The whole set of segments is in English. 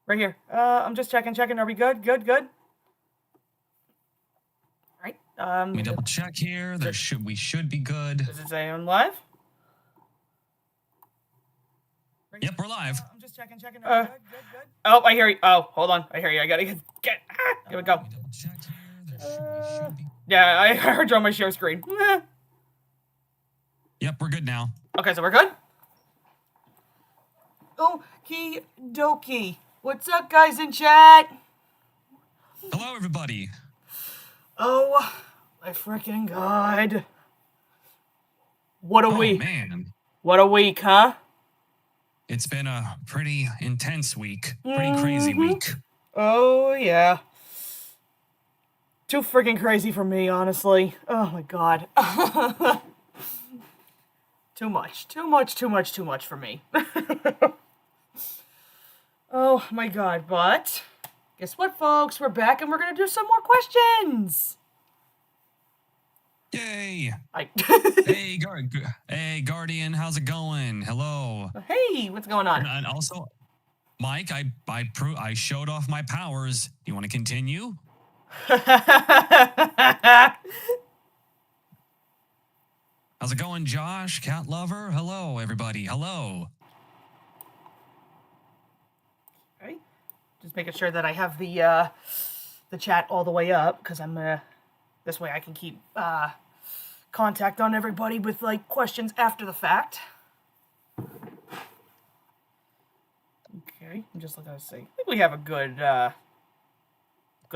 Right here. I'm just checking. Are we good? Good. All right. Let me double check here. We should be good. Does it say I'm live? Yep, we're live. I'm just checking. Are we good. Oh, I hear you. Oh, hold on. I hear you. I gotta get. Here we go. Let me double check here. We should be. Yeah, I heard you on my share screen. Yep, we're good now. Okay, so we're good? Okie dokie. What's up, guys in chat? Hello, everybody. Oh, my freaking God. What a week. Man. What a week, huh? It's been a pretty intense week. Pretty crazy week. Oh, yeah. Too freaking crazy for me, honestly. Oh, my God. Too much for me. Oh, my God. But guess what, folks? We're back and we're going to do some more questions. Yay. Hey, hey, Guardian, how's it going? Hello. Hey, what's going on? And also, Mike, I showed off my powers. Do you want to continue? How's it going, Josh? Cat lover? Hello, everybody. Hello. Okay. Just making sure that I have the chat all the way up, because I'm this way I can keep contact on everybody with like questions after the fact. Okay, I'm just looking to see. I think we have a good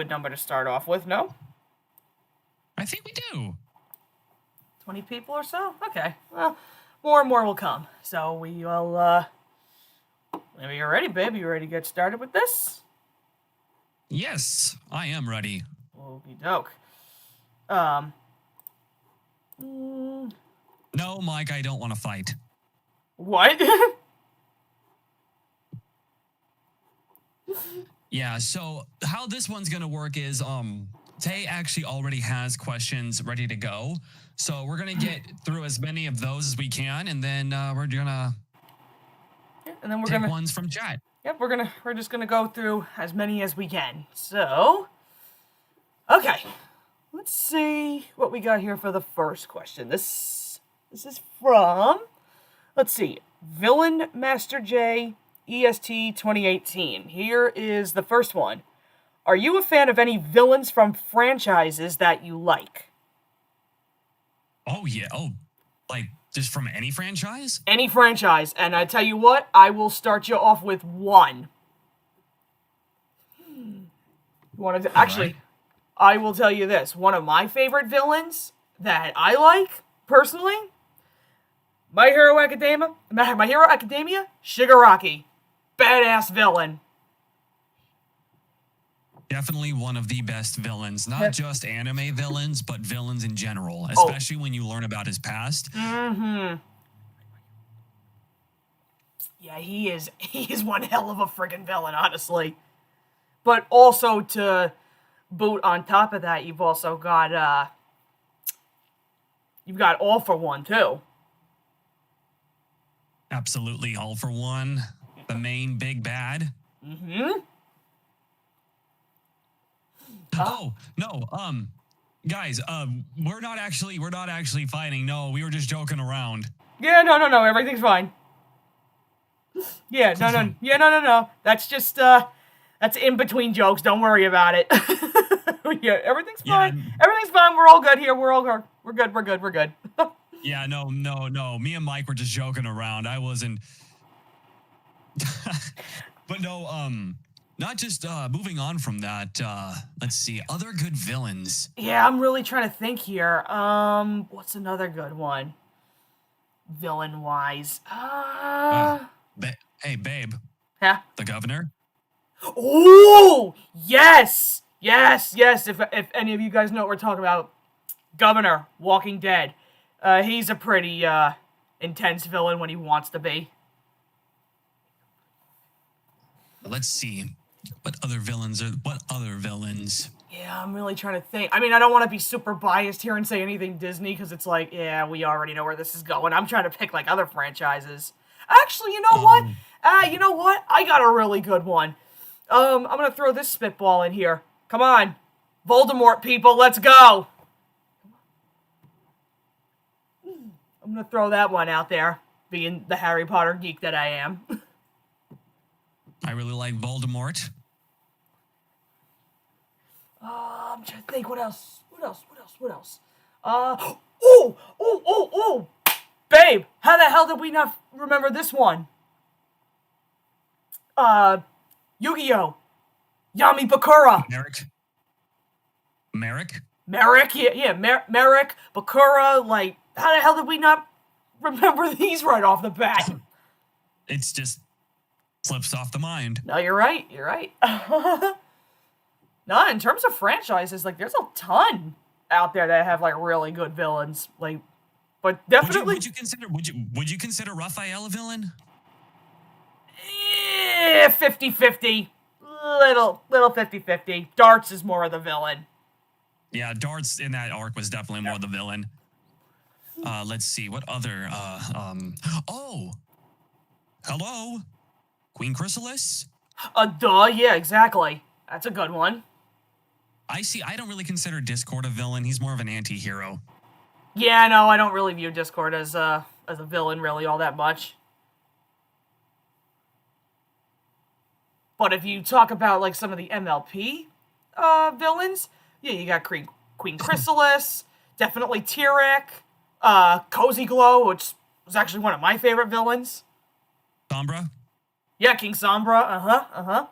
number to start off with. No? I think we do. 20 people or so? Okay. Well, more and more will come. So we will, maybe you're ready, babe. You ready to get started with this? Yes, I am ready. Okie doke. No, Mike, I don't want to fight. What? Yeah, so how this one's going to work is, Tay actually already has questions ready to go. So we're going to get through as many of those as we can, and then we're going to take ones from chat. Yep, we're just gonna go through as many as we can. So, okay, let's see what we got here for the first question. This is from, let's see, Villain Master J EST 2018. Here is the first one. Are you a fan of any villains from franchises that you like? Oh yeah. Oh, like just from any franchise? Any franchise, and I tell you what, I will start you off with one. You wanted to actually? I will tell you this. One of my favorite villains that I like personally, My Hero Academia, Shigaraki, badass villain. Definitely one of the best villains, not just anime villains, but villains in general, especially when you learn about his past. Mm-hmm. Yeah, he is one hell of a friggin' villain, honestly. But also to boot on top of that, you've also got All For One too. Absolutely, All For One, the main big bad. Mm-hmm. Oh, no, guys, we're not actually fighting. No, we were just joking around. Yeah, no, everything's fine. Yeah, no. That's just, that's in between jokes. Don't worry about it. Yeah, everything's fine. Yeah. Everything's fine. We're all good here. We're good. Yeah, no. Me and Mike were just joking around. I wasn't. But no, not just moving on from that, let's see, other good villains. Yeah, I'm really trying to think here. What's another good one? Villain-wise. Hey, babe. Yeah? The governor? Oh, yes! If any of you guys know what we're talking about. Governor, Walking Dead. He's a pretty, intense villain when he wants to be. Let's see. What other villains? Yeah, I'm really trying to think. I mean, I don't want to be super biased here and say anything Disney, because it's like, yeah, we already know where this is going. I'm trying to pick, like, other franchises. Actually, you know what? I got a really good one. I'm gonna throw this spitball in here. Come on. Voldemort, people, let's go! I'm gonna throw that one out there, being the Harry Potter geek that I am. I really like Voldemort. I'm trying to think, what else? Oh! Babe, how the hell did we not remember this one? Yu-Gi-Oh! Yami Bakura! Merrick? Merrick, Merrick, Bakura, like, how the hell did we not remember these right off the bat? It's just slips off the mind. No, you're right. No, in terms of franchises, like, there's a ton out there that have, like, really good villains. Like, but definitely... Would you consider Raphael a villain? 50-50. Little 50-50. Darts is more of the villain. Yeah, Darts in that arc was definitely more the villain. Let's see, what other, oh! Hello? Queen Chrysalis? Duh, yeah, exactly. That's a good one. I don't really consider Discord a villain. He's more of an anti-hero. Yeah, no, I don't really view Discord as a villain really all that much. But if you talk about, like, some of the MLP villains, yeah, you got Queen Chrysalis, definitely Tyrek, Cozy Glow, which was actually one of my favorite villains. Sombra? Yeah, King Sombra,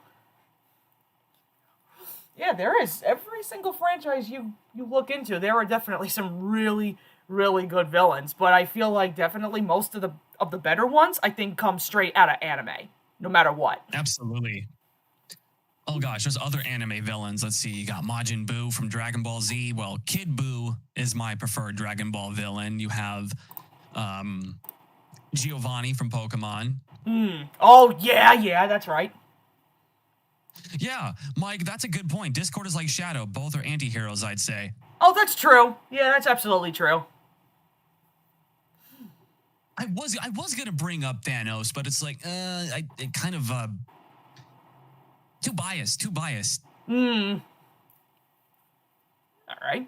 Yeah, there is. Every single franchise you look into, there are definitely some really, really good villains. But I feel like definitely most of the better ones, I think, come straight out of anime, no matter what. Absolutely. Oh gosh, there's other anime villains. Let's see, you got Majin Buu from Dragon Ball Z. Well, Kid Buu is my preferred Dragon Ball villain. You have Giovanni from Pokemon. Oh, yeah, that's right. Yeah, Mike, that's a good point. Discord is like Shadow. Both are anti-heroes, I'd say. Oh, that's true. Yeah, that's absolutely true. I was gonna bring up Thanos, but it's like, it kind of, too biased. All right.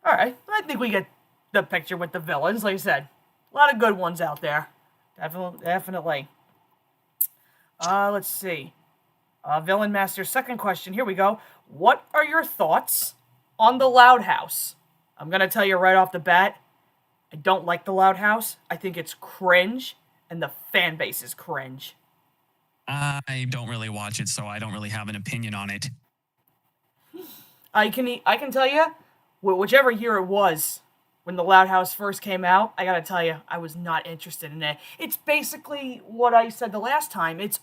I think we get the picture with the villains. Like I said, a lot of good ones out there. Definitely. Let's see. Villain Master's second question. Here we go. What are your thoughts on the Loud House? I'm going to tell you right off the bat, I don't like the Loud House. I think it's cringe, and the fan base is cringe. I don't really watch it, so I don't really have an opinion on it. I can tell you, whichever year it was, when the Loud House first came out, I gotta tell you, I was not interested in it. It's basically what I said the last time. It's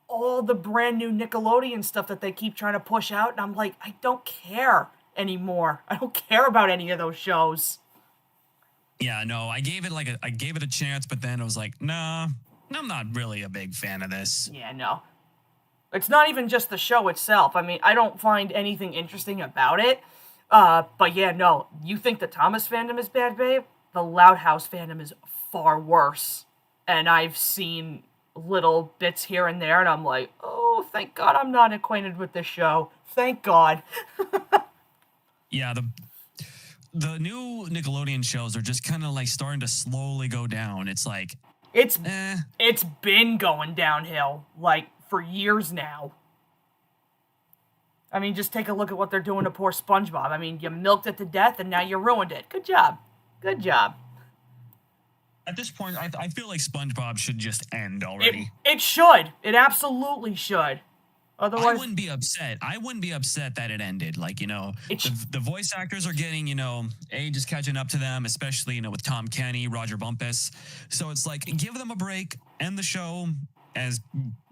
all the brand new Nickelodeon stuff that they keep trying to push out, and I'm like, I don't care anymore. I don't care about any of those shows. Yeah, no, I gave it a chance, but then I was like, nah, I'm not really a big fan of this. Yeah, no. It's not even just the show itself. I mean, I don't find anything interesting about it. But yeah, no. You think the Thomas fandom is bad, babe? The Loud House fandom is far worse. And I've seen little bits here and there, and I'm like, oh, thank God I'm not acquainted with this show. Thank God. Yeah, the new Nickelodeon shows are just kind of like starting to slowly go down. It's like, It's been going downhill, like, for years now. I mean, just take a look at what they're doing to poor SpongeBob. I mean, you milked it to death, and now you ruined it. Good job. At this point, I feel like SpongeBob should just end already. It should. It absolutely should. Otherwise, I wouldn't be upset that it ended. Like, the voice actors are getting, age is catching up to them, especially, with Tom Kenny, Roger Bumpus. So it's like, give them a break, end the show as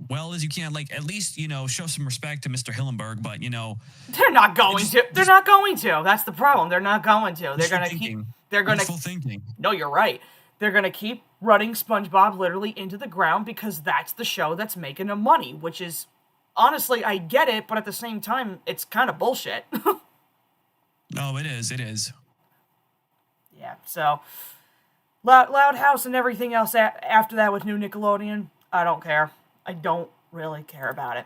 well as you can. Like, at least, show some respect to Mr. Hillenberg, but, they're not going to. They're not going to. That's the problem. They're not going to. They're going to keep. They're going to. Wishful thinking. No, you're right. They're going to keep running SpongeBob literally into the ground because that's the show that's making them money, which is, honestly, I get it, but at the same time, it's kind of bullshit. No, it is. Yeah, so Loud House and everything else after that with new Nickelodeon, I don't care. I don't really care about it.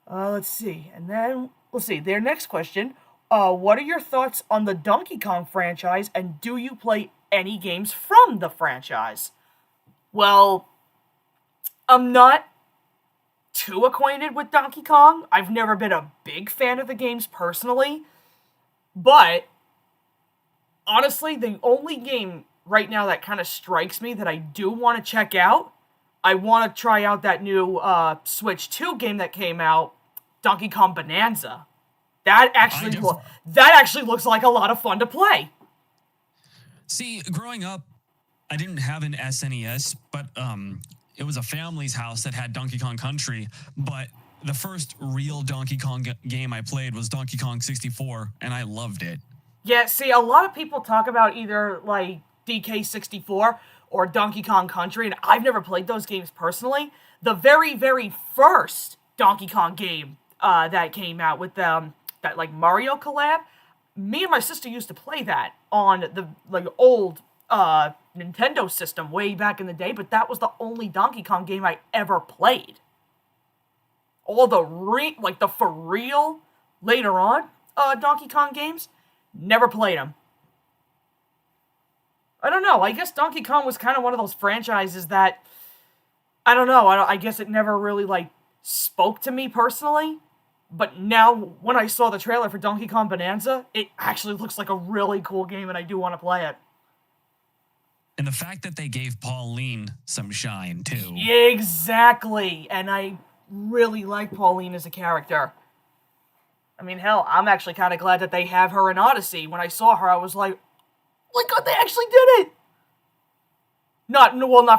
Let's see. And then, let's see. Their next question. What are your thoughts on the Donkey Kong franchise, and do you play any games from the franchise? Well, I'm not too acquainted with Donkey Kong. I've never been a big fan of the games personally. But, honestly, the only game right now that kind of strikes me that I do want to check out, I want to try out that new Switch 2 game that came out, Donkey Kong Bonanza. That actually looks like a lot of fun to play. See, growing up, I didn't have an SNES, but it was a family's house that had Donkey Kong Country. But the first real Donkey Kong game I played was Donkey Kong 64, and I loved it. Yeah, see, a lot of people talk about either like DK64 or Donkey Kong Country, and I've never played those games personally. The very, very first Donkey Kong game that came out with that like Mario collab, me and my sister used to play that on the like old Nintendo system way back in the day, but that was the only Donkey Kong game I ever played. All the the for real later on Donkey Kong games, never played them. I don't know. I guess Donkey Kong was kind of one of those franchises that I don't know. I guess it never really like spoke to me personally. But now, when I saw the trailer for Donkey Kong Bonanza, it actually looks like a really cool game, and I do want to play it. And the fact that they gave Pauline some shine, too. Exactly. And I really like Pauline as a character. I mean, hell, I'm actually kind of glad that they have her in Odyssey. When I saw her, I was like, my God, they actually did it! Not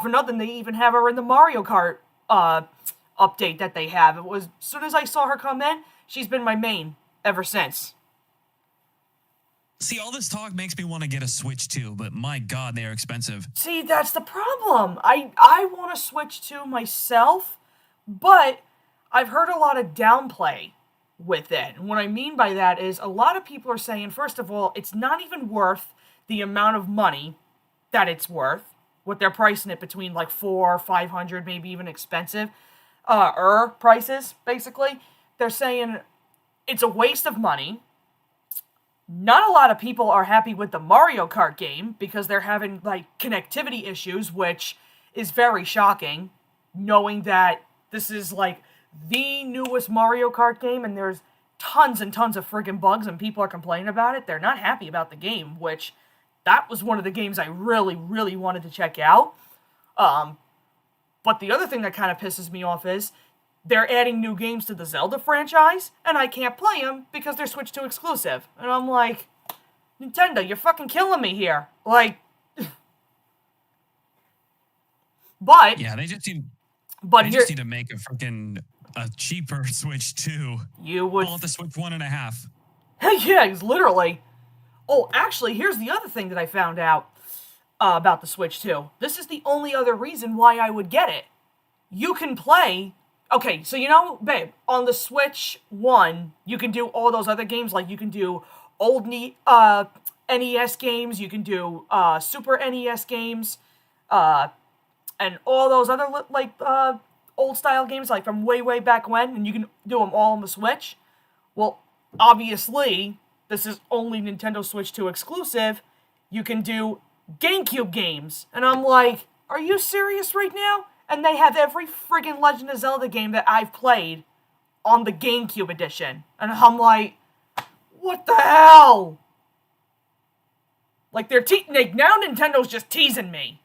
for nothing, they even have her in the Mario Kart update that they have. It was, as soon as I saw her come in, she's been my main ever since. See, all this talk makes me want to get a Switch too, but my God, they are expensive. See, that's the problem. I want to Switch 2 myself, but I've heard a lot of downplay with it. And what I mean by that is a lot of people are saying, first of all, it's not even worth the amount of money that it's worth. What they're pricing it between like $400-$500, maybe even expensive prices, basically. They're saying it's a waste of money. Not a lot of people are happy with the Mario Kart game because they're having like connectivity issues, which is very shocking, knowing that this is like the newest Mario Kart game and there's tons and tons of friggin' bugs and people are complaining about it. They're not happy about the game, which that was one of the games I really, really wanted to check out. But the other thing that kind of pisses me off is they're adding new games to the Zelda franchise, and I can't play them because they're Switch 2 exclusive. And I'm like, Nintendo, you're fucking killing me here. Like, but yeah, they just need to make a freaking cheaper Switch 2. You would call it the Switch 1.5. Yeah, it's literally. Oh, actually, here's the other thing that I found out about the Switch 2. This is the only other reason why I would get it. You can play. Okay, so you know, babe, on the Switch 1, you can do all those other games. Like, you can do old NES games, you can do Super NES games, and all those other, like, old-style games, like, from way, way back when, and you can do them all on the Switch. Well, obviously, this is only Nintendo Switch 2 exclusive. You can do GameCube games. And I'm like, are you serious right now? And they have every friggin' Legend of Zelda game that I've played on the GameCube edition. And I'm like, what the hell? Like, now Nintendo's just teasing me.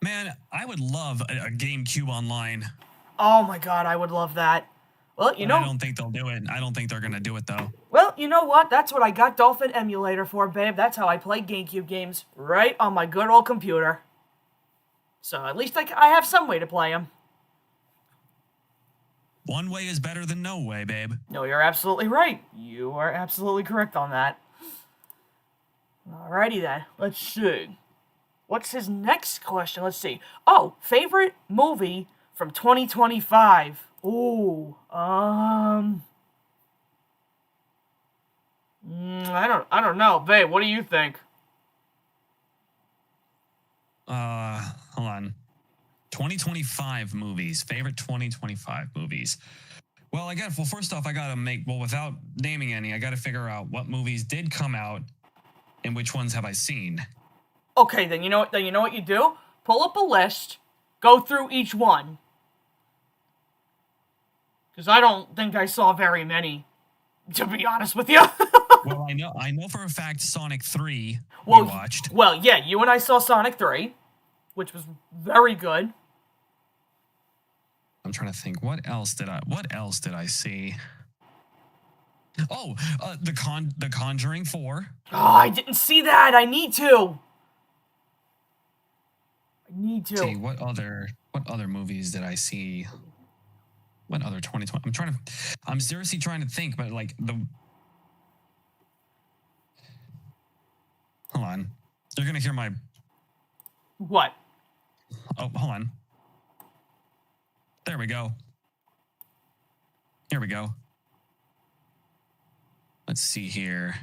Man, I would love a GameCube online. Oh my God, I would love that. Well, you know, I don't think they'll do it. I don't think they're going to do it, though. Well, you know what? That's what I got Dolphin Emulator for, babe. That's how I play GameCube games, right on my good old computer. So at least I have some way to play them. One way is better than no way, babe. No, you're absolutely right. You are absolutely correct on that. Alrighty then. Let's see. What's his next question? Let's see. Oh, favorite movie from 2025. Ooh, I don't know, babe. What do you think? Hold on. 2025 movies. Favorite 2025 movies. Well, first off, without naming any, I got to figure out what movies did come out and which ones have I seen. Okay, then you know what you do? Pull up a list, go through each one. Because I don't think I saw very many, to be honest with you. Well, I know for a fact Sonic 3 we watched. Well, yeah, you and I saw Sonic 3, which was very good. I'm trying to think. What else did I see? Oh, The Conjuring 4. Oh, I didn't see that. I need to. See, what other movies did I see? What other 2020? I'm seriously trying to think, but like hold on. You're gonna hear my What? Oh, hold on. There we go. Here we go. Let's see here.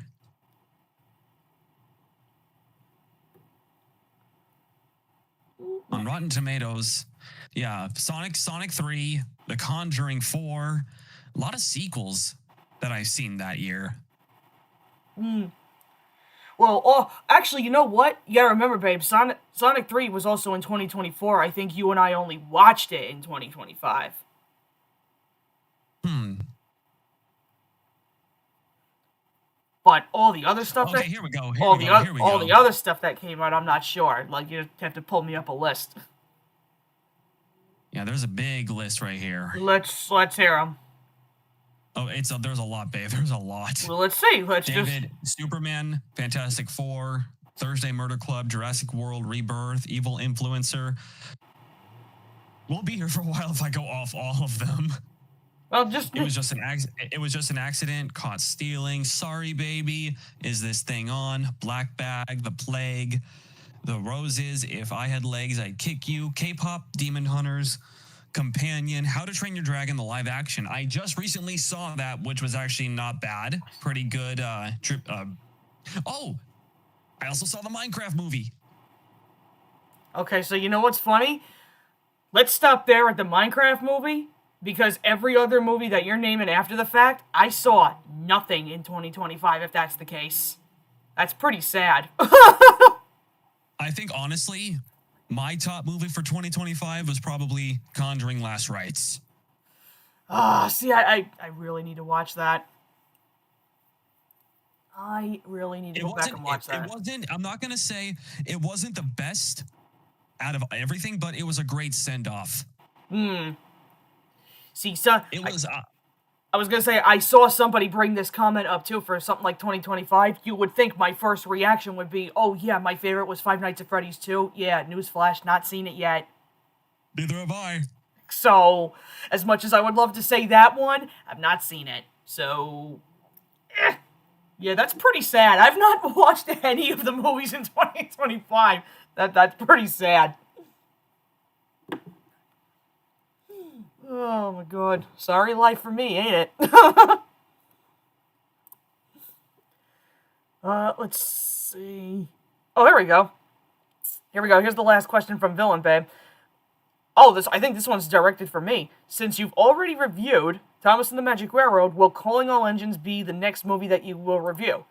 On Rotten Tomatoes, yeah, Sonic 3, The Conjuring 4, a lot of sequels that I've seen that year. Well, actually, you know what? You gotta remember, babe, Sonic 3 was also in 2024. I think you and I only watched it in 2025. But all the other stuff Okay, here we go. all the other stuff that came out, I'm not sure. Like, you have to pull me up a list. Yeah, there's a big list right here. Let's hear them. Oh, there's a lot, babe. There's a lot. Well, let's see. Superman, Fantastic Four, Thursday Murder Club, Jurassic World, Rebirth, Evil Influencer. We'll be here for a while if I go off all of them. Well, it was just an accident. Caught stealing. Sorry, baby. Is this thing on? Black Bag, The Plague, The Roses. If I Had Legs, I'd Kick You. K-pop, Demon Hunters, Companion, How to Train Your Dragon, the live action. I just recently saw that, which was actually not bad. Pretty good. Oh, I also saw the Minecraft movie. Okay, so you know what's funny? Let's stop there at the Minecraft movie, because every other movie that you're naming after the fact, I saw nothing in 2025, if that's the case. That's pretty sad. I think, honestly, my top movie for 2025 was probably Conjuring Last Rites. See, I really need to watch that. I really need to go back and watch that. I'm not going to say it wasn't the best out of everything, but it was a great send-off. See, so it was. I was gonna say, I saw somebody bring this comment up too for something like 2025. You would think my first reaction would be, oh yeah, my favorite was Five Nights at Freddy's 2. Yeah, newsflash, not seen it yet. Neither have I. So, as much as I would love to say that one, I've not seen it. So, yeah, that's pretty sad. I've not watched any of the movies in 2025. That's pretty sad. Oh my god. Sorry life for me, ain't it? Let's see. Oh, here we go. Here's the last question from Villain Babe. Oh, I think this one's directed for me. Since you've already reviewed Thomas and the Magic Railroad, will Calling All Engines be the next movie that you will review?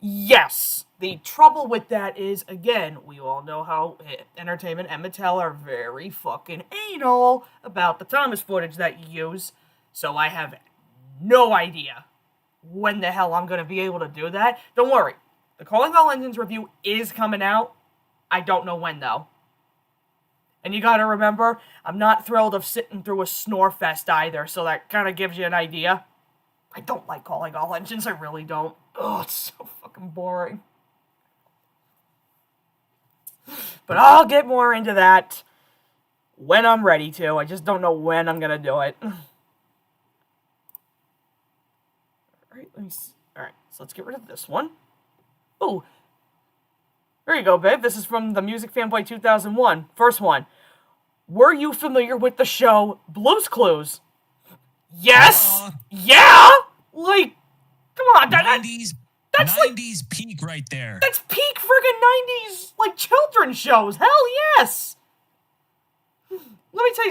Yes. The trouble with that is, again, we all know how Entertainment and Mattel are very fucking anal about the Thomas footage that you use. So I have no idea when the hell I'm going to be able to do that. Don't worry. The Calling All Engines review is coming out. I don't know when, though. And you gotta remember, I'm not thrilled of sitting through a snore fest either, so that kind of gives you an idea. I don't like Calling All Engines, I really don't. Oh, it's so fucking boring. But I'll get more into that when I'm ready to. I just don't know when I'm gonna do it. Alright, let me see. Alright, so let's get rid of this one. Ooh. There you go, babe. This is from the Music Fanboy 2001. First one. Were you familiar with the show Blue's Clues? Yes! Yeah! Like, come on. 90s like, peak right there. That's peak friggin' 90s, like, children's shows. Hell yes! Let me tell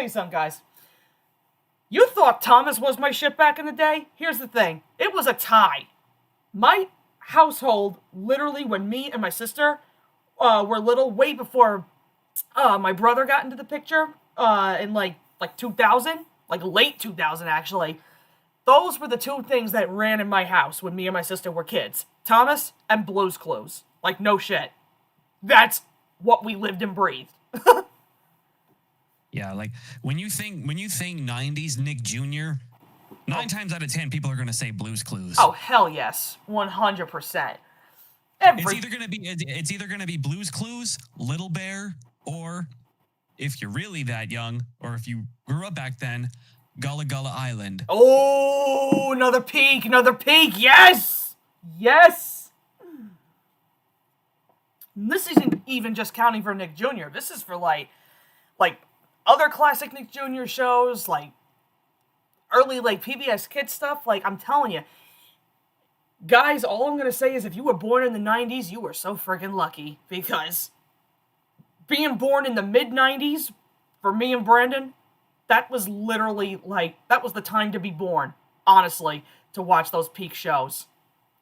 you something, guys. You thought Thomas was my shit back in the day? Here's the thing. It was a tie. My household, literally, when me and my sister were little, way before my brother got into the picture, in like 2000, like late 2000 actually. Those were the two things that ran in my house when me and my sister were kids. Thomas and Blue's Clues. Like, no shit. That's what we lived and breathed. Yeah, like when you think 90s Nick Jr., 9 times out of 10 people are going to say Blue's Clues. Oh, hell yes. 100%. It's either going to be Blue's Clues, Little Bear, or if you're really that young or if you grew up back then, Gullah Gullah Island. Oh, another peak. Yes. Yes. This isn't even just counting for Nick Jr. This is for like other classic Nick Jr. shows, like early like PBS Kids stuff. Like, I'm telling you, guys, all I'm gonna say is if you were born in the 90s, you were so friggin' lucky, because being born in the mid-90s for me and Brandon, that was literally that was the time to be born, honestly, to watch those peak shows.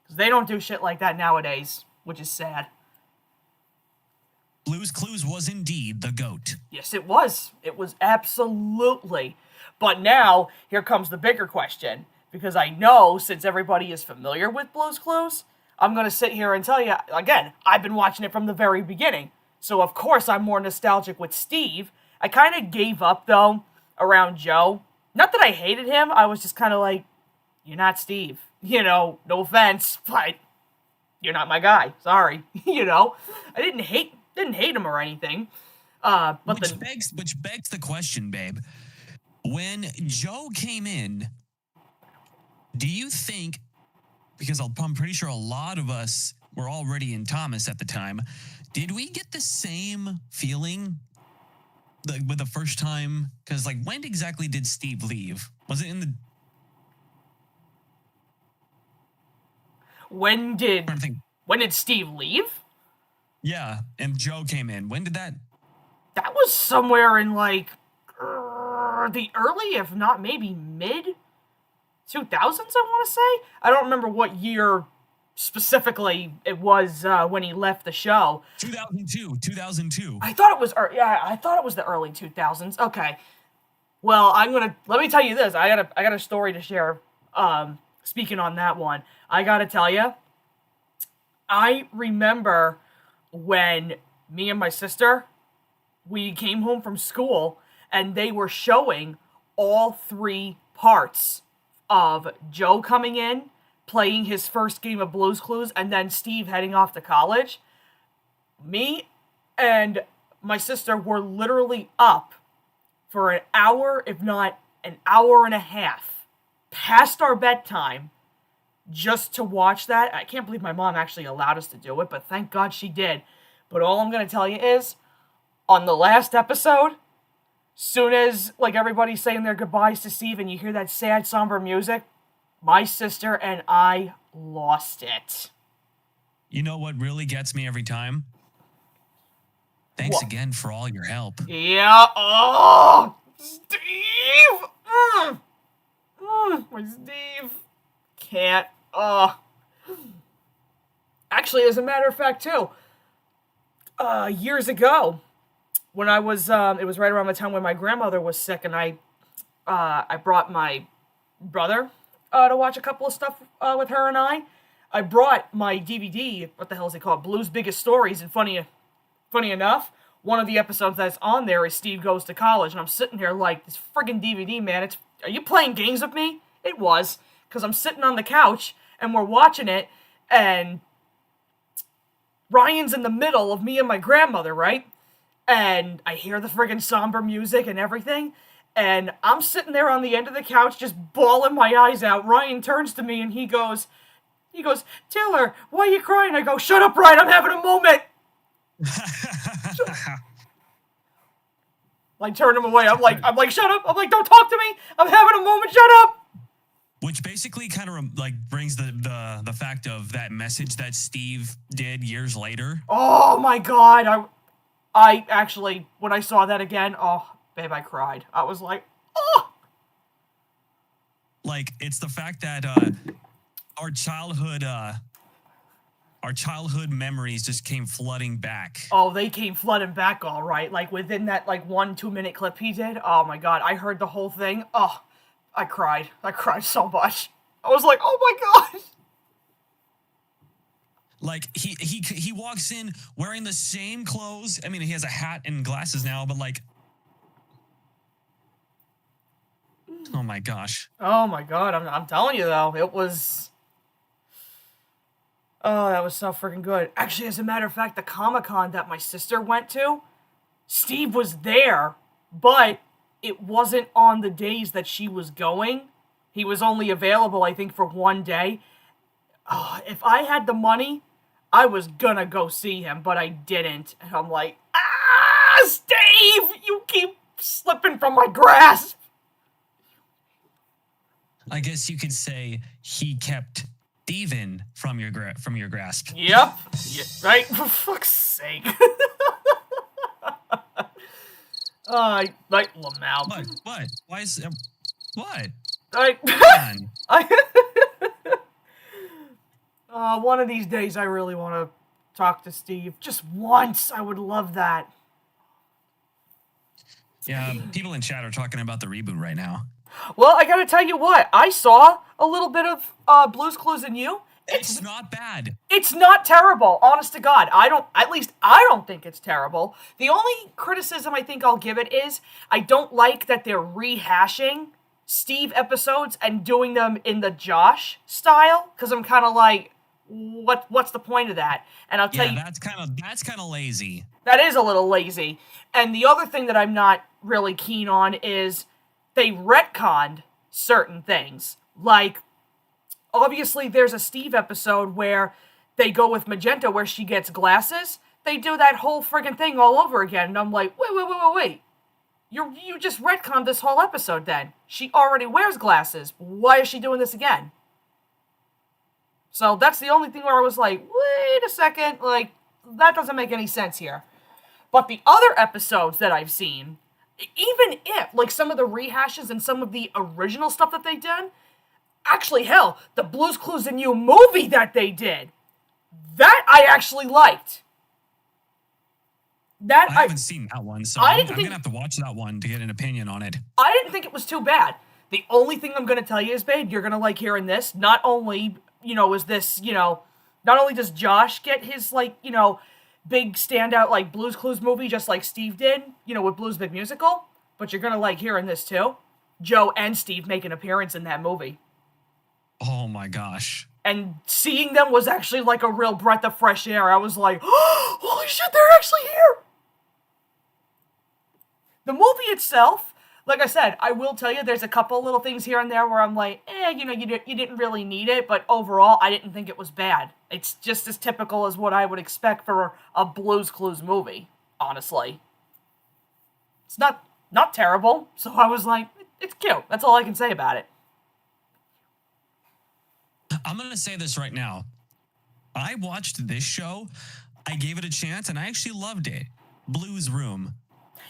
Because they don't do shit like that nowadays, which is sad. Blue's Clues was indeed the GOAT. Yes, it was. It was absolutely. But now, here comes the bigger question. Because I know, since everybody is familiar with Blue's Clues, I'm going to sit here and tell you, again, I've been watching it from the very beginning. So, of course, I'm more nostalgic with Steve. I kind of gave up, though, around Joe. Not that I hated him, I was just kind of like, you're not Steve. No offense, but you're not my guy. Sorry. I didn't hate him or anything. Which begs the question, babe. When Joe came in, do you think, because I'm pretty sure a lot of us were already in Thomas at the time, did we get the same feeling with the first time? Because, when exactly did Steve leave? Was it in the... When did Steve leave? Yeah, and Joe came in. When did that... That was somewhere in, the early, if not maybe mid 2000s, I want to say. I don't remember what year specifically it was when he left the show. 2002. I thought it was the early 2000s. Okay. Well, let me tell you this. I got a story to share. Speaking on that one, I got to tell you, I remember when me and my sister, we came home from school and they were showing all 3 parts of Joe coming in, playing his first game of Blue's Clues, and then Steve heading off to college. Me and my sister were literally up for an hour, if not an hour and a half, past our bedtime, just to watch that. I can't believe my mom actually allowed us to do it, but thank God she did. But all I'm going to tell you is, on the last episode, soon as everybody's saying their goodbyes to Steve and you hear that sad, somber music, my sister and I lost it. You know what really gets me every time? Thanks again for all your help. Yeah. Oh, Steve. My Steve. Can't. Actually, as a matter of fact, too, years ago, when I was, it was right around the time when my grandmother was sick, and I brought my brother to watch a couple of stuff with her and I. I brought my DVD, what the hell is it called? Blue's Biggest Stories, and funny enough, one of the episodes that's on there is Steve Goes to College, and I'm sitting here like, this friggin' DVD, man, are you playing games with me? It was, because I'm sitting on the couch, and we're watching it, and Ryan's in the middle of me and my grandmother, right? And I hear the friggin' somber music and everything, and I'm sitting there on the end of the couch just bawling my eyes out. Ryan turns to me and he goes, Taylor, why are you crying? I go, shut up, Ryan, I'm having a moment. Turn him away. I'm like, shut up. I'm like, don't talk to me. I'm having a moment. Shut up. Which basically kind of brings the fact of that message that Steve did years later. Oh my God. I actually, when I saw that again, babe, I cried. I was like, oh! Like, it's the fact that our childhood memories just came flooding back. Oh, they came flooding back all right. Like, within that, like, 1-2 minute clip he did. Oh, my God. I heard the whole thing. Oh, I cried. I cried so much. I was like, oh, my God. Like, he walks in wearing the same clothes. I mean, he has a hat and glasses now, but, like, oh, my gosh. Oh, my God. I'm telling you, though. It was... Oh, that was so freaking good. Actually, as a matter of fact, the Comic-Con that my sister went to, Steve was there, but it wasn't on the days that she was going. He was only available, I think, for one day. Oh, if I had the money, I was gonna go see him, but I didn't. And I'm like, Steve, you keep slipping from my grasp. I guess you could say he kept Steven from your grasp. Yep. Yeah, right? For fuck's sake. Like Lamau. What? Why is what? One of these days I really want to talk to Steve. Just once. I would love that. Yeah, people in chat are talking about the reboot right now. Well, I gotta tell you what. I saw a little bit of Blue's Clues and You. It's not bad. It's not terrible, honest to God. I don't think it's terrible. The only criticism I think I'll give it is I don't like that they're rehashing Steve episodes and doing them in the Josh style, because I'm kind of like, what's the point of that? And I'll tell you, that's kind of lazy. That is a little lazy. And the other thing that I'm not really keen on is they retconned certain things. Like, obviously, there's a Steve episode where they go with Magenta where she gets glasses. They do that whole friggin' thing all over again. And I'm like, wait. You just retconned this whole episode then. She already wears glasses. Why is she doing this again? So that's the only thing where I was like, wait a second. Like, that doesn't make any sense here. But the other episodes that I've seen, even if, like, some of the rehashes and some of the original stuff that they did, actually, hell, the Blue's Clues and You movie that they did, that I actually liked. I haven't seen that one, so I'm going to have to watch that one to get an opinion on it. I didn't think it was too bad. The only thing I'm going to tell you is, babe, you're going to like hearing this. Not only, is this, not only does Josh get his, like, big standout, like, Blue's Clues movie just like Steve did, with Blue's Big Musical, but you're going to like hearing this too. Joe and Steve make an appearance in that movie. Oh my gosh. And seeing them was actually like a real breath of fresh air. I was like, oh, holy shit, they're actually here! The movie itself, like I said, I will tell you, there's a couple little things here and there where I'm like, you didn't really need it, but overall, I didn't think it was bad. It's just as typical as what I would expect for a Blue's Clues movie, honestly. It's not terrible, so I was like, it's cute. That's all I can say about it. I'm going to say this right now. I watched this show, I gave it a chance, and I actually loved it. Blue's Room.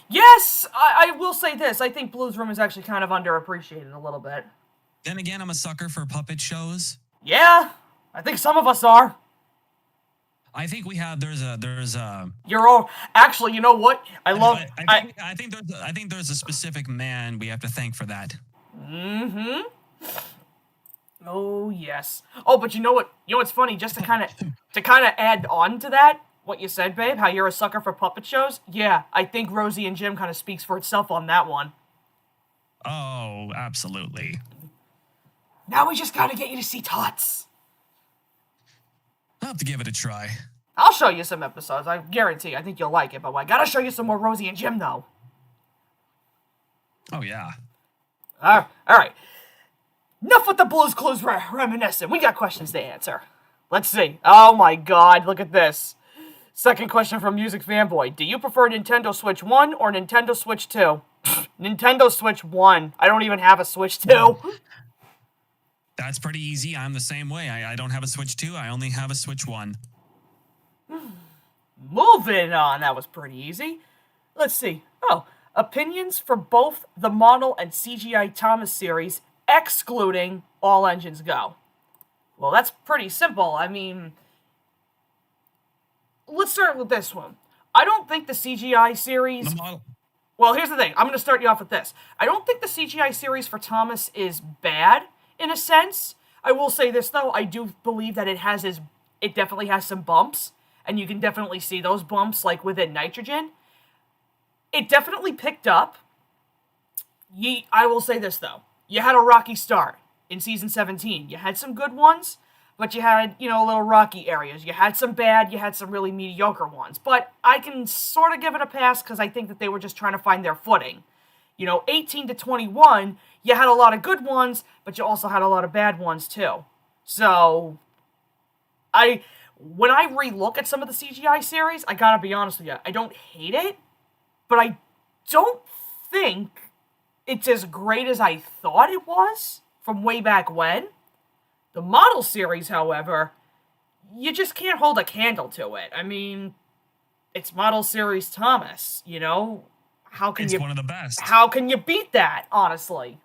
Yes, I will say this. I think Blue's Room is actually kind of underappreciated a little bit. Then again, I'm a sucker for puppet shows. Yeah, I think some of us are. I think there's a. You're all actually. You know what? I think there's a specific man we have to thank for that. Mm-hmm. Oh yes. Oh, but you know what? You know what's funny? Just to kind of add on to that. What you said, babe, how you're a sucker for puppet shows? Yeah, I think Rosie and Jim kind of speaks for itself on that one. Oh, absolutely. Now we just gotta get you to see Tots. I'll have to give it a try. I'll show you some episodes, I guarantee. I think you'll like it, but I gotta show you some more Rosie and Jim, though. Oh, yeah. Alright. Enough with the Blue's Clues reminiscing. We got questions to answer. Let's see. Oh my god, look at this. Second question from Music Fanboy. Do you prefer Nintendo Switch 1 or Nintendo Switch 2? Nintendo Switch 1. I don't even have a Switch 2. That's pretty easy. I'm the same way. I don't have a Switch 2. I only have a Switch 1. Moving on. That was pretty easy. Let's see. Oh, Opinions for both the model and CGI Thomas series, excluding All Engines Go. Well, that's pretty simple. I mean, let's start with this one. I don't think the CGI series... The model. Well, here's the thing. I'm going to start you off with this. I don't think the CGI series for Thomas is bad, in a sense. I will say this, though. I do believe that it definitely has some bumps, and you can definitely see those bumps, like, within Nitrogen. It definitely picked up. I will say this, though. You had a rocky start in Season 17. You had some good ones, but you had, little rocky areas. You had some bad, you had some really mediocre ones. But I can sort of give it a pass because I think that they were just trying to find their footing. 18 to 21, you had a lot of good ones, but you also had a lot of bad ones, too. So, when I relook at some of the CGI series, I gotta be honest with you, I don't hate it, but I don't think it's as great as I thought it was from way back when. The model series, however, you just can't hold a candle to it. I mean, it's model series Thomas, How can It's one of the best. How can you beat that, honestly?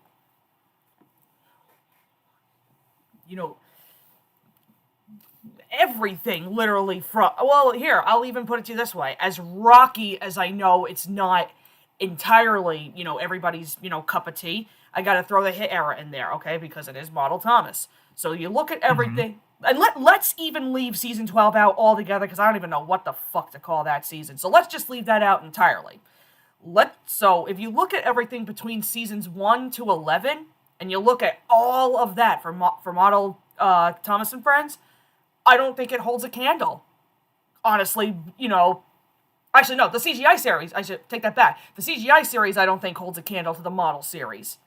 Everything literally from... Well, here, I'll even put it to you this way. As rocky as I know it's not entirely, everybody's, cup of tea, I gotta throw the hit era in there, okay? Because it is model Thomas. So you look at everything... And let's even leave Season 12 out altogether, because I don't even know what the fuck to call that season. So let's just leave that out entirely. So if you look at everything between Seasons 1 to 11, and you look at all of that for model Thomas and Friends, I don't think it holds a candle. Honestly, Actually, no, the CGI series, I should take that back. The CGI series, I don't think holds a candle to the model series.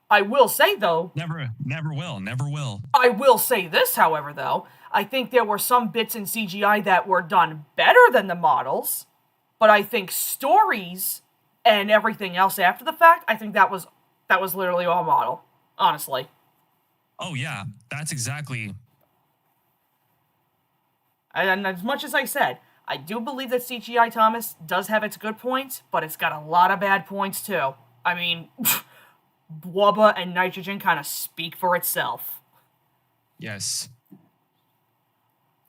I will say, though... Never will. I will say this, however, though. I think there were some bits in CGI that were done better than the models, but I think stories and everything else after the fact, I think that was literally all model, honestly. Oh, yeah. That's exactly... And as much as I said, I do believe that CGI Thomas does have its good points, but it's got a lot of bad points, too. I mean... Wubba and Nitrogen kind of speak for itself. Yes.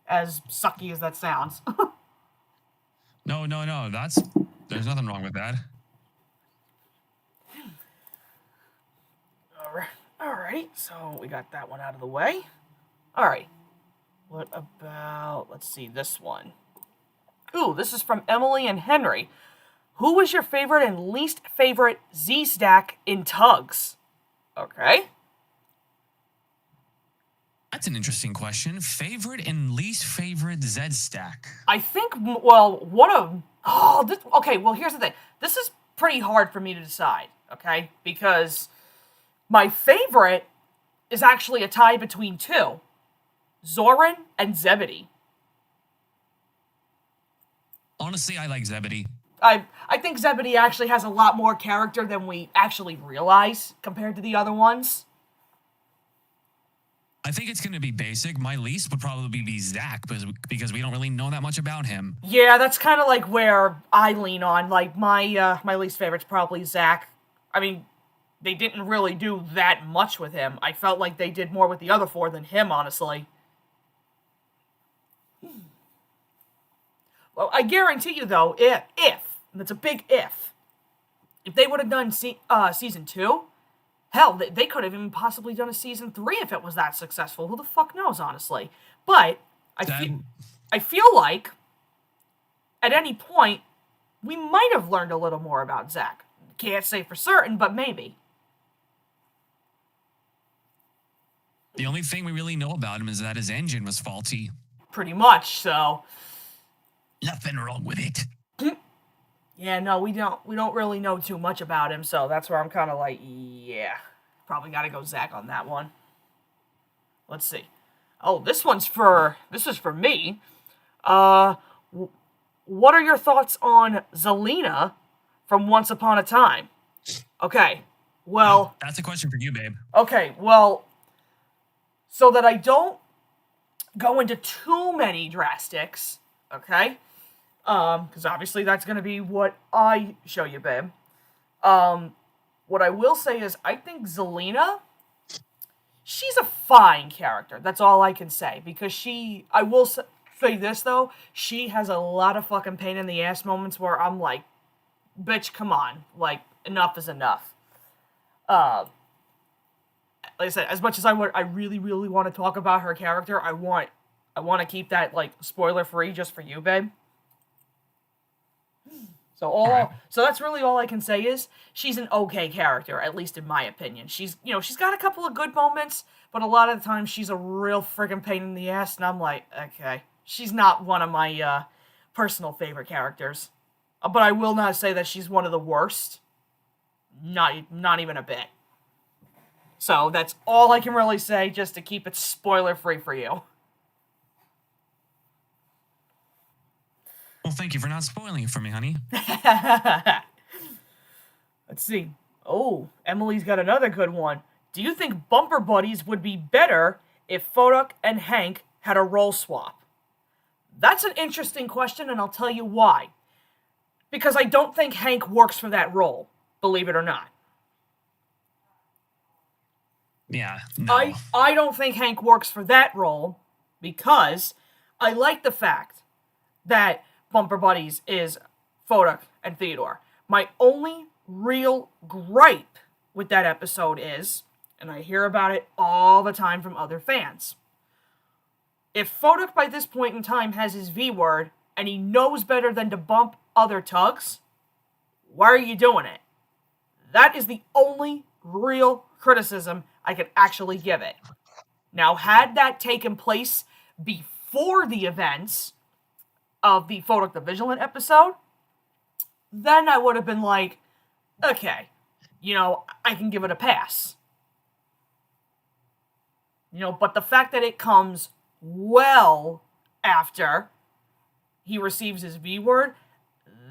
As sucky as that sounds. No. There's nothing wrong with that. Alright, so we got that one out of the way. Alright. What about, let's see, this one. Ooh, this is from Emily and Henry. Who was your favorite and least favorite Z-Stack in Tugs? Okay. That's an interesting question. Favorite and least favorite Z-Stack? I think, well, one of... Oh, okay, well, here's the thing. This is pretty hard for me to decide, okay? Because my favorite is actually a tie between two. Zoran and Zebedee. Honestly, I like Zebedee. I think Zebedee actually has a lot more character than we actually realize compared to the other ones. I think it's going to be basic. My least would probably be Zach because we don't really know that much about him. Yeah, that's kind of like where I lean on. Like, my least favorite's probably Zach. I mean, they didn't really do that much with him. I felt like they did more with the other four than him, honestly. Well, I guarantee you, though, if and it's a big if they would have done Season 2, hell, they could have even possibly done a Season 3 if it was that successful. Who the fuck knows, honestly? But I feel like, at any point, we might have learned a little more about Zach. Can't say for certain, but maybe. The only thing we really know about him is that his engine was faulty. Pretty much, so... Nothing wrong with it. Yeah, no, we don't really know too much about him, so that's where I'm kind of like, yeah, probably got to go Zach on that one. Let's see. Oh, this is for me. What are your thoughts on Zelina from Once Upon a Time? Okay, well... That's a question for you, babe. Okay, well, so that I don't go into too many drastics, okay? Because obviously that's going to be what I show you, babe. What I will say is, I think Zelina, she's a fine character. That's all I can say. Because I will say this, though, she has a lot of fucking pain in the ass moments where I'm like, bitch, come on. Like, enough is enough. Like I said, as much as I really, really want to talk about her character, I want to keep that, like, spoiler-free just for you, babe. So that's really all I can say is she's an okay character, at least in my opinion. She's got a couple of good moments, but a lot of the time she's a real friggin' pain in the ass, and I'm like, okay, she's not one of my personal favorite characters. But I will not say that she's one of the worst. Not even a bit. So that's all I can really say, just to keep it spoiler-free for you. Well, thank you for not spoiling it for me, honey. Let's see. Oh, Emily's got another good one. Do you think Bumper Buddies would be better if Fodok and Hank had a role swap? That's an interesting question, and I'll tell you why. Because I don't think Hank works for that role, believe it or not. Yeah, no. I don't think Hank works for that role because I like the fact that Bumper Buddies is Fodok and Theodore. My only real gripe with that episode is, and I hear about it all the time from other fans, if Fodok by this point in time has his V-word and he knows better than to bump other tugs, why are you doing it? That is the only real criticism I could actually give it. Now, had that taken place before the events of the Fodok the Vigilant episode, then I would have been like, okay, I can give it a pass. But the fact that it comes well after he receives his V-word,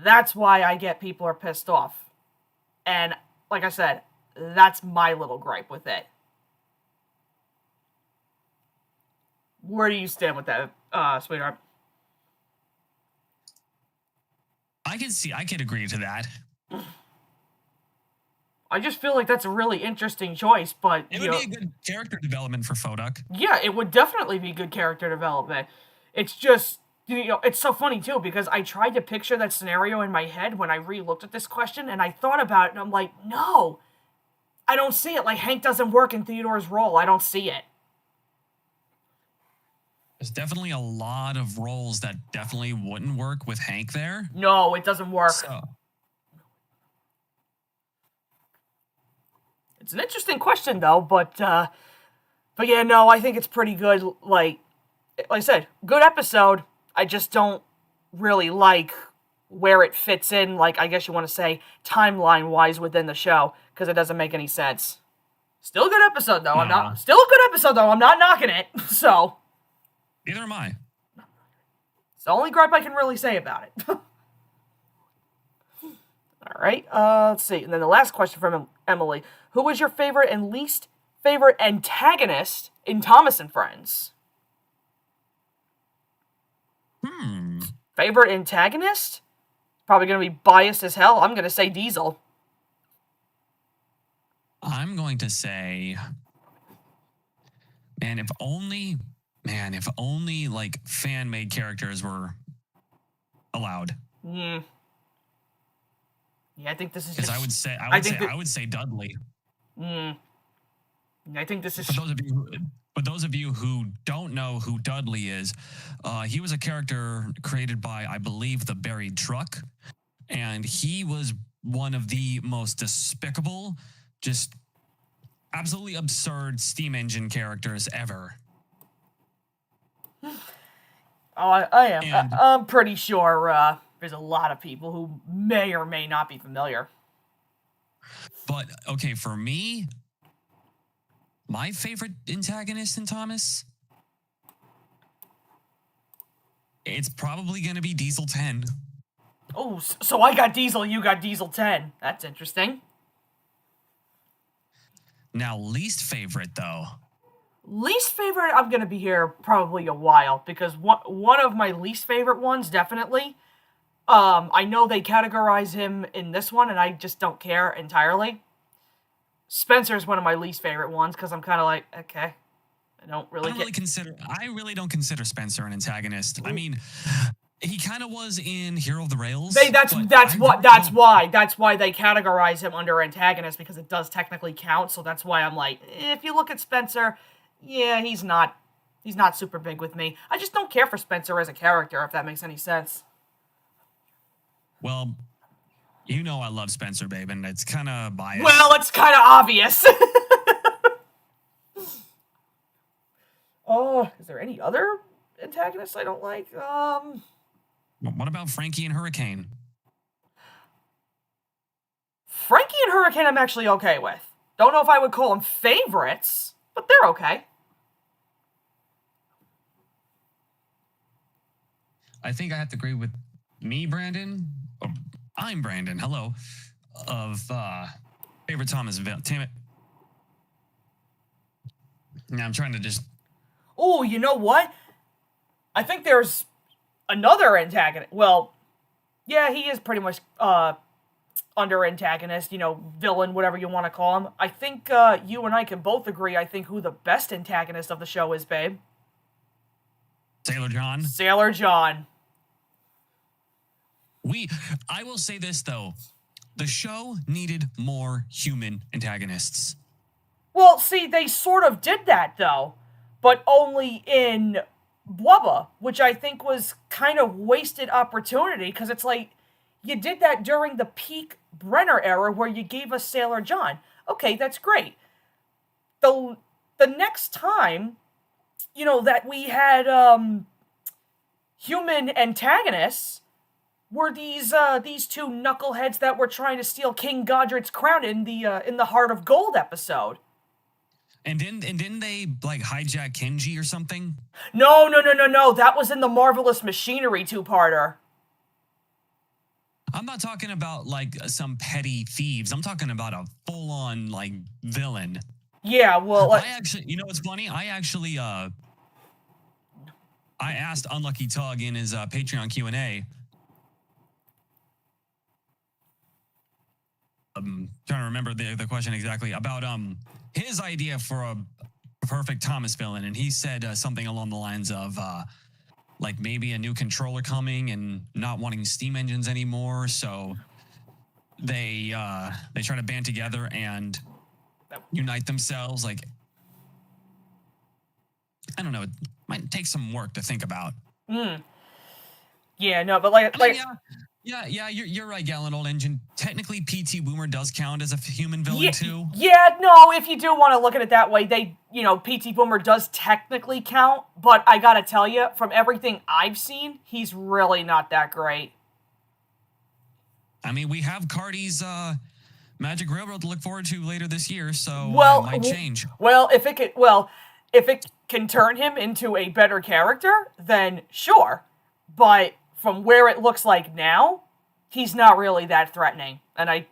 that's why I get people are pissed off. And, like I said, that's my little gripe with it. Where do you stand with that, sweetheart? I could agree to that. I just feel like that's a really interesting choice, but it would be a good character development for Fodok. Yeah, it would definitely be good character development. It's just, it's so funny too, because I tried to picture that scenario in my head when I re-looked at this question, and I thought about it, and I'm like, no, I don't see it. Like, Hank doesn't work in Theodore's role. I don't see it. There's definitely a lot of roles that definitely wouldn't work with Hank there. No, it doesn't work. So. It's an interesting question, though, but yeah, no, I think it's pretty good. Like I said, good episode. I just don't really like where it fits in, like, I guess you want to say, timeline-wise within the show, because it doesn't make any sense. Still a good episode, though. No. Still a good episode, though. I'm not knocking it, so. Neither am I. It's the only gripe I can really say about it. All right, let's see. And then the last question from Emily. Who was your favorite and least favorite antagonist in Thomas and Friends? Favorite antagonist? Probably going to be biased as hell. I'm going to say Diesel. I'm going to say... if only like fan-made characters were allowed. Yeah, I think this is because just... I would say Dudley. I think this is... For those of you who don't know who Dudley is, he was a character created by, I believe, the Buried Truck, and he was one of the most despicable, just absolutely absurd steam engine characters ever. I am. I'm pretty sure there's a lot of people who may or may not be familiar. But, okay, for me, my favorite antagonist in Thomas, it's probably going to be Diesel 10. Oh, so I got Diesel, you got Diesel 10. That's interesting. Now, least favorite, though. Least favorite, I'm going to be here probably a while, because one of my least favorite ones, definitely, I know they categorize him in this one, and I just don't care entirely. Spencer is one of my least favorite ones because I'm kind of like, okay, I really don't consider Spencer an antagonist. I mean, he kind of was in Hero of the Rails. That's why they categorize him under antagonist, because it does technically count. So that's why I'm like, if you look at Spencer, yeah, he's not super big with me. I just don't care for Spencer as a character, if that makes any sense. Well, you know I love Spencer, babe, and it's kind of biased. Well, it's kind of obvious. Oh, is there any other antagonists I don't like? What about Frankie and Hurricane? Frankie and Hurricane I'm actually okay with. Don't know if I would call them favorites, but they're okay. I think I have to agree with me, Brandon. I'm Brandon. Hello. Of favorite Thomas villain. Damn it. Now I'm trying to just. Oh, you know what? I think there's another antagonist. Well, yeah, he is pretty much under antagonist, villain, whatever you want to call him. I think you and I can both agree, I think, who the best antagonist of the show is, babe. Sailor John. Sailor John. I will say this, though. The show needed more human antagonists. Well, see, they sort of did that, though. But only in Blubba, which I think was kind of wasted opportunity, because it's like, you did that during the peak Brenner era where you gave us Sailor John. Okay, that's great. The next time, that we had human antagonists were these two knuckleheads that were trying to steal King Godred's crown in the Heart of Gold episode. And didn't they hijack Kenji or something? No. That was in the Marvelous Machinery two-parter. I'm not talking about some petty thieves. I'm talking about a full-on villain. Yeah, well, I actually, what's funny? I actually I asked Unlucky Tug in his Patreon Q&A. Trying to remember the question exactly about his idea for a perfect Thomas villain, and he said something along the lines of maybe a new controller coming and not wanting steam engines anymore, so they try to band together and unite themselves. I don't know, it might take some work to think about. Yeah, no, but Yeah, you're right, Gallon Old Engine. Technically, P.T. Boomer does count as a human villain, too. Yeah, no, if you do want to look at it that way, P.T. Boomer does technically count, but I gotta tell you, from everything I've seen, he's really not that great. I mean, we have Cardi's Magic Railroad to look forward to later this year, so it might change. Well, if it can turn him into a better character, then sure. But from where it looks like now, he's not really that threatening. And I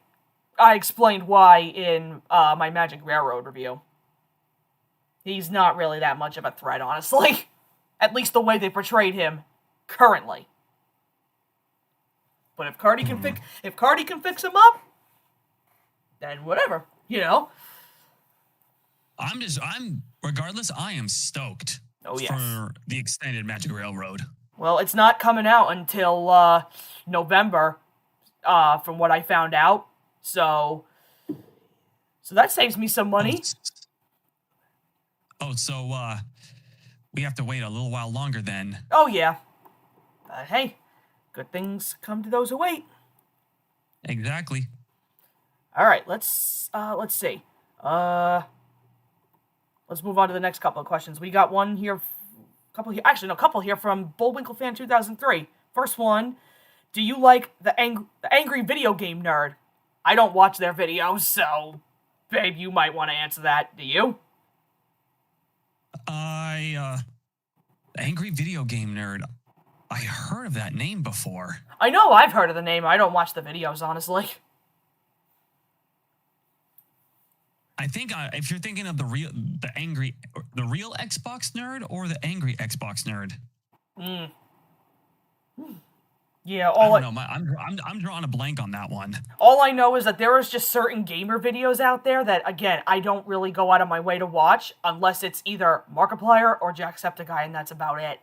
explained why in my Magic Railroad review. He's not really that much of a threat, honestly. At least the way they portrayed him currently. But if Cardi can fix him up, then whatever, Regardless, I am stoked for the extended Magic Railroad. Well, it's not coming out until November, from what I found out. So that saves me some money. So we have to wait a little while longer then. Oh, yeah. Hey, good things come to those who wait. Exactly. All right, let's see. Let's move on to the next couple of questions. We got one here. A couple here from Bullwinkle Fan 2003. First one, do you like the angry video game nerd? I don't watch their videos, so babe, you might want to answer that. Do you? Angry video game nerd. I heard of that name before. I know I've heard of the name. I don't watch the videos, honestly. I think if you're thinking of the real Xbox nerd or the angry Xbox nerd. Yeah, I don't know. I'm drawing a blank on that one. all I know is that there is just certain gamer videos out there that, again, I don't really go out of my way to watch unless it's either Markiplier or Jacksepticeye, and that's about it.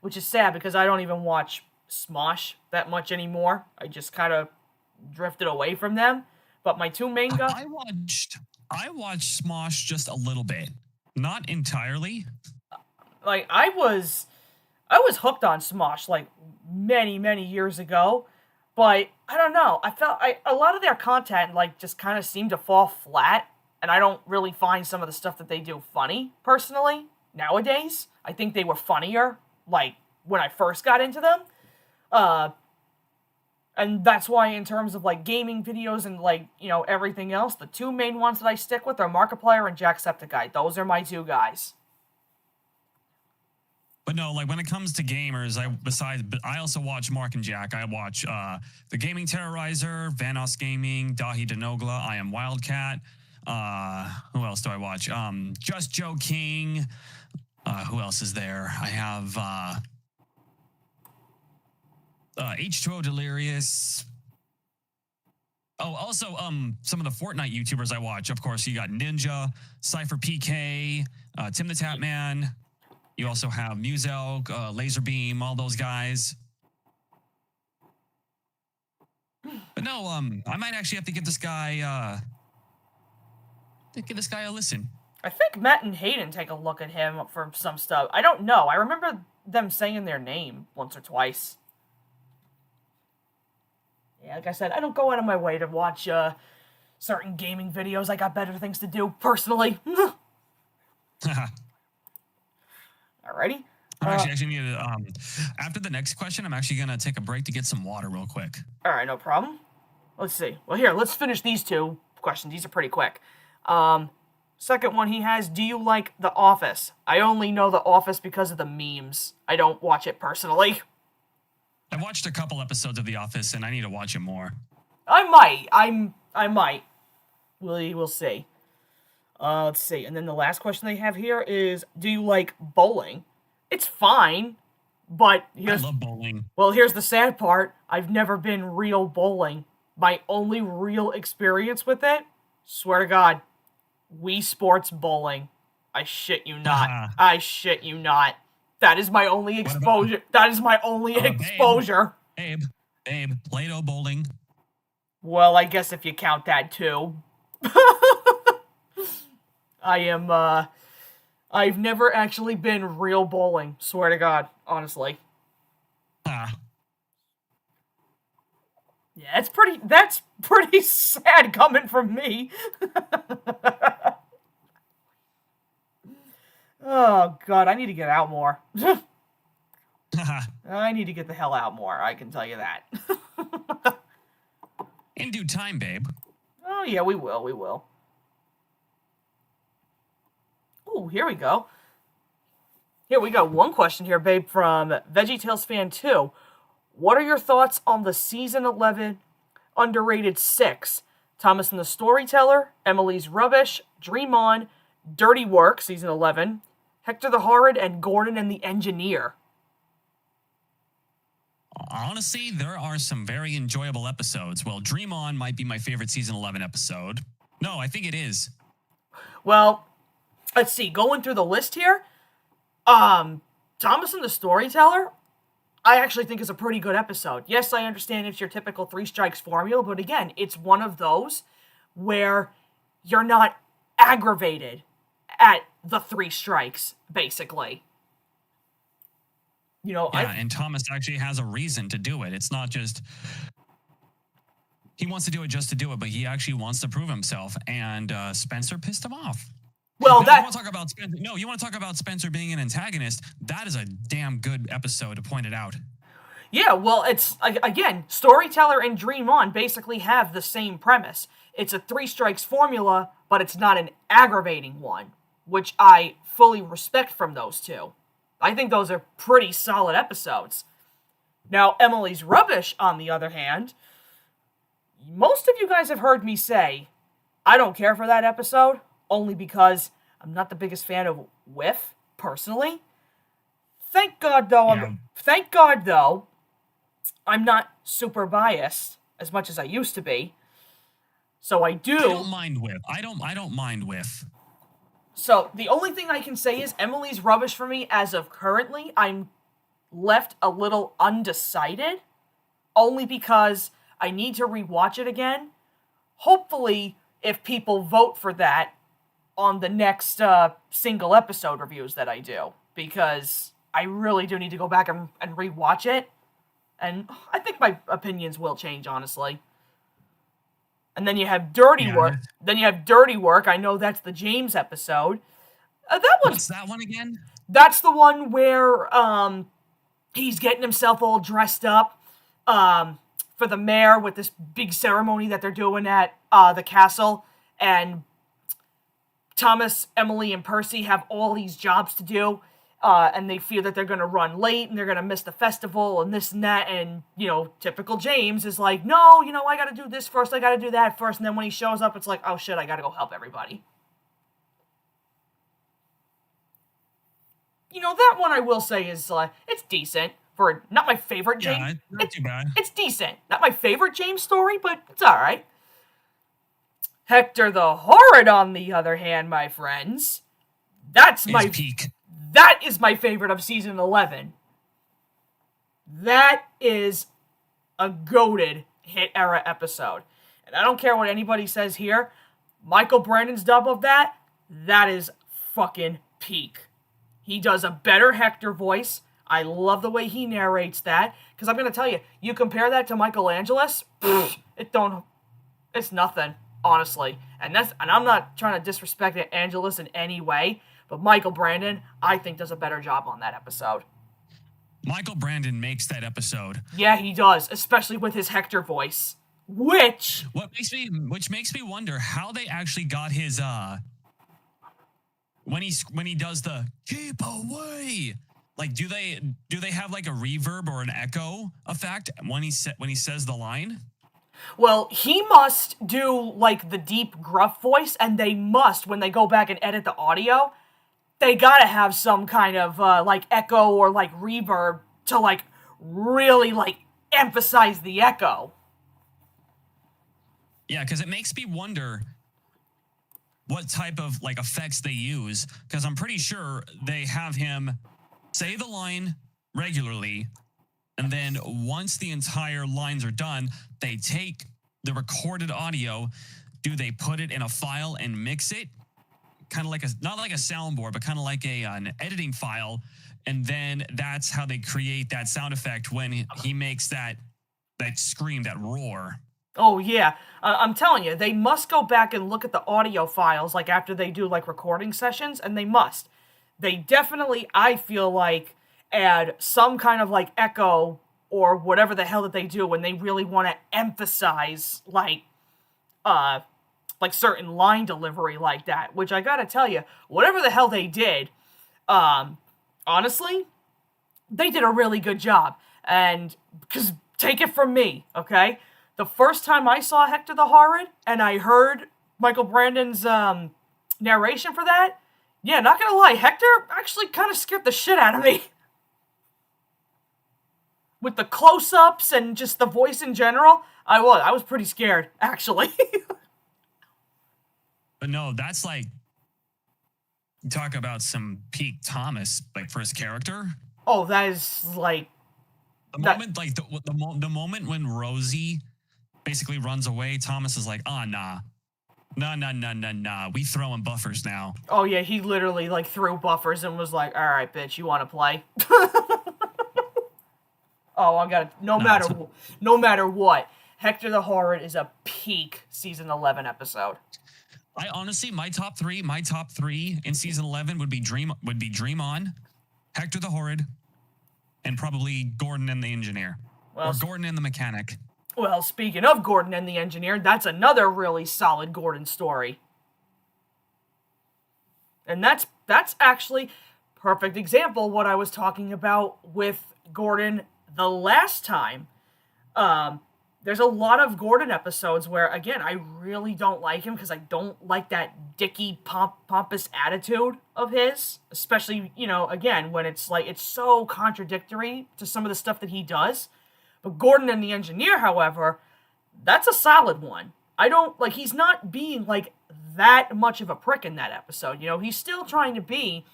Which is sad because I don't even watch Smosh that much anymore. I just kind of drifted away from them. But my two main guys... I watched Smosh just a little bit. Not entirely. Like, I was hooked on Smosh, like, many, many years ago. But, I don't know. I felt... a lot of their content, like, just kind of seemed to fall flat. And I don't really find some of the stuff that they do funny, personally, nowadays. I think they were funnier, like, when I first got into them. And that's why, in terms of, like, gaming videos and, like, you know, everything else, the two main ones that I stick with are Markiplier and Jacksepticeye. Those are my two guys. But no, like, when it comes to gamers, I also watch Mark and Jack. I watch The Gaming Terrorizer, Vanos Gaming, Dahi Denogla, I Am Wildcat. Who else do I watch? Just Joe King. Who else is there? I have... H2O Delirious. Oh, also, some of the Fortnite YouTubers I watch. Of course, you got Ninja, Cypher PK, Tim the Tapman. You also have Muselk, Laserbeam, all those guys. But no, I might actually have to give this guy, a listen. I think Matt and Hayden take a look at him for some stuff. I don't know. I remember them saying their name once or twice. Yeah, like I said, I don't go out of my way to watch certain gaming videos. I got better things to do, personally. Alrighty. I actually need to, after the next question, I'm actually going to take a break to get some water real quick. Alright, no problem. Let's see. Well, here, let's finish these two questions. These are pretty quick. Second one he has, do you like The Office? I only know The Office because of the memes. I don't watch it personally. I watched a couple episodes of The Office, and I need to watch it more. I might. We'll see. Let's see. And then the last question they have here is, do you like bowling? It's fine, but I love bowling. Well, here's the sad part. I've never been real bowling. My only real experience with it, swear to God, Wii Sports bowling. I shit you not. I shit you not. That is my only exposure. That is my only exposure. Babe, Play-Doh bowling. Well, I guess if you count that too. I've never actually been real bowling. Swear to God, honestly. Yeah, that's pretty sad coming from me. Oh, God, I need to get out more. I need to get the hell out more, I can tell you that. In due time, babe. Oh, yeah, we will. Oh, here we go. Here we go. One question here, babe, from VeggieTales Fan 2. What are your thoughts on the Season 11 underrated 6? Thomas and the Storyteller, Emily's Rubbish, Dream On, Dirty Work, Season 11, Hector the Horrid, and Gordon and the Engineer. Honestly, there are some very enjoyable episodes. Well, Dream On might be my favorite Season 11 episode. No, I think it is. Well, let's see. Going through the list here, Thomas and the Storyteller, I actually think is a pretty good episode. Yes, I understand it's your typical 3 strikes formula, but again, it's one of those where you're not aggravated at the 3 strikes, basically. You know, yeah, and Thomas actually has a reason to do it. It's not just he wants to do it just to do it, but he actually wants to prove himself. And Spencer pissed him off. Well, you want to talk about Spencer? No, you want to talk about Spencer being an antagonist? That is a damn good episode to point it out. Yeah, well, it's again, Storyteller and Dream On basically have the same premise. It's a 3 strikes formula, but it's not an aggravating one, which I fully respect from those two. I think those are pretty solid episodes. Now, Emily's Rubbish, on the other hand, most of you guys have heard me say, I don't care for that episode, only because I'm not the biggest fan of Whiff, personally. Thank God, though. Yeah. Thank God, though. I'm not super biased as much as I used to be. So I do. I don't mind with. I don't mind with. So the only thing I can say is Emily's rubbish for me as of currently. I'm left a little undecided, only because I need to rewatch it again. Hopefully, if people vote for that on the next single episode reviews that I do, because I really do need to go back and rewatch it, and I think my opinions will change, honestly. And then you have Dirty Work. Then you have Dirty Work. I know that's the James episode. What's that one again? That's the one where he's getting himself all dressed up for the mayor with this big ceremony that they're doing at the castle, and Thomas, Emily, and Percy have all these jobs to do, and they feel that they're going to run late and they're going to miss the festival and this and that, and, typical James is like, no, I got to do this first, I got to do that first, and then when he shows up, it's like, oh shit, I got to go help everybody. That one I will say is, it's decent. For not my favorite James. Yeah, not too bad. It's decent. Not my favorite James story, but it's alright. Hector the Horrid, on the other hand, my friends, that's my peak. That is my favorite of season 11. That is a goated hit era episode. And I don't care what anybody says here, Michael Brandon's dub of that is fucking peak. He does a better Hector voice. I love the way he narrates that. Because I'm going to tell you, you compare that to Michael Angeles, it's nothing, honestly. And I'm not trying to disrespect Angeles in any way, but Michael Brandon, I think, does a better job on that episode. Michael Brandon makes that episode. Yeah, he does, especially with his Hector voice. Which makes me wonder how they actually got his when he does the keep away. Like, do they have like a reverb or an echo effect when he says the line? Well, he must do like the deep gruff voice, and they must, when they go back and edit the audio, they gotta have some kind of like echo or like reverb to like really like emphasize the echo. Yeah, because it makes me wonder what type of like effects they use, because I'm pretty sure they have him say the line regularly, and then once the entire lines are done, they take the recorded audio, they put it in a file and mix it, kind of like not like a soundboard, but kind of like an editing file, and then that's how they create that sound effect when he makes that scream, that roar. Oh, yeah. I'm telling you, they must go back and look at the audio files, like, after they do, like, recording sessions, and they must. They definitely, I feel like, add some kind of, like, echo or whatever the hell that they do when they really want to emphasize, like, certain line delivery like that, which I gotta tell you, whatever the hell they did, honestly, they did a really good job. And, because, take it from me, okay? The first time I saw Hector the Horrid, and I heard Michael Brandon's narration for that, yeah, not gonna lie, Hector actually kind of scared the shit out of me. With the close-ups and just the voice in general, I was pretty scared, actually. But no, that's like, talk about some peak Thomas, like, for his character. Oh, that is, like... The moment when Rosie basically runs away, Thomas is like, nah. Nah. We throwing buffers now. Oh, yeah, he literally, like, threw buffers and was like, alright, bitch, you want to play? Oh, I gotta... No matter what, Hector the Horrid is a peak season 11 episode. I honestly, my top three in season 11 would be Dream On, Hector the Horrid, and probably Gordon and the Engineer. Or Gordon and the Mechanic. Well, speaking of Gordon and the Engineer, that's another really solid Gordon story. And that's actually perfect example what I was talking about with Gordon the last time that there's a lot of Gordon episodes where, again, I really don't like him because I don't like that dicky, pompous attitude of his. Especially, again, when it's like, it's so contradictory to some of the stuff that he does. But Gordon and the Engineer, however, that's a solid one. I don't, like, he's not being, like, that much of a prick in that episode. He's still trying to be,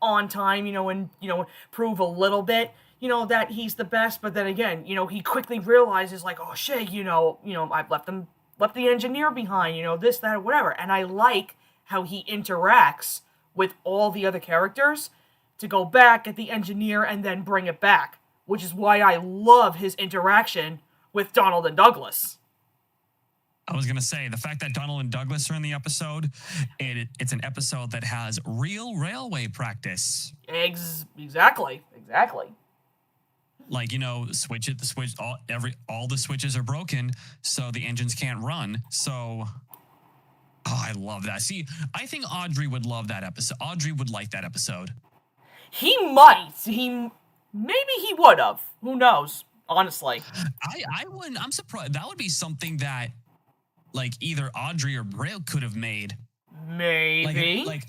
on time, and, prove a little bit, that he's the best. But then again, he quickly realizes, like, oh shit, I've left the Engineer behind, this, that, or whatever. And I like how he interacts with all the other characters to go back at the Engineer and then bring it back, which is why I love his interaction with Donald and Douglas. I was going to say, the fact that Donald and Douglas are in the episode, it's an episode that has real railway practice. Exactly. Like, all the switches are broken, so the engines can't run. So, I love that. See, I think Audrey would love that episode. Audrey would like that episode. He might. Maybe he would have. Who knows? Honestly. I wouldn't. I'm surprised. That would be something that, like, either Audrey or Britt could have made. Maybe. Like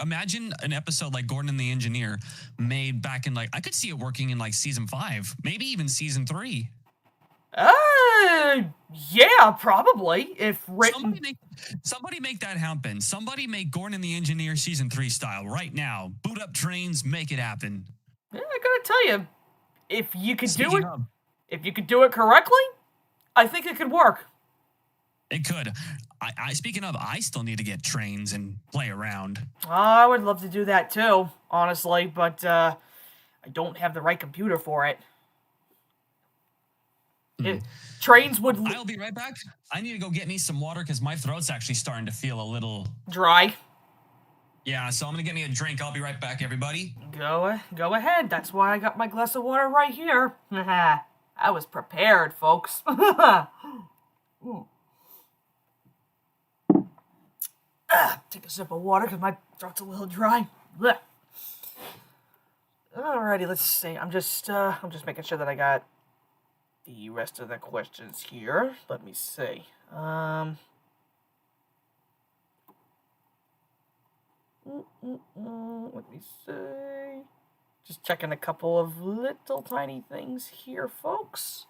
imagine an episode like Gordon and the Engineer made back in, like, I could see it working in, like, season 5, maybe even season 3. Yeah, probably. If written, somebody make that happen. Somebody make Gordon and the Engineer season 3 style right now. Boot up trains, make it happen. Yeah, I gotta tell you, if you could do it correctly, I think it could work. It could. Speaking of, I still need to get trains and play around. I would love to do that too, honestly, but I don't have the right computer for it. Trains would... I'll be right back. I need to go get me some water because my throat's actually starting to feel a little... dry. Yeah, so I'm going to get me a drink. I'll be right back, everybody. Go ahead. That's why I got my glass of water right here. I was prepared, folks. Take a sip of water because my throat's a little dry. Blech. Alrighty, let's see. I'm just making sure that I got the rest of the questions here. Let me see. Let me see. Just checking a couple of little tiny things here, folks.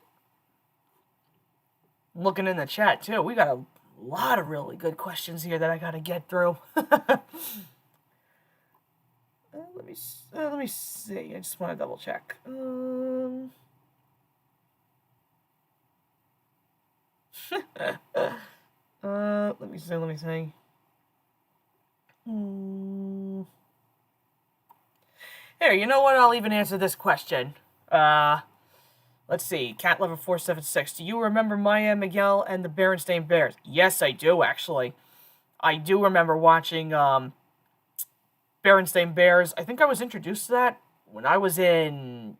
I'm looking in the chat too. We got a lot of really good questions here that I gotta get through. Let me see. I just want to double check. Let me see. Here, you know what? I'll even answer this question. Let's see. Cat Lover 476. Do you remember Maya, Miguel, and the Berenstain Bears? Yes, I do, actually. I do remember watching Berenstain Bears. I think I was introduced to that when I was in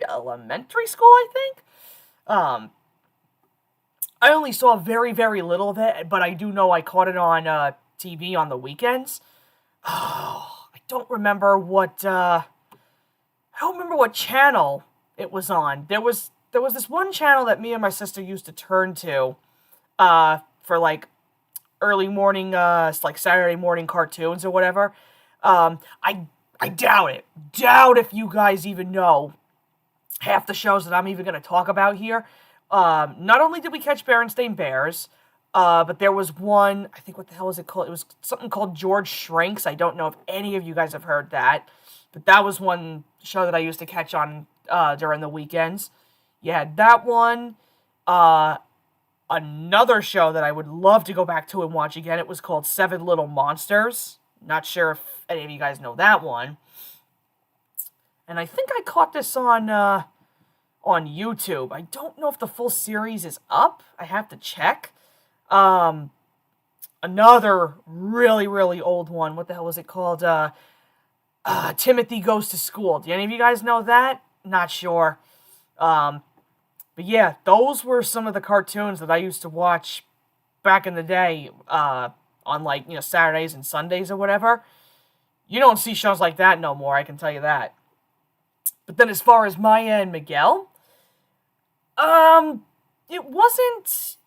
elementary school, I think. I only saw very, very little of it, but I do know I caught it on TV on the weekends. Oh, I don't remember what channel it was on. There was this one channel that me and my sister used to turn to for like early morning like Saturday morning cartoons or whatever. I doubt if you guys even know half the shows that I'm even going to talk about here. Not only did we catch Berenstain Bears, but there was one, I think, what the hell was it called? It was something called George Shrinks. I don't know if any of you guys have heard that, but that was one show that I used to catch on during the weekends. Yeah, that one. Another show that I would love to go back to and watch again, it was called Seven Little Monsters. Not sure if any of you guys know that one. And I think I caught this on YouTube. I don't know if the full series is up. I have to check. Another really, really old one. What the hell was it called? Timothy Goes to School. Do any of you guys know that? Not sure. But yeah, those were some of the cartoons that I used to watch back in the day, on like, Saturdays and Sundays or whatever. You don't see shows like that no more, I can tell you that. But then as far as Maya and Miguel, it wasn't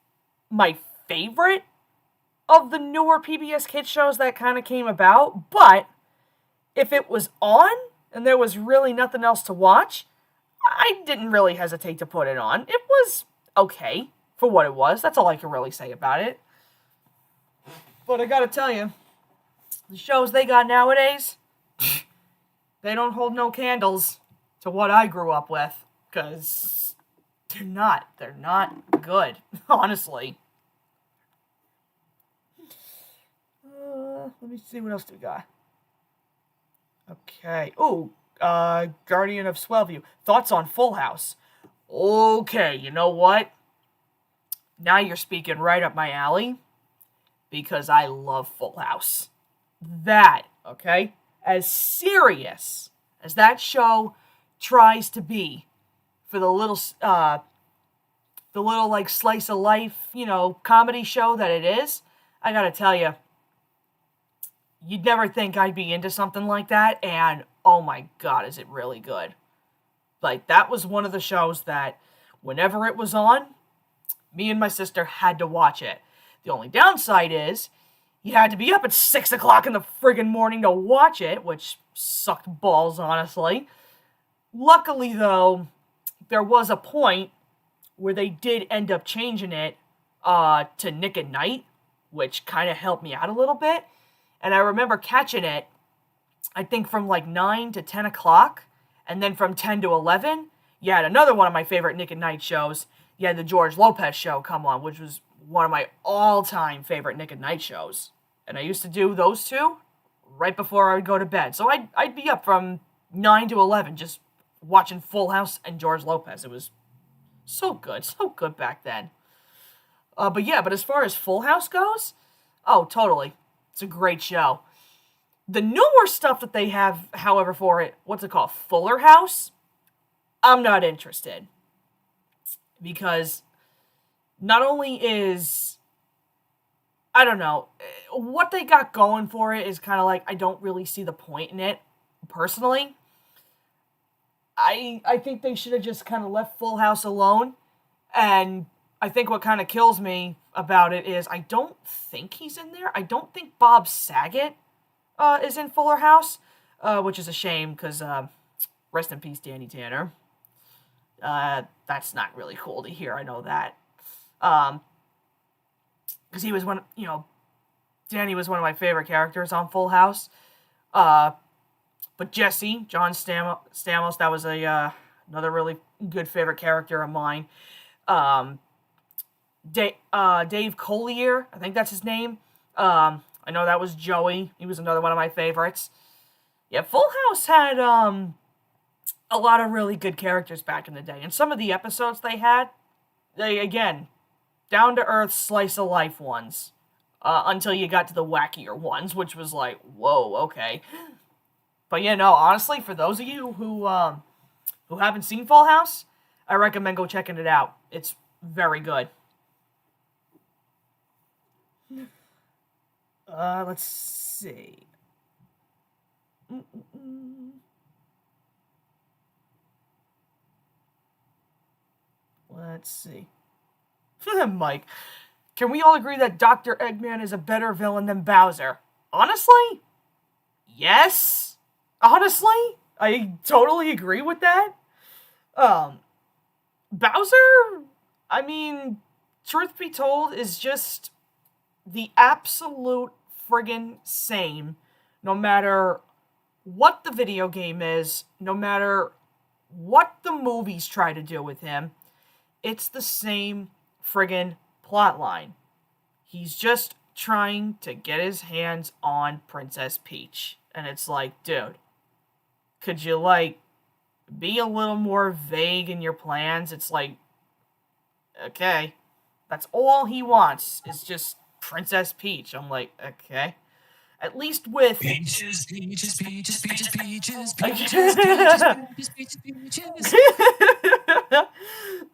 my favorite of the newer PBS Kids shows that kind of came about, but if it was on and there was really nothing else to watch, I didn't really hesitate to put it on. It was okay for what it was. That's all I can really say about it. But I gotta tell you, the shows they got nowadays, they don't hold no candles to what I grew up with, because they're not good, honestly. Let me see what else we got. Okay. Ooh, Guardian of Swellview. Thoughts on Full House? Okay, you know what? Now you're speaking right up my alley, because I love Full House. That, okay? As serious as that show tries to be for the little like slice of life, comedy show that it is, I gotta tell you, you'd never think I'd be into something like that, and oh my god, is it really good. Like, that was one of the shows that, whenever it was on, me and my sister had to watch it. The only downside is, you had to be up at 6 o'clock in the friggin' morning to watch it, which sucked balls, honestly. Luckily, though, there was a point where they did end up changing it to Nick at Night, which kind of helped me out a little bit. And I remember catching it, I think from like 9 to 10 o'clock, and then from 10 to 11, you had another one of my favorite Nick at Night shows. You had the George Lopez show come on, which was one of my all-time favorite Nick at Night shows. And I used to do those two right before I would go to bed. So I'd be up from 9 to 11 just watching Full House and George Lopez. It was so good back then. But as far as Full House goes, oh, totally. It's a great show. The newer stuff that they have, however, for it, what's it called? Fuller House? I'm not interested. Because not only is, I don't know, what they got going for it is kind of like, I don't really see the point in it, personally. I think they should have just kind of left Full House alone, and I think what kind of kills me about it is I don't think he's in there. I don't think Bob Saget is in Fuller House, which is a shame, because rest in peace, Danny Tanner. That's not really cool to hear, I know that. Because he was Danny was one of my favorite characters on Full House. But Jesse, John Stamos, that was another really good favorite character of mine. Dave Collier, I think that's his name. I know that was Joey. He was another one of my favorites. Yeah, Full House had a lot of really good characters back in the day. And some of the episodes they had, again, down-to-earth, slice-of-life ones. Until you got to the wackier ones, which was like, whoa, okay. But yeah, no, honestly, for those of you who haven't seen Full House, I recommend go checking it out. It's very good. Let's see. Let's see. Mike, can we all agree that Dr. Eggman is a better villain than Bowser? Honestly? Yes. Honestly, I totally agree with that. Bowser, I mean, truth be told, is just the absolute friggin' same, no matter what the video game is, no matter what the movies try to do with him, it's the same friggin' plotline. He's just trying to get his hands on Princess Peach. And it's like, dude, could you, be a little more vague in your plans? It's like, okay, that's all he wants, is just Princess Peach. I'm like, okay. At least with... Peaches.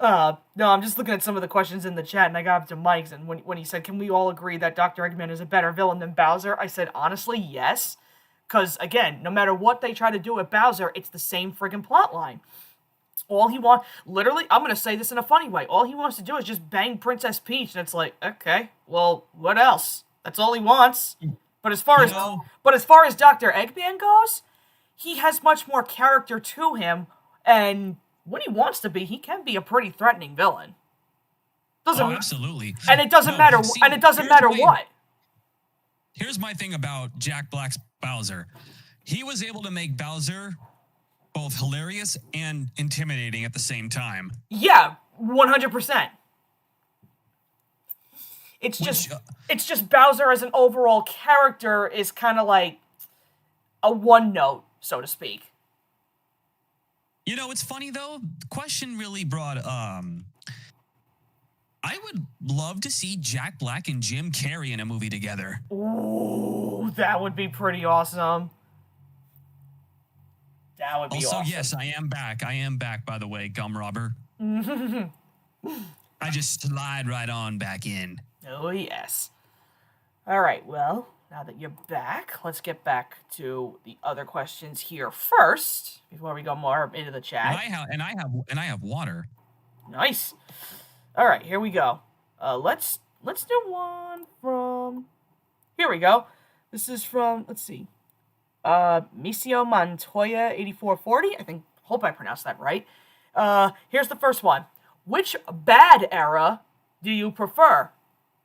No, I'm just looking at some of the questions in the chat, and I got up to Mike's, and when he said, can we all agree that Dr. Eggman is a better villain than Bowser? I said, honestly, yes. Because, again, no matter what they try to do with Bowser, it's the same friggin' plot line. All he wants, literally, I'm going to say this in a funny way, all he wants to do is just bang Princess Peach, and it's like, okay, well, what else? That's all he wants. But as far as Dr. Eggman goes, he has much more character to him, and when he wants to be, he can be a pretty threatening villain. Absolutely. And it doesn't matter. And it doesn't matter what. Here's my thing about Jack Black's Bowser. He was able to make Bowser both hilarious and intimidating at the same time. Yeah, 100%. It's just Bowser as an overall character is kind of like a one note, so to speak. You know, it's funny though. The question really brought I would love to see Jack Black and Jim Carrey in a movie together. Ooh, that would be pretty awesome. That would be awesome. Also, yes, I am back. I am back, by the way, gum robber. I just slide right on back in. Oh, yes. All right, well, now that you're back, let's get back to the other questions here first, before we go more into the chat. And I have water. Nice. All right, here we go. Let's do one from... Here we go. This is from, let's see. Misio Montoya 8440. Hope I pronounced that right. Here's the first one. Which bad era do you prefer?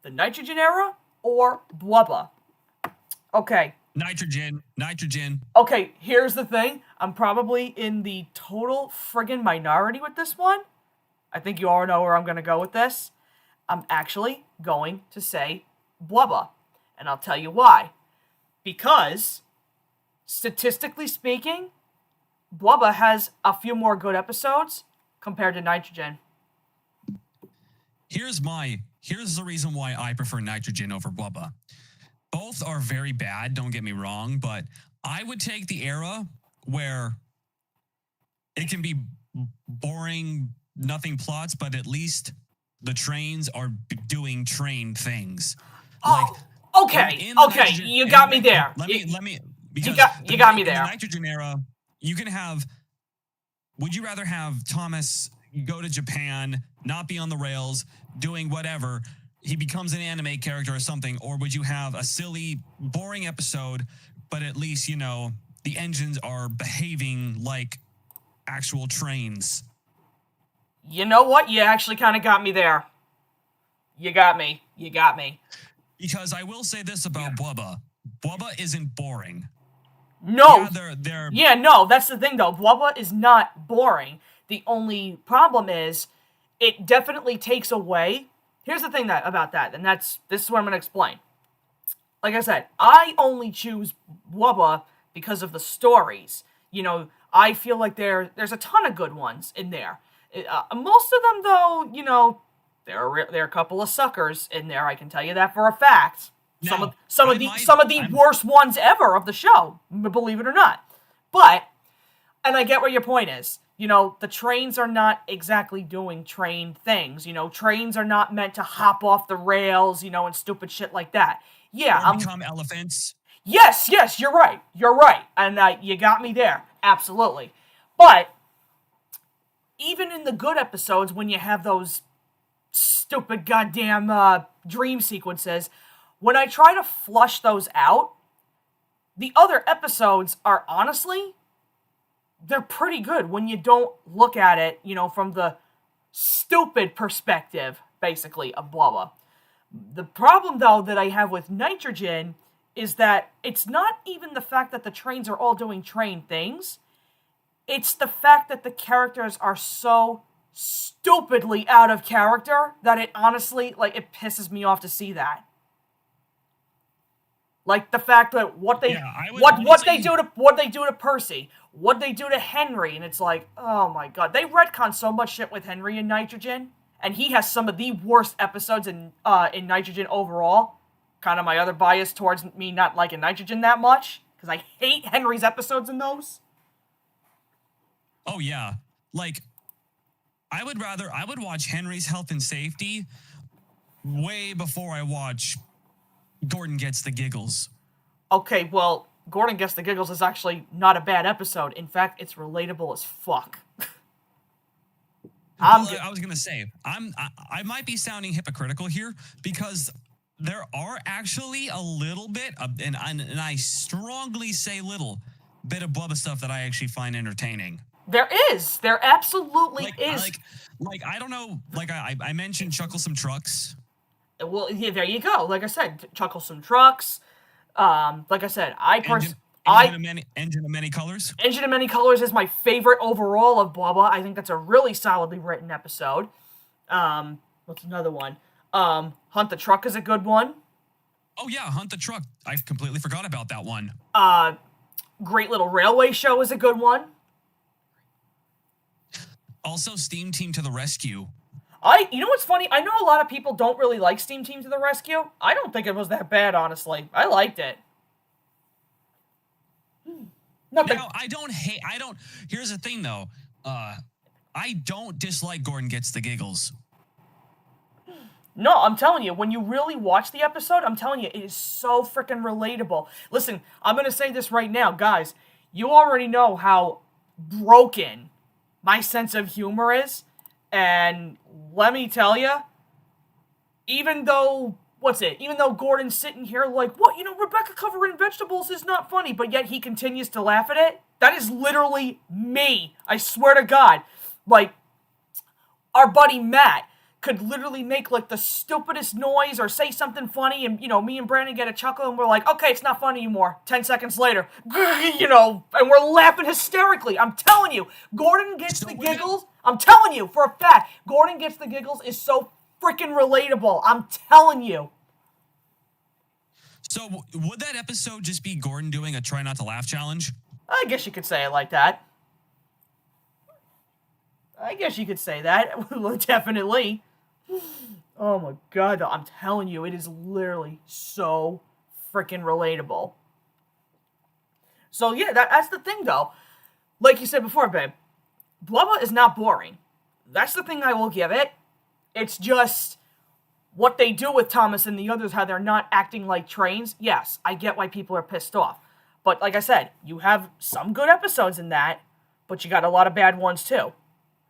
The Nitrogen era or Blubba? Okay. Nitrogen. Okay, here's the thing. I'm probably in the total friggin' minority with this one. I think you all know where I'm going to go with this. I'm actually going to say Blubba. And I'll tell you why. Because, statistically speaking, Blubba has a few more good episodes compared to Nitrogen. Here's the reason why I prefer Nitrogen over Blubba. Both are very bad, don't get me wrong, but I would take the era where it can be boring, nothing plots, but at least the trains are doing train things. Okay, you got me there. You got me there. In the Nitrogen era, you can have... Would you rather have Thomas go to Japan, not be on the rails, doing whatever, he becomes an anime character or something, or would you have a silly, boring episode, but at least, you know, the engines are behaving like actual trains? You know what? You actually kind of got me there. You got me. Because I will say this about Blubba. Blubba isn't boring. No. Yeah, they're... Yeah, no, that's the thing, though. Blubba is not boring. The only problem is it definitely takes away... Here's the thing about that, and this is what I'm going to explain. Like I said, I only choose Blubba because of the stories. You know, I feel like there's a ton of good ones in there. Most of them, though, you know, there are a couple of suckers in there. I can tell you that for a fact. Now, some of the worst ones ever of the show, believe it or not. But, and I get what your point is. You know, the trains are not exactly doing train things. You know, trains are not meant to hop off the rails, you know, and stupid shit like that. Yeah, become elephants. Yes, you're right. And you got me there. Absolutely. But even in the good episodes, when you have those stupid goddamn dream sequences, when I try to flush those out, the other episodes are honestly, they're pretty good when you don't look at it, you know, from the stupid perspective, basically, of Blubba. The problem, though, that I have with Nitrogen is that it's not even the fact that the trains are all doing train things. It's the fact that the characters are so stupidly out of character that it honestly, like, it pisses me off to see that. Like the fact that what they do to Percy, what they do to Henry, and it's like, oh my god, they retcon so much shit with Henry in Nitrogen, and he has some of the worst episodes in Nitrogen overall. Kind of my other bias towards me not liking Nitrogen that much, because I hate Henry's episodes in those. Oh yeah, like I would watch Henry's Health and Safety way before I watch Gordon Gets the Giggles. Okay, well, Gordon Gets the Giggles is actually not a bad episode. In fact, it's relatable as fuck. Well, I was gonna say I might be sounding hypocritical here because there are actually a little bit of, and I strongly say little bit of Bubba stuff that I actually find entertaining. There is. There absolutely is. Like I don't know. Like I mentioned, Chuckle Some Trucks. Well, yeah, there you go. Like I said, Chuckle Some Trucks. Like I said, Engine of Many Colors. Engine of Many Colors is my favorite overall of Bubba. I think that's a really solidly written episode. What's another one? Hunt the Truck is a good one. Oh yeah, Hunt the Truck. I completely forgot about that one. Great Little Railway Show is a good one. Also, Steam Team to the Rescue. You know what's funny? I know a lot of people don't really like Steam Team to the Rescue. I don't think it was that bad, honestly. I liked it. Now, here's the thing, though. I don't dislike Gordon Gets the Giggles. No, I'm telling you, when you really watch the episode, I'm telling you, it is so freaking relatable. Listen, I'm going to say this right now, guys. You already know how broken my sense of humor is. And let me tell you, even though Gordon's sitting here like, what, Rebecca covering vegetables is not funny, but yet he continues to laugh at it. That is literally me. I swear to God. Like, our buddy Matt could literally make, like, the stupidest noise or say something funny, and, me and Brandon get a chuckle, and we're like, okay, it's not funny anymore. 10 seconds later, and we're laughing hysterically. I'm telling you, Gordon Gets the Giggles, I'm telling you, for a fact, Gordon Gets the Giggles is so freaking relatable. I'm telling you. So, would that episode just be Gordon doing a try not to laugh challenge? I guess you could say it like that. I guess you could say that. Definitely. Oh my God, I'm telling you, it is literally so freaking relatable. So yeah, that's the thing though. Like you said before, babe, Bubba is not boring. That's the thing I will give it. It's just what they do with Thomas and the others, how they're not acting like trains. Yes, I get why people are pissed off. But like I said, you have some good episodes in that, but you got a lot of bad ones too.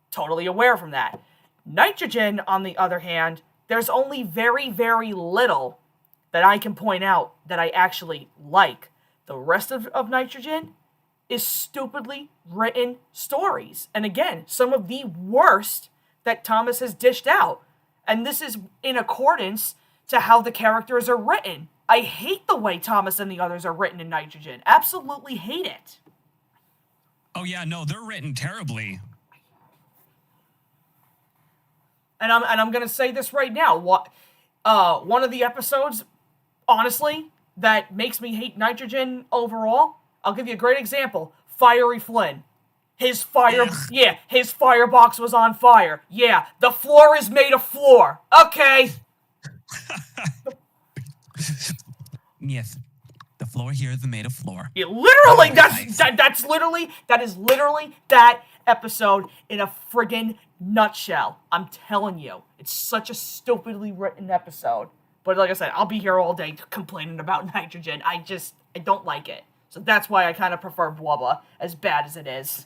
Totally aware from that. Nitrogen, on the other hand, there's only very, very little that I can point out that I actually like. The rest of Nitrogen is stupidly written stories. And again, some of the worst that Thomas has dished out. And this is in accordance to how the characters are written. I hate the way Thomas and the others are written in Nitrogen. Absolutely hate it. Oh yeah, no, they're written terribly. And I'm gonna say this right now. One of the episodes, honestly, that makes me hate Nitrogen overall. I'll give you a great example. Fiery Flynn. His firebox was on fire. Yeah, the floor is made of floor. Okay. Yes, the floor here is made of floor. Yeah, literally, that is literally that episode in a friggin' nutshell. I'm telling you, it's such a stupidly written episode. But like I said, I'll be here all day complaining about Nitrogen. I don't like it. So that's why I kind of prefer Bubba, as bad as it is.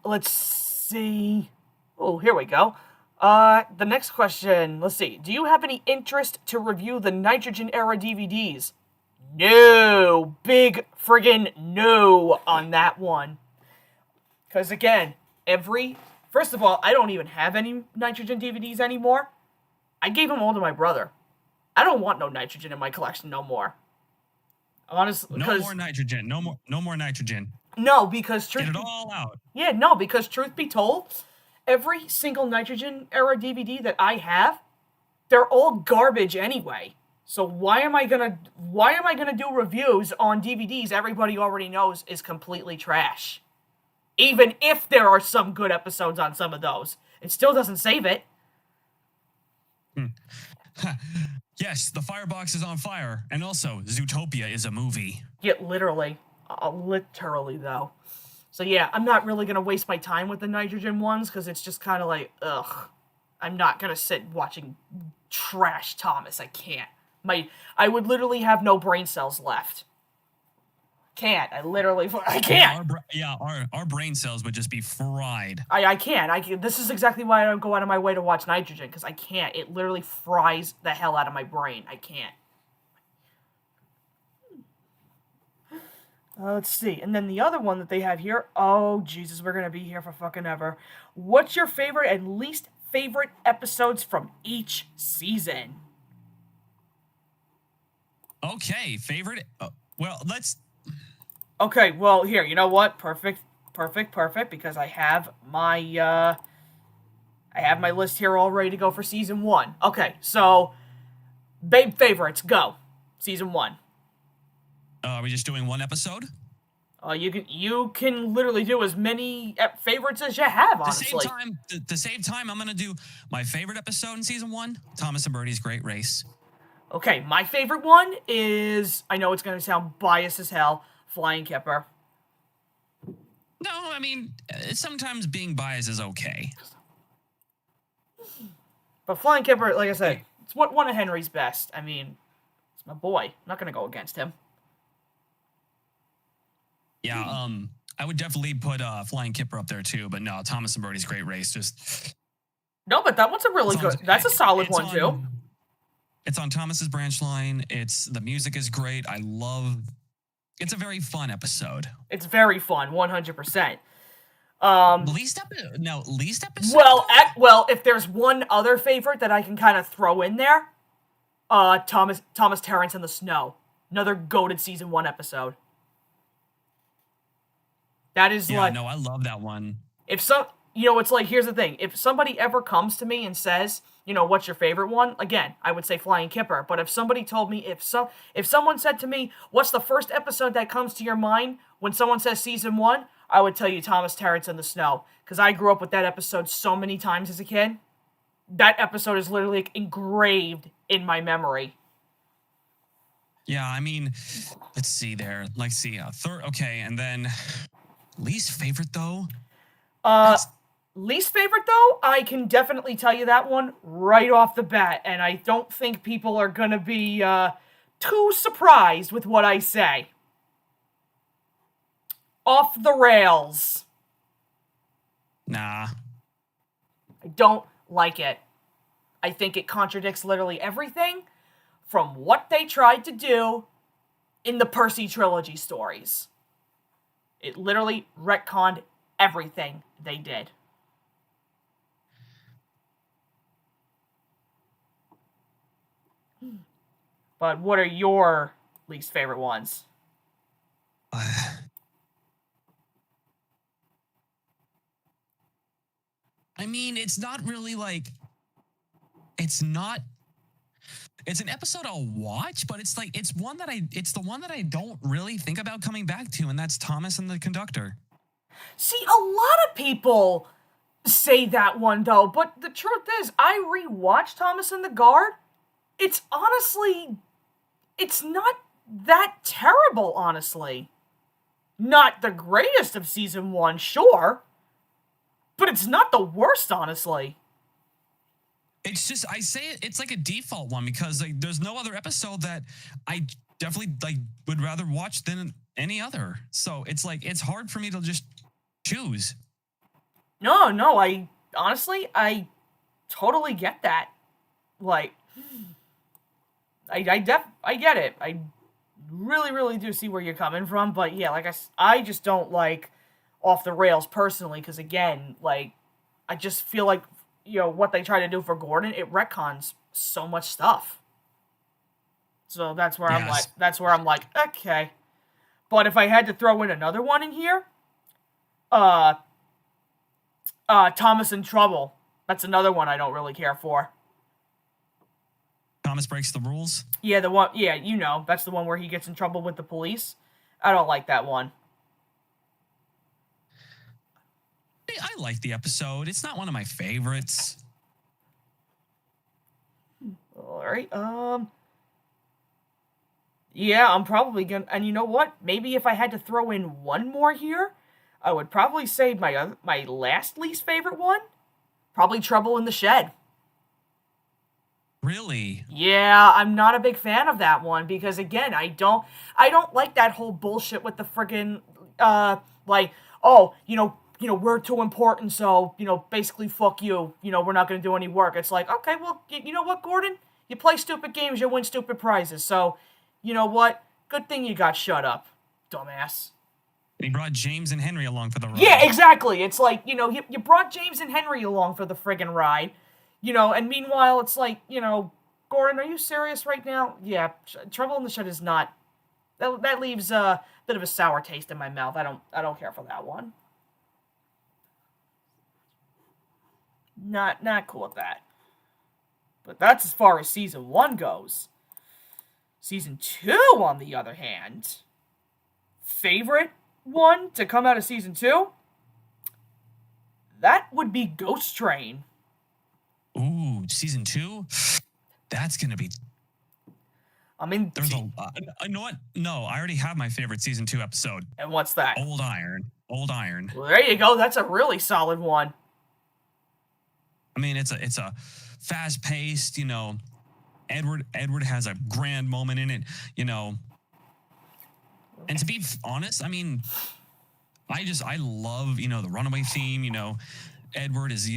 Let's see. Oh, here we go. The next question. Let's see. Do you have any interest to review the Nitrogen era DVDs? No. Big friggin' no on that one. Because again, first of all, I don't even have any Nitrogen DVDs anymore. I gave them all to my brother. I don't want no Nitrogen in my collection no more. Honestly, no more Nitrogen. No more Nitrogen. No, because get it all out. Yeah, no, because truth be told, every single Nitrogen era DVD that I have, they're all garbage anyway. So why am I gonna do reviews on DVDs everybody already knows is completely trash? Even if there are some good episodes on some of those, it still doesn't save it. Yes, the firebox is on fire, and also Zootopia is a movie. Yeah, literally though. So yeah, I'm not really gonna waste my time with the Nitrogen ones because it's just kind of like ugh. I'm not gonna sit watching trash Thomas. I can't. I would literally have no brain cells left. Can't. I can't. Our brain cells would just be fried. I can't. This is exactly why I don't go out of my way to watch Nitrogen, because I can't. It literally fries the hell out of my brain. I can't. Let's see. And then the other one that they have here. Oh, Jesus, we're going to be here for fucking ever. What's your favorite and least favorite episodes from each season? Okay, favorite. Well, let's. Okay, well, here, you know what? Perfect, because I have my list here all ready to go for season 1. Okay, so, babe favorites, go. Season 1. Are we just doing one episode? You can literally do as many favorites as you have, honestly. The same time, I'm gonna do my favorite episode in season 1, Thomas and Birdie's Great Race. Okay, my favorite one is, I know it's gonna sound biased as hell, Flying Kipper. No, I mean, sometimes being biased is okay. But Flying Kipper, like I said, it's one of Henry's best. I mean, it's my boy. I'm not gonna go against him. Yeah, I would definitely put Flying Kipper up there too, but no, Thomas and Birdie's Great Race just... No, but that one's a really good... That's a solid one, too. It's on Thomas's branch line. The music is great. It's a very fun episode. It's very fun, 100%. Least episode? Well, if there's one other favorite that I can kind of throw in there, Thomas Terrence in the Snow. Another goated season 1 episode. That is I love that one. It's like, here's the thing. If somebody ever comes to me and says, what's your favorite one? Again, I would say Flying Kipper. But if somebody told me, if someone said to me, what's the first episode that comes to your mind when someone says season 1? I would tell you Thomas Terrence in the Snow. Because I grew up with that episode so many times as a kid. That episode is literally engraved in my memory. Yeah, I mean, let's see there. Third, okay, and then... Least favorite, though? Least favorite, though? I can definitely tell you that one right off the bat, and I don't think people are gonna be, too surprised with what I say. Off the Rails. Nah. I don't like it. I think it contradicts literally everything from what they tried to do in the Percy trilogy stories. It literally retconned everything they did. But what are your least favorite ones? I mean, it's not really it's an episode I'll watch, but it's the one that I don't really think about coming back to, and that's Thomas and the Conductor. See, a lot of people say that one, though, but the truth is, I rewatched Thomas and the Guard. It's not that terrible, honestly. Not the greatest of season 1, sure, but it's not the worst, honestly. It's just, I say it's like a default one because there's no other episode that I definitely would rather watch than any other. So it's it's hard for me to just choose. No, I totally get that. I get it. I really, really do see where you're coming from, but yeah, I just don't like Off the Rails personally, because again, I just feel like, what they try to do for Gordon, it retcons so much stuff. So that's where I'm like, okay. But if I had to throw in another one in here, Thomas in Trouble. That's another one I don't really care for. Thomas Breaks the Rules? Yeah, that's the one where he gets in trouble with the police. I don't like that one. I like the episode. It's not one of my favorites. All right. Yeah, I'm probably gonna... And you know what? Maybe if I had to throw in one more here, I would probably say my last least favorite one? Probably Trouble in the Shed. Really? Yeah, I'm not a big fan of that one because again, I don't like that whole bullshit with the friggin' like, oh, we're too important, so, basically fuck you. We're not going to do any work. It's like, okay, well, you know what, Gordon? You play stupid games, you win stupid prizes. So, you know what? Good thing you got shut up, dumbass. He brought James and Henry along for the Yeah, ride. exactly. It's like, you brought James and Henry along for the friggin' ride, and meanwhile, it's like, Gordon, are you serious right now? Yeah, Trouble in the Shed is not. That leaves a bit of a sour taste in my mouth. I don't care for that one. Not cool with that. But that's as far as season 1 goes. Season 2, on the other hand, favorite one to come out of season 2? That would be Ghost Train. Ooh, season 2? That's going to be. I mean, There's you know what? No, I already have my favorite season 2 episode. and what's that? Old Iron. Old Iron. Well, there you go. That's a really solid one. I mean, it's a fast paced, Edward has a grand moment in it, And to be honest, I mean, I love, the runaway theme, Edward is,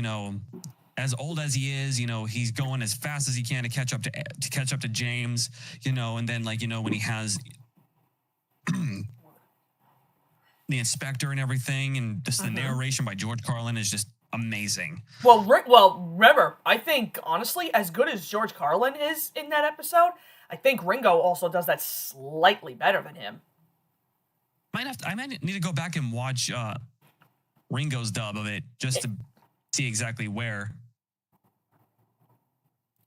as old as he is, he's going as fast as he can to catch up to James, and then when he has the inspector and everything, and just the narration by George Carlin is just amazing. Well, remember, I think honestly, as good as George Carlin is in that episode, I think Ringo also does that slightly better than him. I might need to go back and watch Ringo's dub of it just to see exactly where.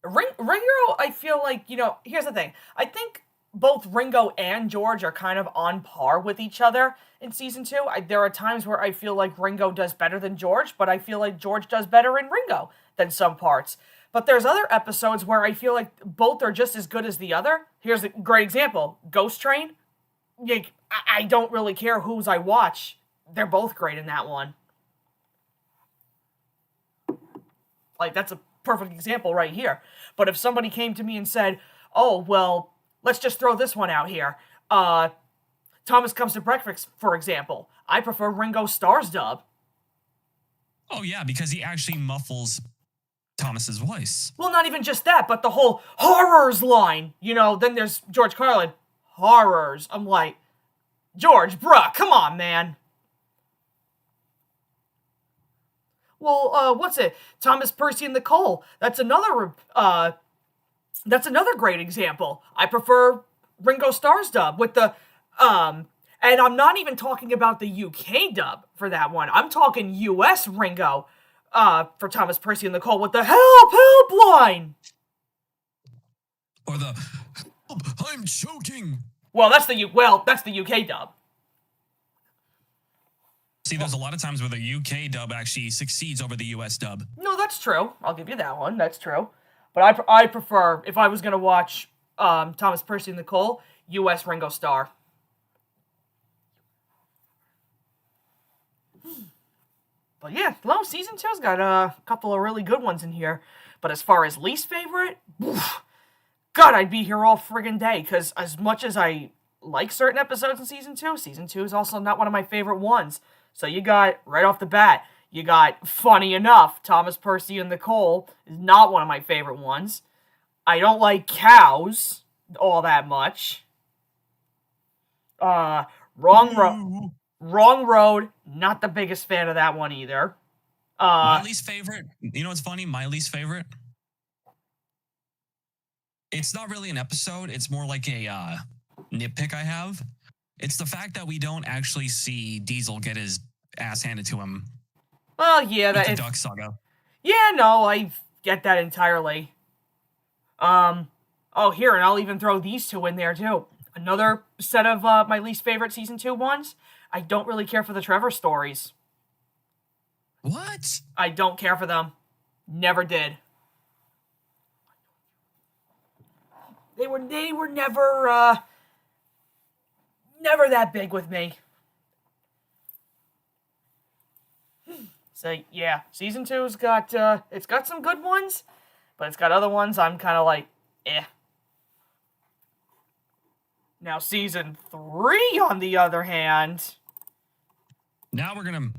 Ringo, I feel like, here's the thing. I think both Ringo and George are kind of on par with each other in season 2. There are times where I feel like Ringo does better than George, but I feel like George does better in Ringo than some parts. But there's other episodes where I feel like both are just as good as the other. Here's a great example. Ghost Train. I don't really care whose I watch. They're both great in that one. Like, that's a perfect example right here. But if somebody came to me and said, oh, well, let's just throw this one out here. Thomas Comes to Breakfast, for example. I prefer Ringo Starr's dub. Oh, yeah, because he actually muffles Thomas's voice. Well, not even just that, but the whole horrors line. Then there's George Carlin. Horrors. I'm like, George, bruh, come on, man. Well, what's it? Thomas Percy and the Cole. That's another great example. I prefer Ringo Starr's dub with the and I'm not even talking about the UK dub for that one. I'm talking US Ringo for Thomas Percy and the Cole with the help line. Or the I'm choking. Well, that's the UK dub. See, there's a lot of times where the UK dub actually succeeds over the US dub. No, that's true. I'll give you that one. That's true. But I prefer, if I was going to watch Thomas Percy and the Cole, US Ringo Starr. But yeah, season 2's got a couple of really good ones in here. But as far as least favorite, God, I'd be here all friggin' day. Because as much as I like certain episodes in season 2 is also not one of my favorite ones. So you got, right off the bat, you got, funny enough, Thomas Percy and the Cole is not one of my favorite ones. I don't like cows all that much. Wrong Road, not the biggest fan of that one either. My least favorite, you know what's funny? My least favorite? It's not really an episode. It's more like a nitpick I have. It's the fact that we don't actually see Diesel get his ass handed to him. Well, yeah, the Duck Saga. Yeah, no, I get that entirely. Here, and I'll even throw these two in there too. Another set of my least favorite season 2 ones. I don't really care for the Trevor stories. What? I don't care for them. Never did. They were never that big with me. So yeah, season 2's got it's got some good ones, But it's got other ones I'm kind of like, eh. Now, season 3, on the other hand, Now we're gonna.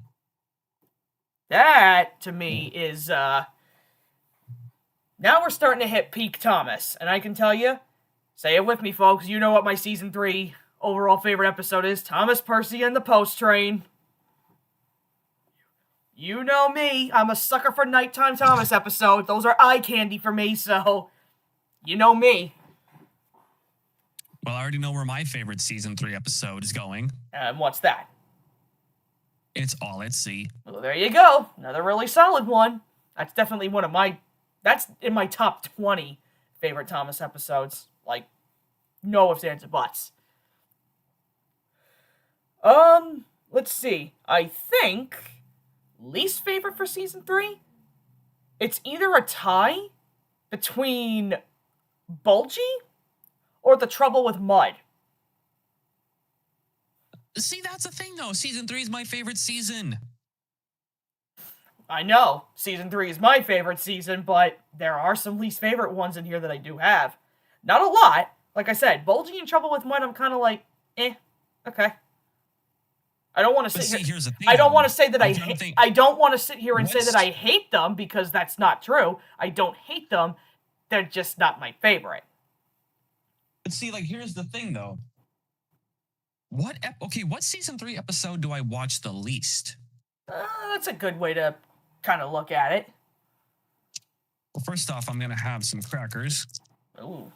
that to me is now we're starting to hit peak Thomas, and I can tell you, say it with me, folks. You know what my season 3 overall favorite episode is: Thomas Percy and the Post Train. You know me, I'm a sucker for nighttime Thomas episodes. Those are eye candy for me, so you know me. Well, I already know where my favorite season 3 episode is going. And what's that? It's All at Sea. Well, there you go. Another really solid one. That's definitely one of my... That's in my top 20 favorite Thomas episodes. Like, no ifs, ands, or buts. Let's see. I think least favorite for season 3? It's either a tie between Bulgy or The Trouble with Mud. See, that's the thing, though. Season 3 is my favorite season. I know, season 3 is my favorite season, but there are some least favorite ones in here that I do have. Not a lot. Like I said, Bulgy and Trouble with Mud, I'm kind of like, okay. I don't want to sit here. Here's the thing, I don't though. want to say that I'm I trying to hate. think. I don't want to sit here and say What's- that I hate them, because that's not true. I don't hate them. They're just not my favorite. But see, like, here's the thing, though. What season 3 episode do I watch the least? That's a good way to kind of look at it. Well, first off, I'm gonna have some crackers. Ooh.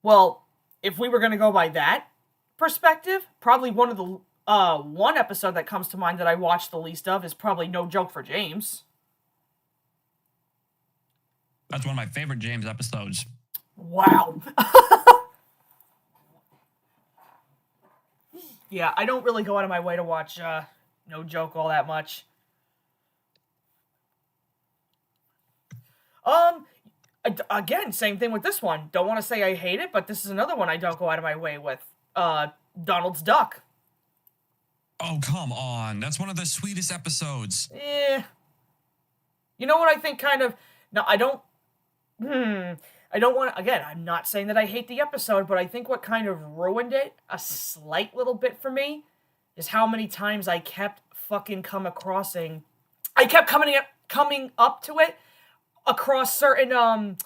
Well, if we were going to go by that perspective, probably one of the one episode that comes to mind that I watched the least of is probably No Joke for James. That's one of my favorite James episodes. Wow. Yeah, I don't really go out of my way to watch No Joke all that much. Again, same thing with this one. Don't want to say I hate it, but this is another one I don't go out of my way with. Donald's Duck. Oh, come on. That's one of the sweetest episodes. You know what I think kind of... No, I don't... I don't want to... Again, I'm not saying that I hate the episode, but I think what kind of ruined it a slight little bit for me is how many times I kept fucking coming up to it across certain,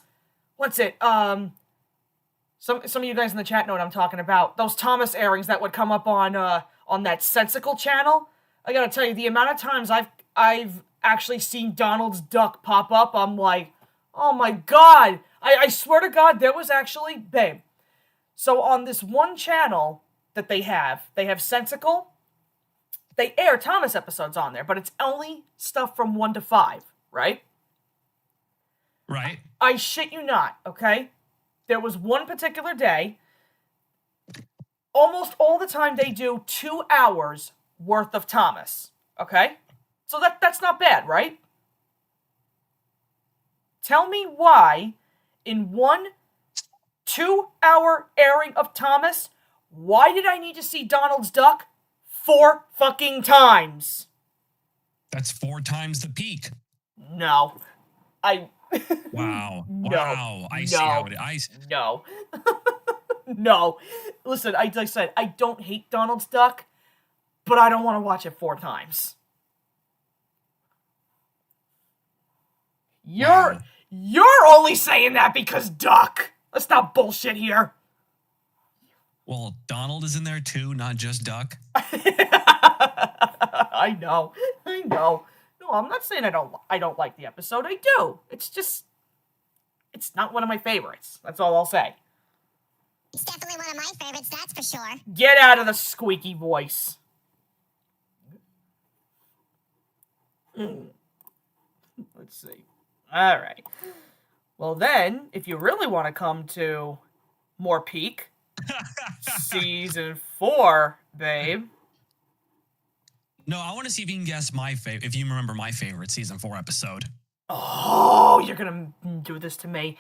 some of you guys in the chat know what I'm talking about. Those Thomas airings that would come up on that Sensical channel. I gotta tell you, the amount of times I've actually seen Donald's Duck pop up, I'm like, oh my god! I swear to God, there was actually, babe. So on this one channel that they have Sensical. They air Thomas episodes on there, but it's only stuff from 1 to 5, right? Right. I shit you not, okay? There was one particular day, almost all the time they do 2 hours worth of Thomas, okay? So that's not bad, right? Tell me why, in 1 2-hour airing of Thomas, why did I need to see Donald's Duck 4 fucking times? That's 4 times the peak. No. Wow. No. Wow. I see how it is. No. No. Listen, like I said, I don't hate Donald's Duck, but I don't want to watch it 4 times. You're only saying that because Duck. Let's not bullshit here. Well, Donald is in there too, not just Duck. I know. No, I'm not saying I don't like the episode. I do. It's just, it's not one of my favorites. That's all I'll say. It's definitely one of my favorites, that's for sure. Get out of the squeaky voice. Let's see. All right. Well, then, if you really want to come to more peak, season 4, babe. No, I want to see if you can guess my favorite. If you remember my favorite season 4 episode. Oh, you're gonna do this to me.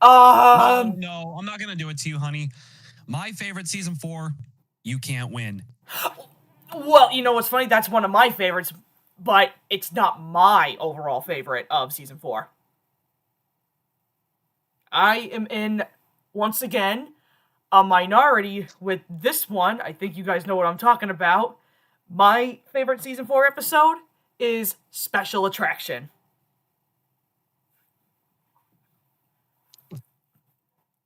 No, I'm not gonna do it to you, honey. My favorite season 4. You Can't Win. Well, you know what's funny? That's one of my favorites, but it's not my overall favorite of season 4. I am in, once again, a minority with this one. I think you guys know what I'm talking about. My favorite season 4 episode is Special Attraction.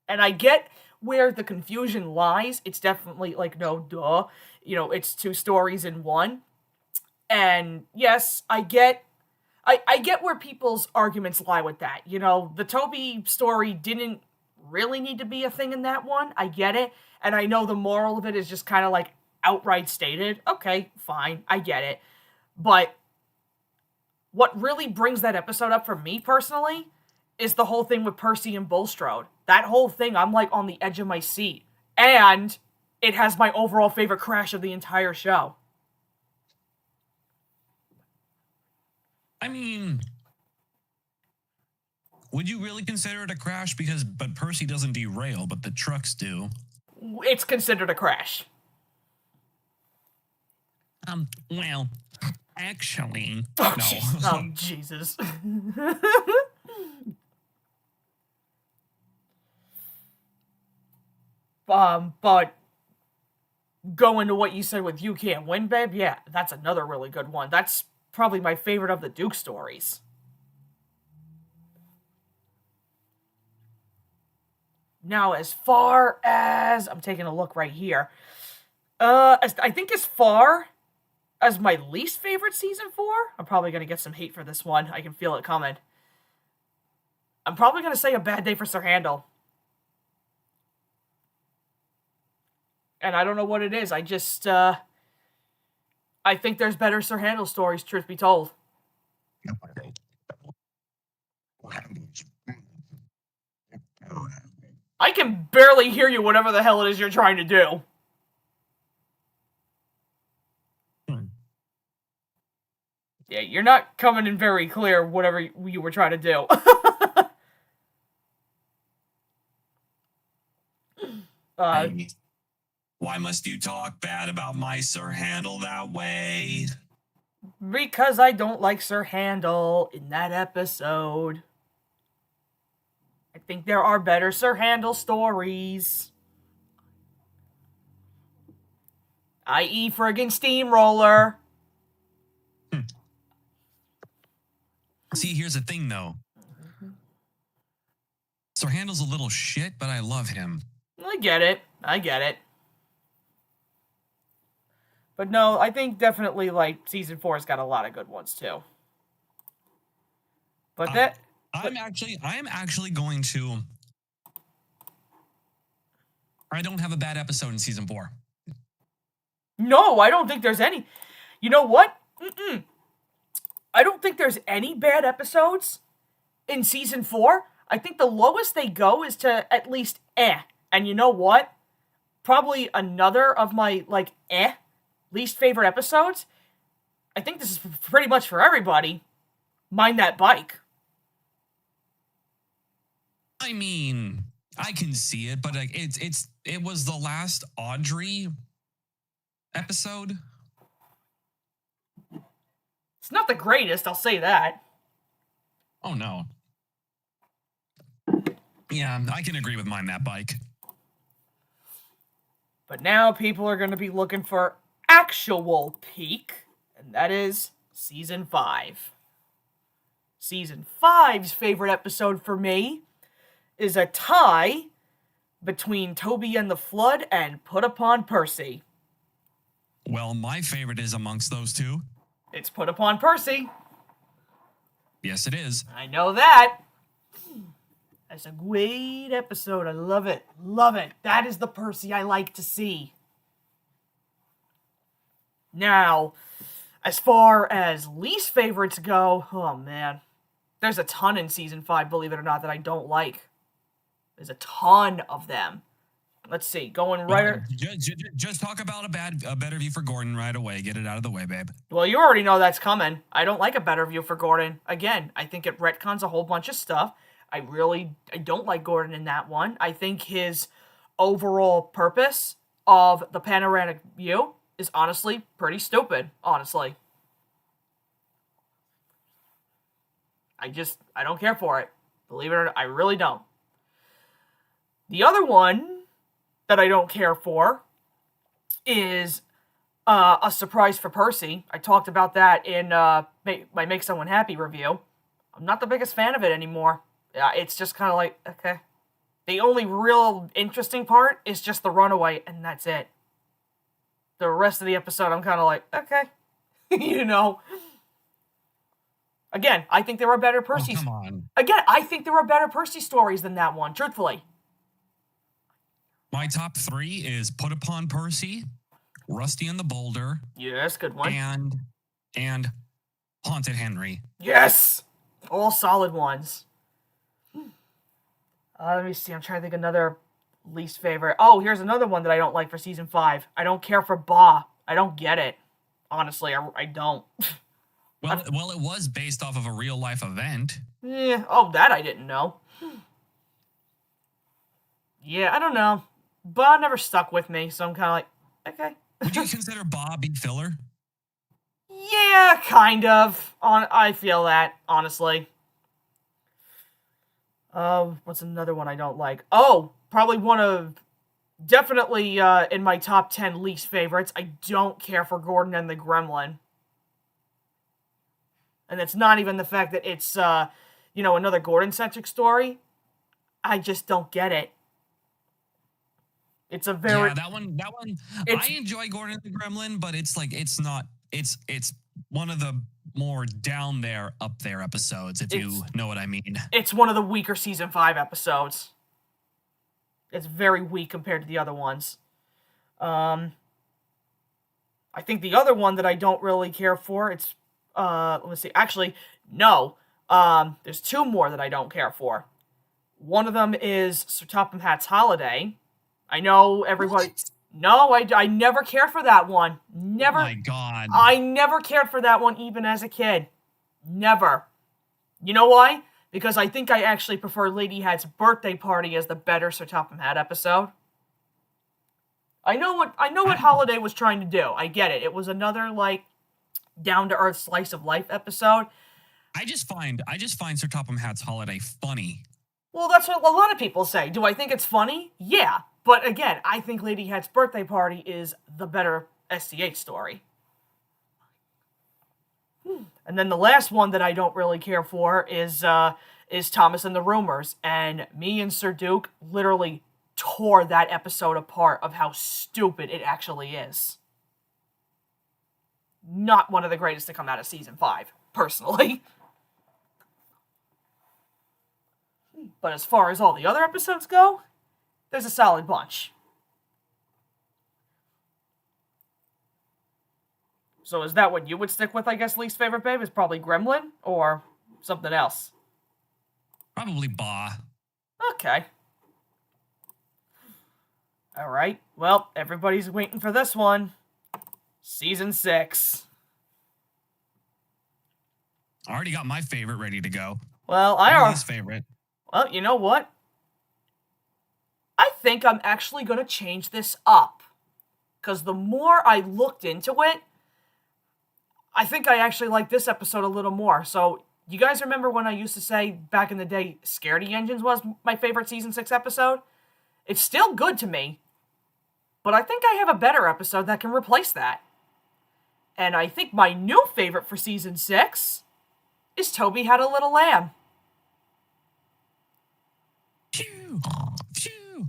And I get where the confusion lies. It's definitely like, no, duh. It's 2 stories in one. And yes, I get where people's arguments lie with that. The Toby story didn't really need to be a thing in that one. I get it. And I know the moral of it is just kind of like outright stated. Okay, fine. I get it. But what really brings that episode up for me personally is the whole thing with Percy and Bulstrode. That whole thing, I'm like on the edge of my seat. And it has my overall favorite crash of the entire show. I mean, would you really consider it a crash? But Percy doesn't derail, but the trucks do. It's considered a crash. Well, actually, Oh, no. oh Jesus. But going to what you said with You Can't Win, Babe, yeah, that's another really good one. That's probably my favorite of the Duke stories. Now, as far as... I'm taking a look right here. I think as far as my least favorite season 4, I'm probably going to get some hate for this one. I can feel it coming. I'm probably going to say A Bad Day for Sir Handel. And I don't know what it is. I just, I think there's better Sir Handel stories, truth be told. I can barely hear you, whatever the hell it is you're trying to do. Yeah, you're not coming in very clear, whatever you were trying to do. Why must you talk bad about my Sir Handel that way? Because I don't like Sir Handel in that episode. I think there are better Sir Handel stories. I.e. friggin' Steamroller. See, here's the thing, though. Sir Handel's a little shit, but I love him. I get it. But no, I think definitely, like, Season 4's got a lot of good ones, too. But that... I am actually going to... I don't have a bad episode in Season 4. No, I don't think there's any. You know what? I don't think there's any bad episodes in Season 4. I think the lowest they go is to at least And you know what? Probably another of my, like, least favorite episodes. I think this is pretty much for everybody. Mind That Bike. I mean, I can see it, but like it was the last Audrey episode. It's not the greatest, I'll say that. Oh no. Yeah, I can agree with Mind That Bike. But now people are going to be looking for actual peak, and that is Season 5. Season 5's favorite episode for me is a tie between Toby and the Flood and Put Upon Percy. Well, my favorite is amongst those two. It's Put Upon Percy. Yes, it is. I know that. That's a great episode. I love it. Love it. That is the Percy I like to see. Now, as far as least favorites go, oh man. There's a ton in Season 5, believe it or not, that I don't like. There's a ton of them. Let's see, going right... Just talk about a better view for Gordon right away. Get it out of the way, babe. Well, you already know that's coming. I don't like A Better View for Gordon. Again, I think it retcons a whole bunch of stuff. I don't like Gordon in that one. I think his overall purpose of the panoramic view is honestly pretty stupid, honestly. I don't care for it. Believe it or not, I really don't. The other one that I don't care for is A Surprise for Percy. I talked about that in my Make Someone Happy review. I'm not the biggest fan of it anymore. It's just kind of like, okay. The only real interesting part is just the runaway, and that's it. The rest of the episode, I'm kind of like, okay. You know? Again, I think there are better Percy... Oh, come on. Again, I think there are better Percy stories than that one, truthfully. My top 3 is Put Upon Percy, Rusty and the Boulder, Yes, good one. and Haunted Henry. Yes! All solid ones. Let me see, I'm trying to think another least favorite. Oh, here's another one that I don't like for season 5. I don't care for Ba. I don't get it. Honestly, I don't. Well, it was based off of a real life event. Yeah, oh, that I didn't know. Yeah, I don't know. Ba never stuck with me, so I'm kind of like, okay. Would you consider Bob being filler? Yeah, kind of. I feel that, honestly. What's another one I don't like? Oh, probably definitely in my top 10 least favorites. I don't care for Gordon and the Gremlin. And it's not even the fact that it's, another Gordon-centric story. I just don't get it. It's a very... Yeah, that one, I enjoy Gordon and the Gremlin, but it's one of the more down there, up there episodes, if you know what I mean. It's one of the weaker season 5 episodes. It's very weak compared to the other ones. I think the other one that I don't really care for, it's, let me see, actually, no. There's 2 more that I don't care for. One of them is Sir Topham Hatt's Holiday. I know everybody... What? No, I never cared for that one. Never. Oh my God. I never cared for that one even as a kid. Never. You know why? Because I think I actually prefer Lady Hatt's Birthday Party as the better Sir Topham Hatt episode. I know what Holiday was trying to do. I get it. It was another, like, down-to-earth slice of life episode. I just find Sir Topham Hatt's Holiday funny. Well, that's what a lot of people say. Do I think it's funny? Yeah. But again, I think Lady Hatt's Birthday Party is the better STH story. And then the last one that I don't really care for is Thomas and the Rumors. And me and Sir Duke literally tore that episode apart of how stupid it actually is. Not one of the greatest to come out of season 5, personally. But as far as all the other episodes go, there's a solid bunch. So is that what you would stick with, I guess, least favorite, babe? Is probably Gremlin or something else? Probably Ba. Okay. All right. Well, everybody's waiting for this one. Season 6. I already got my favorite ready to go. Well, My least favorite. Well, you know what? I think I'm actually going to change this up. Because the more I looked into it, I think I actually like this episode a little more. So, you guys remember when I used to say back in the day, Scaredy Engines was my favorite Season 6 episode? It's still good to me. But I think I have a better episode that can replace that. And I think my new favorite for Season 6 is Toby Had a Little Lamb. Phew, phew,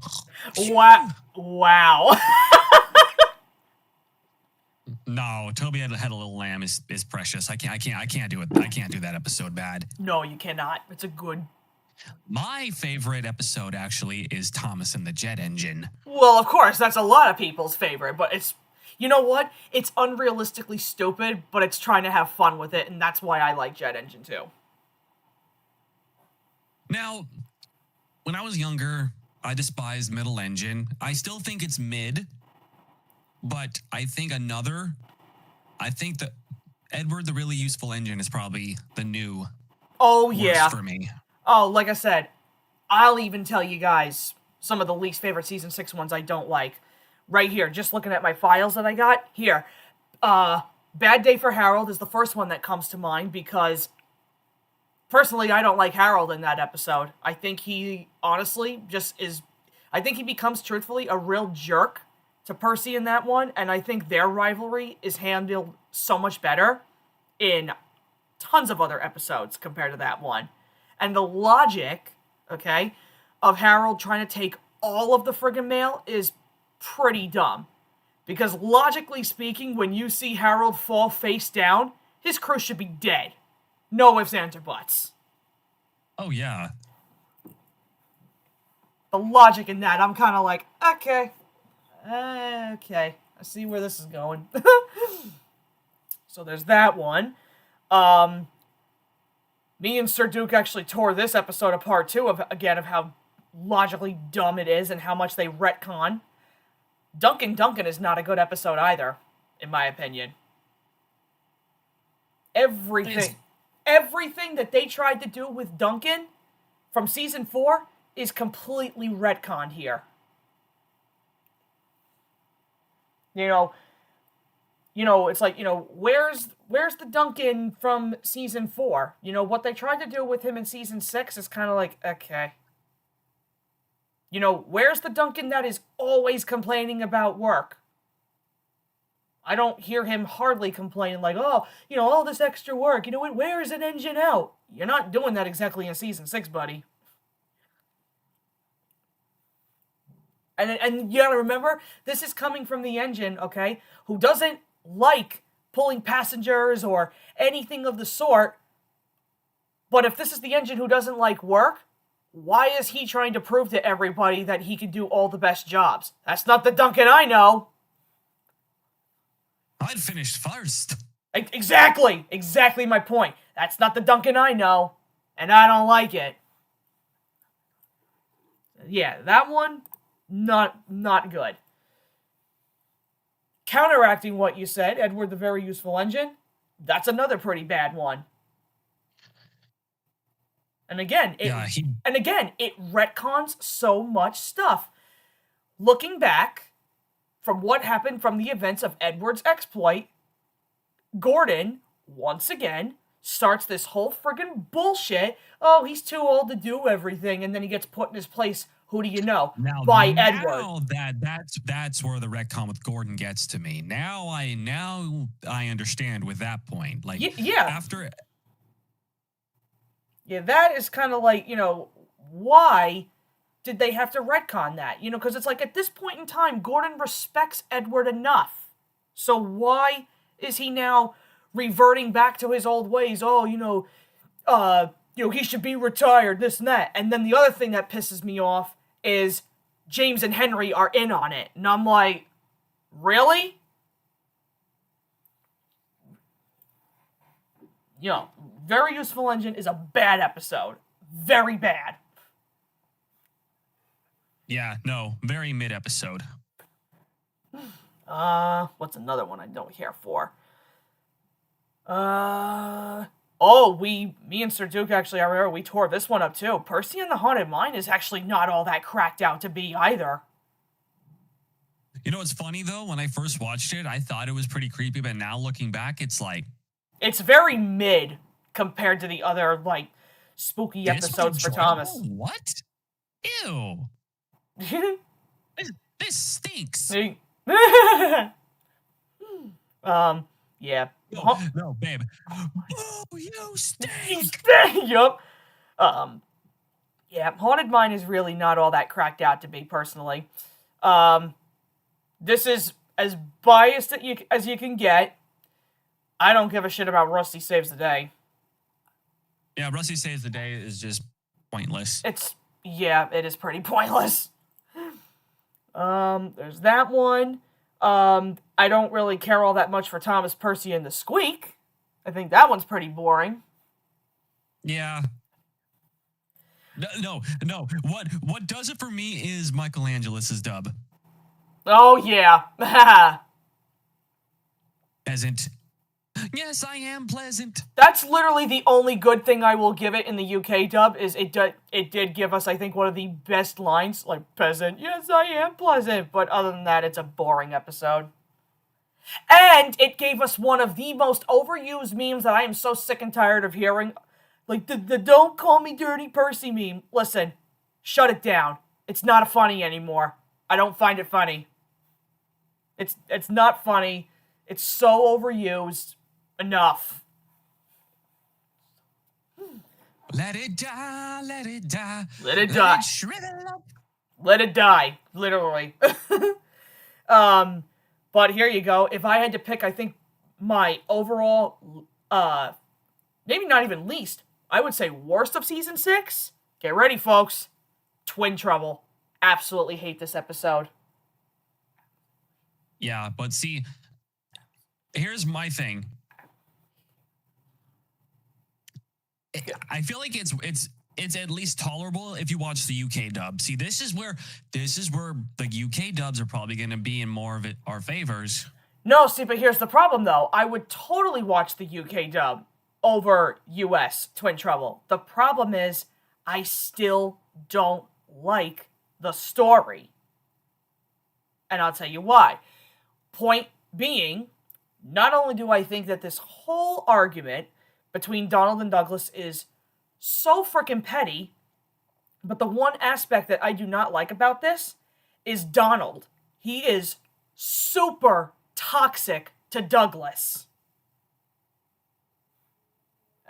Wow. No, Toby had a little lamb is precious. I can't do it. I can't do that episode bad. No, you cannot. It's a good... My favorite episode actually is Thomas and the Jet Engine. Well, of course, that's a lot of people's favorite, but it's... You know what? It's unrealistically stupid, but it's trying to have fun with it, and that's why I like Jet Engine too. Now, when I was younger, I despised Middle Engine. I still think it's mid, but I think that Edward the Really Useful Engine is probably the new worst for me. Oh, like I said, I'll even tell you guys some of the least favorite Season 6 ones I don't like. Right here, just looking at my files that I got. Here, Bad Day for Harold is the first one that comes to mind because, personally, I don't like Harold in that episode. I think he, honestly, just is... I think he becomes, truthfully, a real jerk to Percy in that one, and I think their rivalry is handled so much better in tons of other episodes compared to that one. And the logic, okay, of Harold trying to take all of the friggin' mail is pretty dumb. Because logically speaking, when you see Harold fall face down, his crew should be dead. No ifs, ands, or buts. Oh, yeah. The logic in that, I'm kind of like, okay. Okay. I see where this is going. So there's that one. Me and Sir Duke actually tore this episode apart, too, of how logically dumb it is and how much they retcon. Duncan is not a good episode either, in my opinion. Everything that they tried to do with Duncan from season 4 is completely retconned here. It's like, where's the Duncan from season 4? What they tried to do with him in season 6 is kind of like, okay. Where's the Duncan that is always complaining about work? I don't hear him hardly complaining like, oh, all this extra work. Where is an engine out? You're not doing that exactly in season 6, buddy. And you gotta remember, this is coming from the engine, okay, who doesn't like pulling passengers or anything of the sort. But if this is the engine who doesn't like work, why is he trying to prove to everybody that he can do all the best jobs? That's not the Duncan I know. I'd finished first. Exactly my point. That's not the Duncan I know, and I don't like it. Yeah, that one, not good. Counteracting what you said, Edward the Very Useful Engine, that's another pretty bad one. And again, it retcons so much stuff. Looking back from what happened from the events of Edward's exploit, Gordon, once again, starts this whole friggin' bullshit. Oh, he's too old to do everything, and then he gets put in his place. Who do you know? By Edward. That's where the retcon with Gordon gets to me. Now I understand with that point. Like after. Yeah, that is kind of like, why did they have to retcon that? Because it's like, at this point in time, Gordon respects Edward enough. So why is he now reverting back to his old ways? Oh, he should be retired, this and that. And then the other thing that pisses me off is James and Henry are in on it. And I'm like, really? Very Useful Engine is a bad episode. Very bad. Yeah, no, very mid episode. What's another one I don't care for? Me and Sir Duke actually, I remember we tore this one up too. Percy and the Haunted Mine is actually not all that cracked out to be either. What's funny though? When I first watched it, I thought it was pretty creepy, but now looking back, it's like... It's very mid compared to the other, spooky episodes for Thomas. What? Ew. This stinks. Yeah. No, babe. Oh, you stink. Yup. Yeah, Haunted Mine is really not all that cracked out to be, personally. This is as biased as you can get. I don't give a shit about Rusty Saves the Day. Yeah, Rusty Saves the Day is just pointless. It is pretty pointless. There's that one. I don't really care all that much for Thomas Percy and the Squeak. I think that one's pretty boring. Yeah. No. What does it for me is Michelangelo's dub. Oh, yeah. Peasant. Yes, I am pleasant. That's literally the only good thing I will give it in the UK dub, is it did give us, I think, one of the best lines, like, peasant, yes, I am pleasant. But other than that, it's a boring episode. And it gave us one of the most overused memes that I am so sick and tired of hearing. Like, the don't call me Dirty Percy meme. Listen, shut it down. It's not funny anymore. I don't find it funny. It's not funny. It's so overused. Enough. Let it die, let it die. Let it die. Shrivel up. Let it die, literally. But here you go. If I had to pick, I think my overall, maybe not even least, I would say worst of season 6. Get ready, folks. Twin Trouble. Absolutely hate this episode. Yeah, but see, here's my thing. I feel like it's at least tolerable if you watch the UK dub. See, this is where the UK dubs are probably going to be in more of our favors. No, see, but here's the problem, though. I would totally watch the UK dub over US Twin Trouble. The problem is, I still don't like the story. And I'll tell you why. Point being, not only do I think that this whole argument between Donald and Douglas is so freaking petty, but the one aspect that I do not like about this is Donald. He is super toxic to Douglas.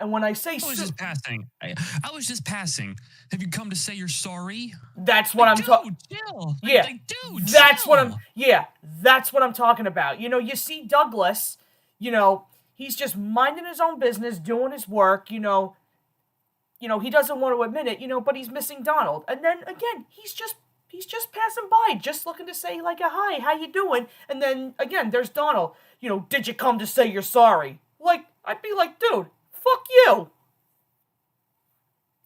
And when I say I was just passing. I was just passing. Have you come to say you're sorry? That's what I'm talking. Chill. Yeah, Dude, that's chill. what I'm. Yeah, that's what I'm talking about. You know, you see Douglas. You know, he's just minding his own business, doing his work. You know, he doesn't want to admit it. You know, but he's missing Donald. And then again, he's just passing by, just looking to say like a hi, how you doing? And then again, there's Donald. You know, did you come to say you're sorry? Like, I'd be like, dude, fuck you.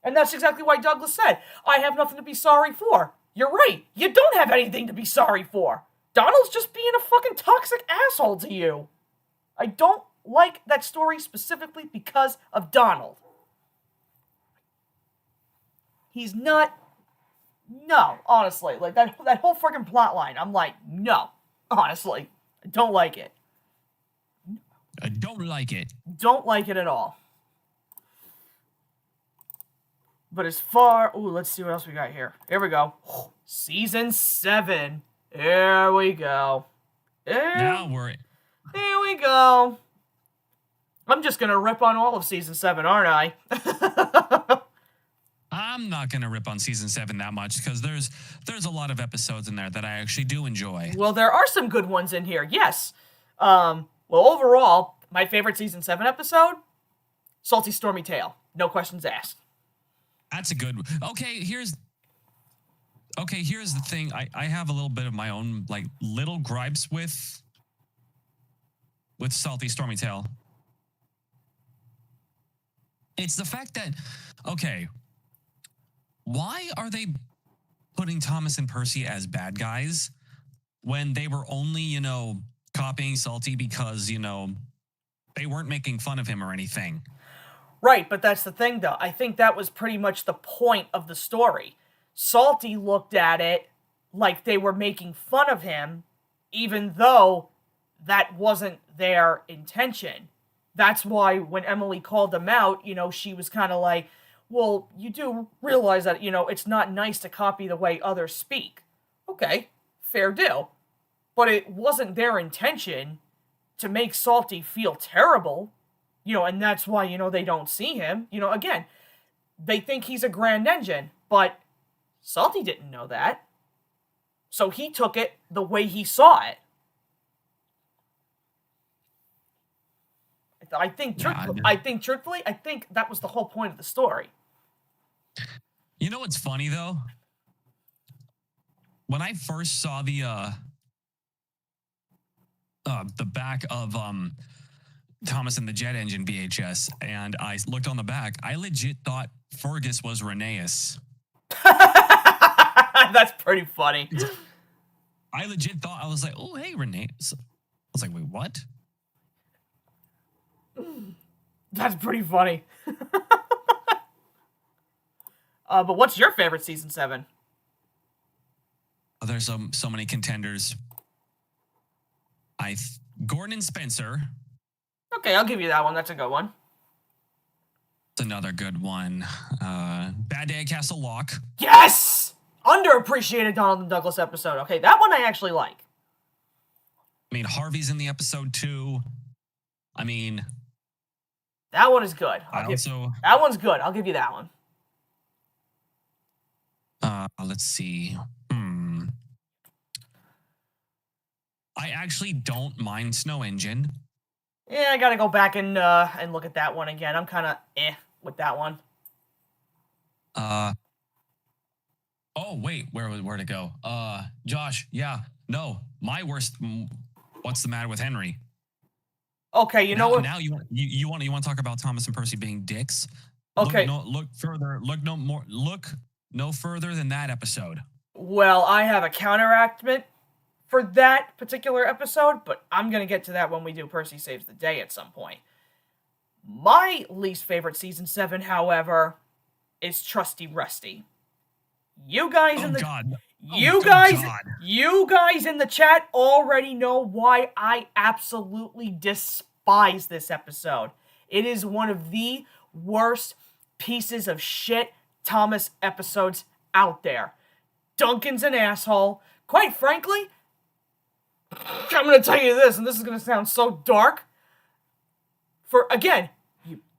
And that's exactly why Douglas said, I have nothing to be sorry for. You're right. You don't have anything to be sorry for. Donald's just being a fucking toxic asshole to you. I don't like that story specifically because of Donald. He's not... No, honestly. Like, that whole freaking plot line, I'm like, no. Honestly. I don't like it. I don't like it. Don't like it at all. But as far... Ooh, let's see what else we got here. Here we go. Season 7. There we go. Now we're... Here we go. I'm just going to rip on all of Season 7, aren't I? I'm not going to rip on Season 7 that much because there's a lot of episodes in there that I actually do enjoy. Well, there are some good ones in here, yes. Well, overall, my favorite Season 7 episode, Salty Stormy Tale. No questions asked. That's a good one. Okay, here's the thing. I have a little bit of my own, like, little gripes with Salty Stormy Tale. It's the fact that, okay, why are they putting Thomas and Percy as bad guys when they were only, copying Salty because, they weren't making fun of him or anything? Right, but that's the thing, though. I think that was pretty much the point of the story. Salty looked at it like they were making fun of him, even though that wasn't their intention. That's why when Emily called them out, she was kind of like, well, you do realize that, it's not nice to copy the way others speak. Okay, fair deal. But it wasn't their intention to make Salty feel terrible, and that's why, they don't see him. Again, they think he's a grand engine, but Salty didn't know that. So he took it the way he saw it. I think truthfully, that was the whole point of the story. You know what's funny, though? When I first saw the back of Thomas and the Jet Engine VHS, and I looked on the back, I legit thought Fergus was Rheneas. That's pretty funny. I legit thought, I was like, oh, hey, Rheneas. I was like, wait, what? That's pretty funny. But what's your favorite Season 7? Oh, there's so many contenders. Gordon and Spencer. Okay, I'll give you that one. That's a good one. It's another good one. Bad Day at Castle Lock. Yes! underappreciated Donald and Douglas episode. Okay, that one I actually like. I mean, Harvey's in the episode too. I mean, that one is good. That one's good. I'll give you that one. Let's see. I actually don't mind Snow Engine. Yeah, I gotta go back and look at that one again. I'm kind of with that one. Oh wait, where'd it go? Josh, yeah, no, my worst. What's the matter with Henry? Okay, you know what? Now you want to talk about Thomas and Percy being dicks? Okay, look further. Look no further than that episode. Well, I have a counteraction for that particular episode, but I'm gonna get to that when we do Percy Saves the Day at some point. My least favorite season 7, however, is Trusty Rusty. You guys in the you guys in the chat already know why I absolutely despise this episode. It is one of the worst pieces of shit Thomas episodes out there. Duncan's an asshole. Quite frankly, I'm going to tell you this, and this is going to sound so dark. Again,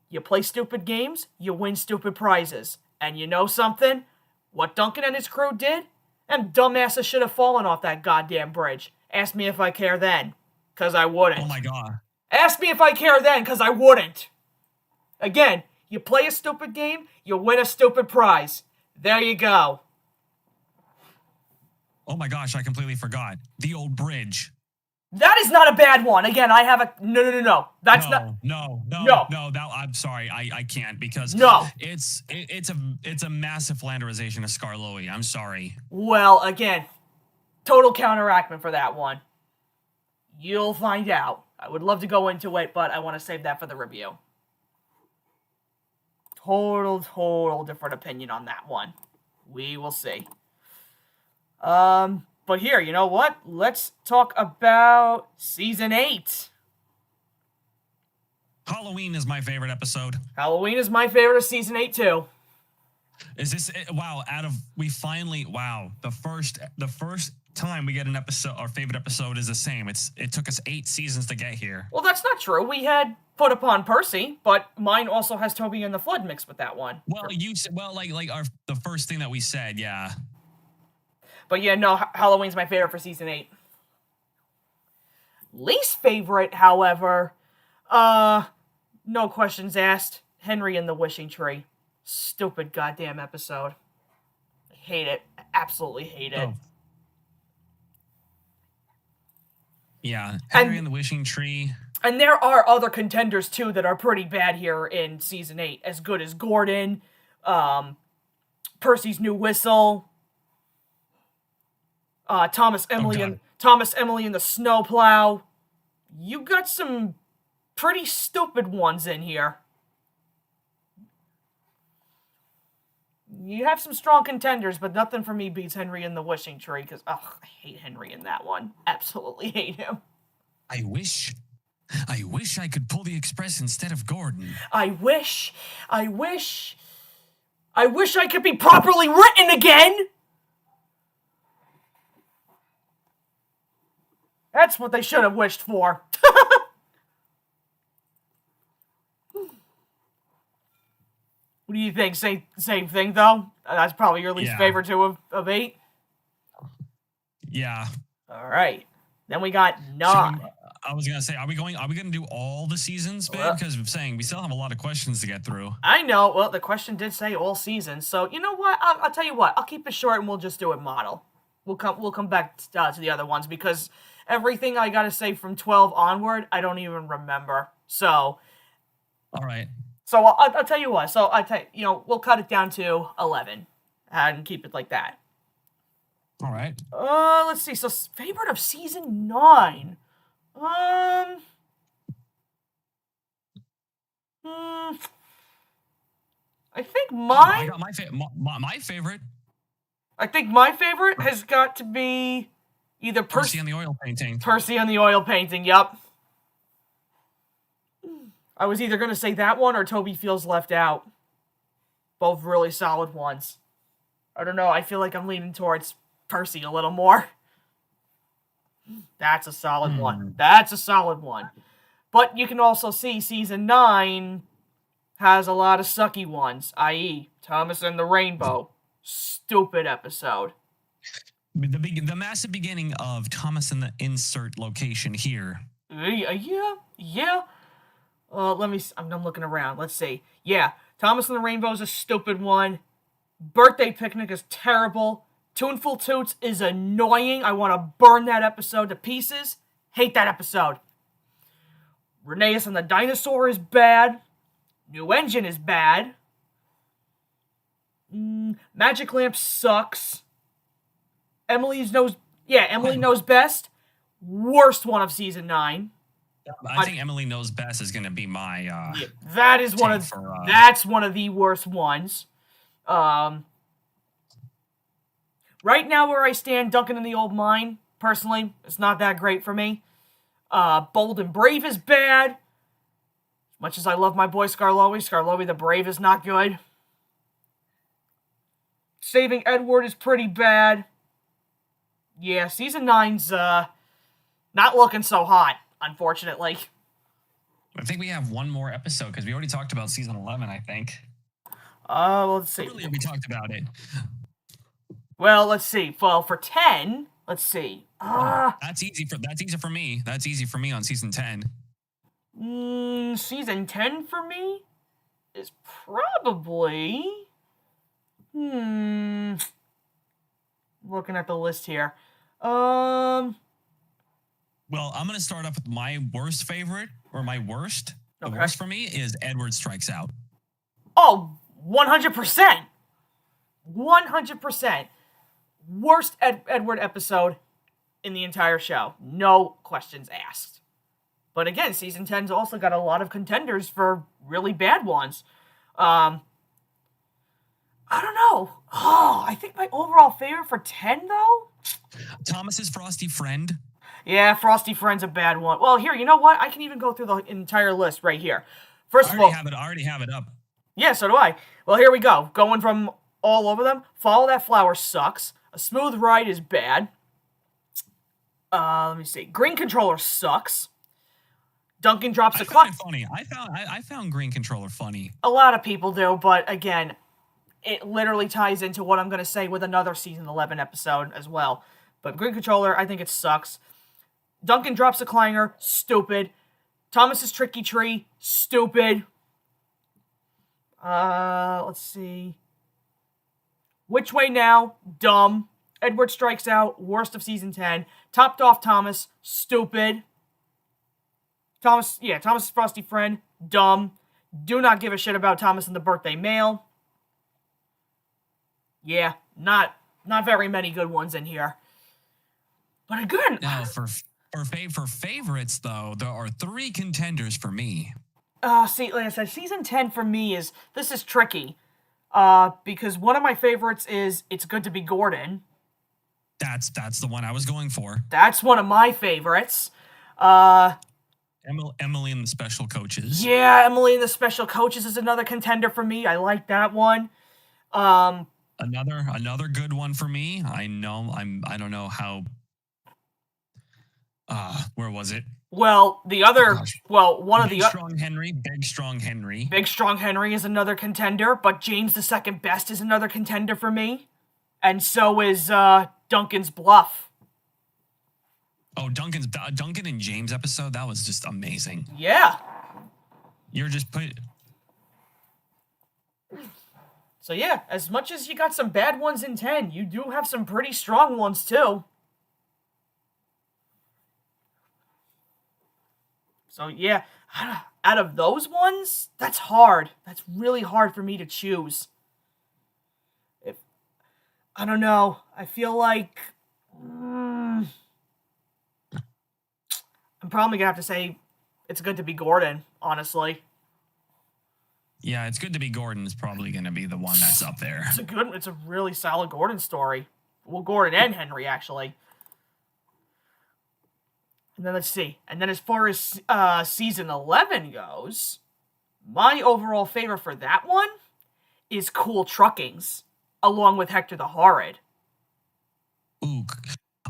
you play stupid games, you win stupid prizes. And you know something? What Duncan and his crew did? Them dumbasses should have fallen off that goddamn bridge. Ask me if I care then, because I wouldn't. Oh my god. Ask me if I care then, because I wouldn't. Again, you play a stupid game, you win a stupid prize. There you go. Oh my gosh, I completely forgot. The old bridge. That is not a bad one. Again, I have a... No. That's not... No. I'm sorry. I can't because... No. It's a massive flanderization of Skarloey. I'm sorry. Well, again, total counteraction for that one. You'll find out. I would love to go into it, but I want to save that for the review. Total different opinion on that one. We will see. But here, you know what? Let's talk about Season 8. Halloween is my favorite episode. Halloween is my favorite of Season 8, too. Is this... Wow, the first time we get an episode, our favorite episode is the same. It took us 8 seasons to get here. Well, that's not true. We had Put Upon Percy, but mine also has Toby and the Flood mixed with that one. Well, you said... Well, the first thing that we said, yeah. But yeah, no, Halloween's my favorite for Season 8. Least favorite, however, no questions asked, Henry and the Wishing Tree. Stupid goddamn episode. I hate it. I absolutely hate it. Oh. Yeah, Henry and the Wishing Tree. And there are other contenders, too, that are pretty bad here in Season 8. As good as Gordon, Percy's New Whistle, Thomas, Emily, and the Snowplow. You got some pretty stupid ones in here. You have some strong contenders, but nothing for me beats Henry and the Wishing Tree, because, I hate Henry in that one. Absolutely hate him. I wish I could pull the express instead of Gordon. I wish I could be properly written again! That's what they should have wished for. What do you think? Same thing, though? That's probably your least favorite, too, of 8? Yeah. All right. Then we got 9. I was going to say, are we going to do all the seasons, babe? Because I'm saying we still have a lot of questions to get through. I know. Well, the question did say all seasons. So, you know what? I'll tell you what. I'll keep it short and we'll just do it model. We'll come back to the other ones because... everything I gotta say from 12 onward, I don't even remember. So, all right. So I'll tell you what. So we'll cut it down to 11 and keep it like that. All right. Let's see. So favorite of season 9. I think mine. I got my favorite. I think my favorite has got to be. Either Percy on the oil painting. Percy on the oil painting, yep. I was either going to say that one or Toby Feels Left Out. Both really solid ones. I don't know. I feel like I'm leaning towards Percy a little more. That's a solid one. That's a solid one. But you can also see season 9 has a lot of sucky ones, i.e., Thomas and the Rainbow. Stupid episode. The massive beginning of Thomas in the insert location here. Yeah. Let me. I'm looking around. Let's see. Yeah, Thomas and the Rainbow is a stupid one. Birthday Picnic is terrible. Tuneful Toots is annoying. I want to burn that episode to pieces. Hate that episode. Rheneas and the Dinosaur is bad. New Engine is bad. Magic Lamp sucks. Emily Knows Best. Worst one of season 9. I think Emily Knows Best is going to be my. That is that's one of the worst ones. Right now, where I stand, Duncan in the Old Mine, personally, it's not that great for me. Bold and Brave is bad. As much as I love my boy Skarloey the Brave is not good. Saving Edward is pretty bad. Yeah, season 9's not looking so hot, unfortunately. I think we have one more episode because we already talked about season 11, I think. Let's see. Earlier we talked about it. Well, let's see. Well, for 10, let's see. That's easy for me. That's easy for me on season 10. Season 10 for me is probably... Looking at the list here. Well, I'm going to start off with my worst favorite, or my worst. Okay. The worst for me is Edward Strikes Out. Oh, 100%. 100%. Worst Edward episode in the entire show. No questions asked. But again, season 10's also got a lot of contenders for really bad ones. I don't know. Oh, I think my overall favorite for 10, though? Thomas's Frosty Friend. Yeah, Frosty Friend's a bad one. Well, here, you know what? I can even go through the entire list right here. First of all... I already have it up. Yeah, so do I. Well, here we go. Going from all over them. Follow That Flower sucks. A Smooth Ride is bad. Let me see. Green Controller sucks. Duncan drops a I found it funny. I found Green Controller funny. A lot of people do, but again, it literally ties into what I'm going to say with another season 11 episode as well. But Green Controller, I think it sucks. Duncan drops a clanger, stupid. Thomas's Tricky Tree, stupid. Let's see. Which Way Now, dumb. Edward Strikes Out, worst of season 10. Topped Off Thomas, stupid. Thomas's Frosty Friend, dumb. Do not give a shit about Thomas and the Birthday Mail. Yeah, not very many good ones in here. But again... Now, for favorites, though, there are 3 contenders for me. See, like I said, season 10 for me is... This is tricky. Because one of my favorites is It's Good to Be Gordon. That's the one I was going for. That's one of my favorites. Emily and the Special Coaches. Yeah, Emily and the Special Coaches is another contender for me. I like that one. Another good one for me. I don't know how. Where was it? Well, the other. One of the. Big Strong Henry. Big Strong Henry is another contender, but James the Second Best is another contender for me, and so is Duncan's Bluff. Oh, Duncan and James episode, that was just amazing. Yeah. You're just put. So yeah, as much as you got some bad ones in 10, you do have some pretty strong ones too. So yeah, out of those ones, that's hard. That's really hard for me to choose. I don't know. I feel like... I'm probably going to have to say It's Good to Be Gordon, honestly. Yeah, It's Good to Be Gordon is probably going to be the one that's up there. It's a really solid Gordon story. Well, Gordon and Henry, actually. And then let's see. And then as far as season 11 goes, my overall favorite for that one is Cool Truckings. along with Hector the Horrid. Ooh,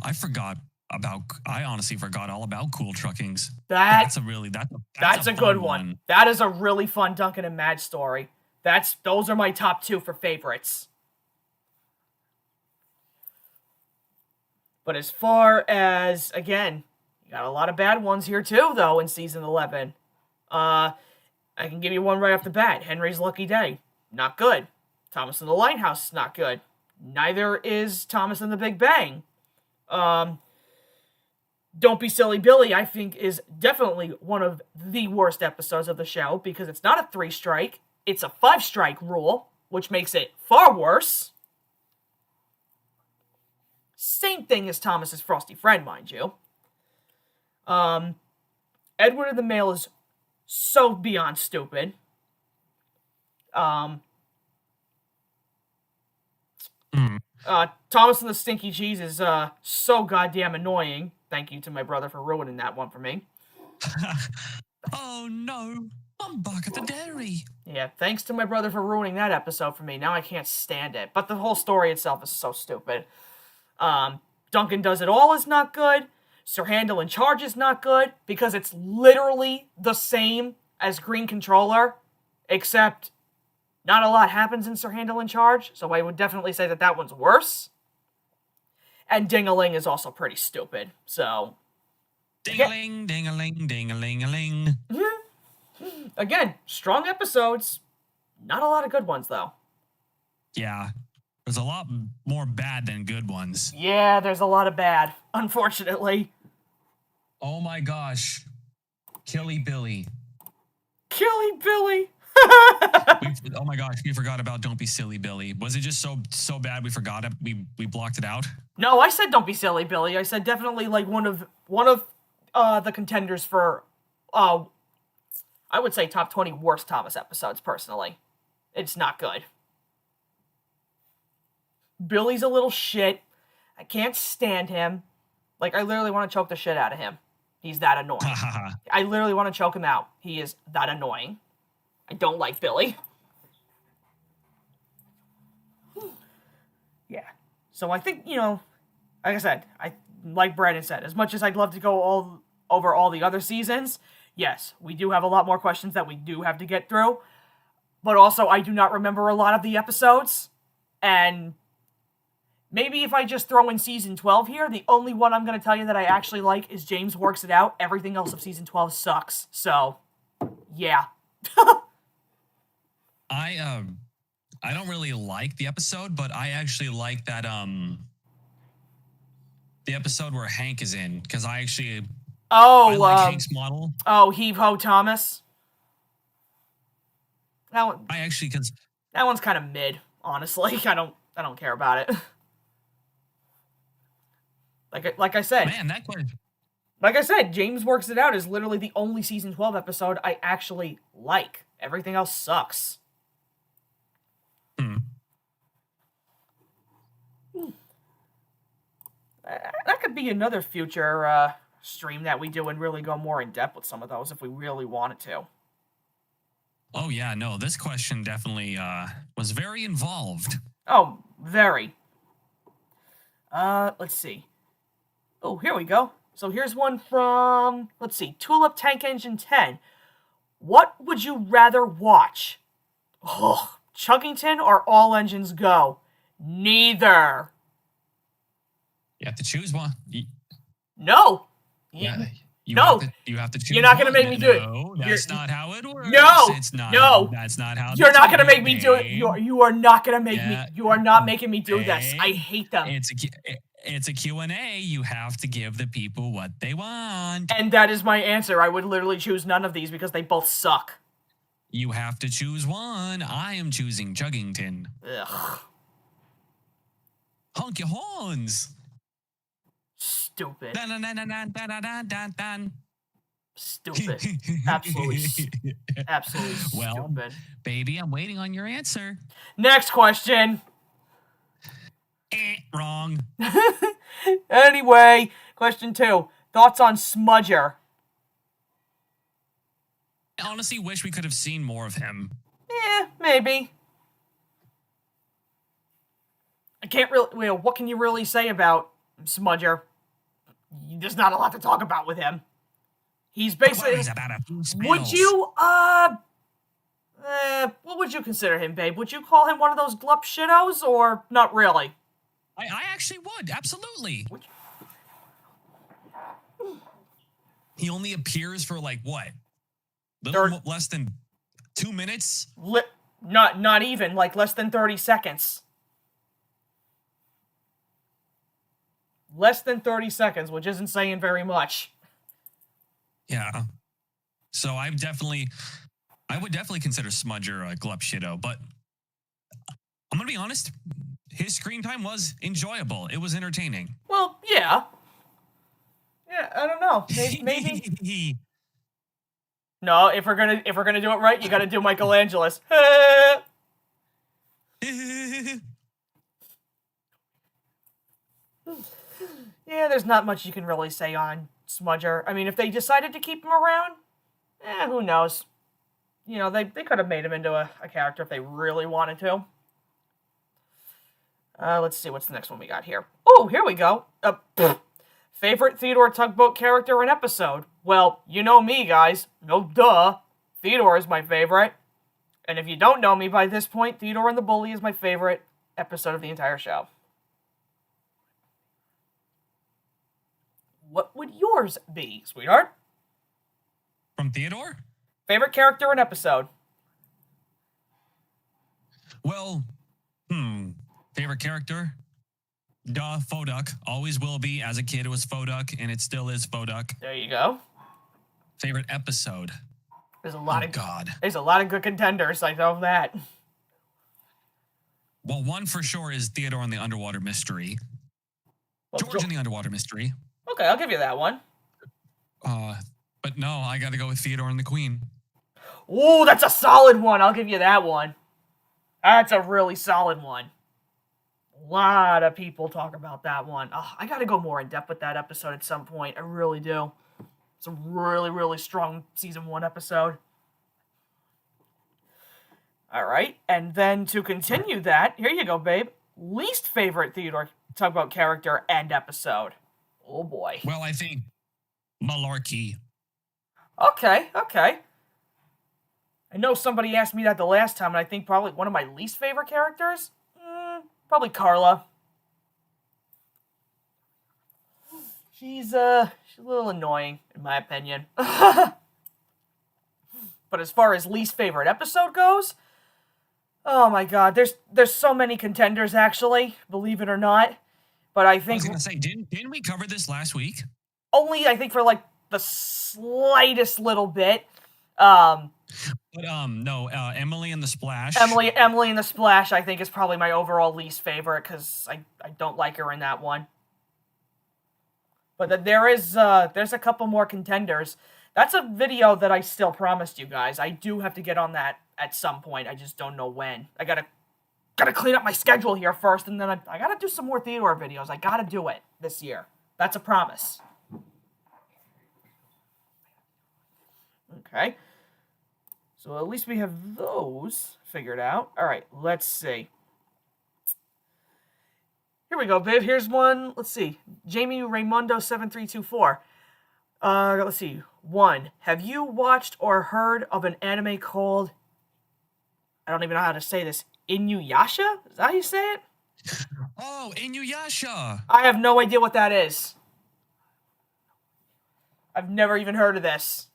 I honestly forgot all about Cool Truckings. That's a a fun good one. That is a really fun Duncan and Madge story. Those are my top 2 for favorites. But as far as, again, you got a lot of bad ones here too, though, in season 11. I can give you one right off the bat. Henry's Lucky Day, not good. Thomas and the Lighthouse, not good. Neither is Thomas and the Big Bang. Don't Be Silly Billy, I think, is definitely one of the worst episodes of the show because it's not a 3-strike, it's a 5-strike rule, which makes it far worse. Same thing as Thomas's Frosty Friend, mind you. Edward and the Mail is so beyond stupid. Thomas and the Stinky Cheese is so goddamn annoying. Thank you to my brother for ruining that one for me. Oh no, I'm back at the dairy. Yeah, thanks to my brother for ruining that episode for me. Now I can't stand it. But the whole story itself is so stupid. Duncan Does It All is not good. Sir Handel in Charge is not good because it's literally the same as Green Controller, except not a lot happens in Sir Handel in Charge, so I would definitely say that one's worse. And Ding-a-Ling is also pretty stupid, so... Ding-a-ling, ding-a-ling, ding-a-ling-a-ling. Again, strong episodes. Not a lot of good ones, though. Yeah. There's a lot more bad than good ones. Yeah, there's a lot of bad, unfortunately. Oh my gosh. Killy Billy. Killy Billy! Oh my gosh, we forgot about Don't Be Silly Billy. Was it just so bad we forgot it? We blocked it out? No, I said Don't Be Silly Billy. I said definitely like one of the contenders for I would say top 20 worst Thomas episodes personally. It's not good. Billy's a little shit. I can't stand him. Like I literally want to choke the shit out of him. He's that annoying. I literally want to choke him out. He is that annoying. I don't like Billy. Yeah. So I think, like I said, like Brandon said, as much as I'd love to go over all the other seasons, yes, we do have a lot more questions that we do have to get through. But also, I do not remember a lot of the episodes. And maybe if I just throw in season 12 here, the only one I'm going to tell you that I actually like is James Works It Out. Everything else of season 12 sucks. So, yeah. I don't really like the episode, but I actually like that the episode where Hank is in because I like Hank's model. Oh, Heave Ho Thomas. That one, that one's kind of mid, honestly. I don't care about it. Like I said. Man, that one. Like I said, James Works It Out is literally the only season 12 episode I actually like. Everything else sucks. That could be another future stream that we do and really go more in depth with some of those if we really wanted to. Oh yeah, no, this question definitely was very involved. Oh, very. Let's see. Oh, here we go. So here's one from, let's see, Tulip Tank Engine 10. What would you rather watch? Oh, Chuggington or All Engines Go? Neither. You have to choose one. No. Yeah. You have to choose. You're not going to make me do it. No, that's not how it works. No. It's not. No. That's not how You're not going to make me do it. You are not going to make me. You are not making me do this. I hate them. It's a Q&A. You have to give the people what they want. And that is my answer. I would literally choose none of these because they both suck. You have to choose one. I am choosing Chuggington. Ugh. Honk your horns. Stupid. Dun, dun, dun, dun, dun, dun, dun, dun, dun. Stupid. Absolutely Well, stupid. Baby, I'm waiting on your answer. Next question. Wrong. Anyway, question 2. Thoughts on Smudger? I honestly wish we could have seen more of him. Maybe. can't really. Well, what can you really say about Smudger? There's not a lot to talk about with him. He's basically. Worries about a few Would spells. you what would you consider him, babe? Would you call him one of those glup shittos, or not really? I actually would, absolutely. Would He only appears for like what? Less than 2 minutes? Not even, like less than 30 seconds. Less than 30 seconds, which isn't saying very much. Yeah. So I would definitely consider Smudger a glup shitto, but I'm gonna be honest, his screen time was enjoyable. It was entertaining. Well, yeah. Yeah, I don't know. Maybe. No, if we're gonna do it right, you gotta do Michelangelo's. Yeah, there's not much you can really say on Smudger. I mean, if they decided to keep him around, who knows? You know, they could have made him into a character if they really wanted to. Let's see, what's the next one we got here? Oh, here we go. Favorite Theodore Tugboat character and episode? Well, you know me, guys. No duh. Theodore is my favorite. And if you don't know me by this point, Theodore and the Bully is my favorite episode of the entire show. What would yours be, sweetheart? From Theodore? Favorite character and episode? Well, favorite character? Duh, Foduck. Always will be. As a kid, it was Foduck, and it still is Foduck. There you go. Favorite episode? There's a lot God. There's a lot of good contenders, I know that. Well, one for sure is Theodore and the Underwater Mystery. Well, George and the Underwater Mystery. Okay, I'll give you that one. But no, I got to go with Theodore and the Queen. Ooh, that's a solid one. I'll give you that one. That's a really solid one. A lot of people talk about that one. Oh, I gotta go more in depth with that episode at some point. I really do. It's a really, really strong season 1 episode. Alright, and then to continue that, here you go, babe. Least favorite Theodore Tugboat character and episode. Oh boy. Well, I think Malarkey. Okay. I know somebody asked me that the last time, and I think probably one of my least favorite characters? Probably Carla. She's a little annoying, in my opinion. But as far as least favorite episode goes, oh my god, there's so many contenders, actually, believe it or not. But I think... I was going to say, didn't we cover this last week? Only, I think, for, like, the slightest little bit. But no, Emily and the Splash. Emily and the Splash, I think, is probably my overall least favorite, because I don't like her in that one. But there's a couple more contenders. That's a video that I still promised you guys. I do have to get on that at some point. I just don't know when. I gotta clean up my schedule here first, and then I gotta do some more Theodore videos. I gotta do it this year. That's a promise. Okay. So at least we have those figured out. All right, let's see. Here we go, babe. Here's one. Let's see. Jamie Raymundo 7324. Let's see. 1. Have you watched or heard of an anime called, I don't even know how to say this, Inuyasha? Is that how you say it? Oh, Inuyasha. I have no idea what that is. I've never even heard of this.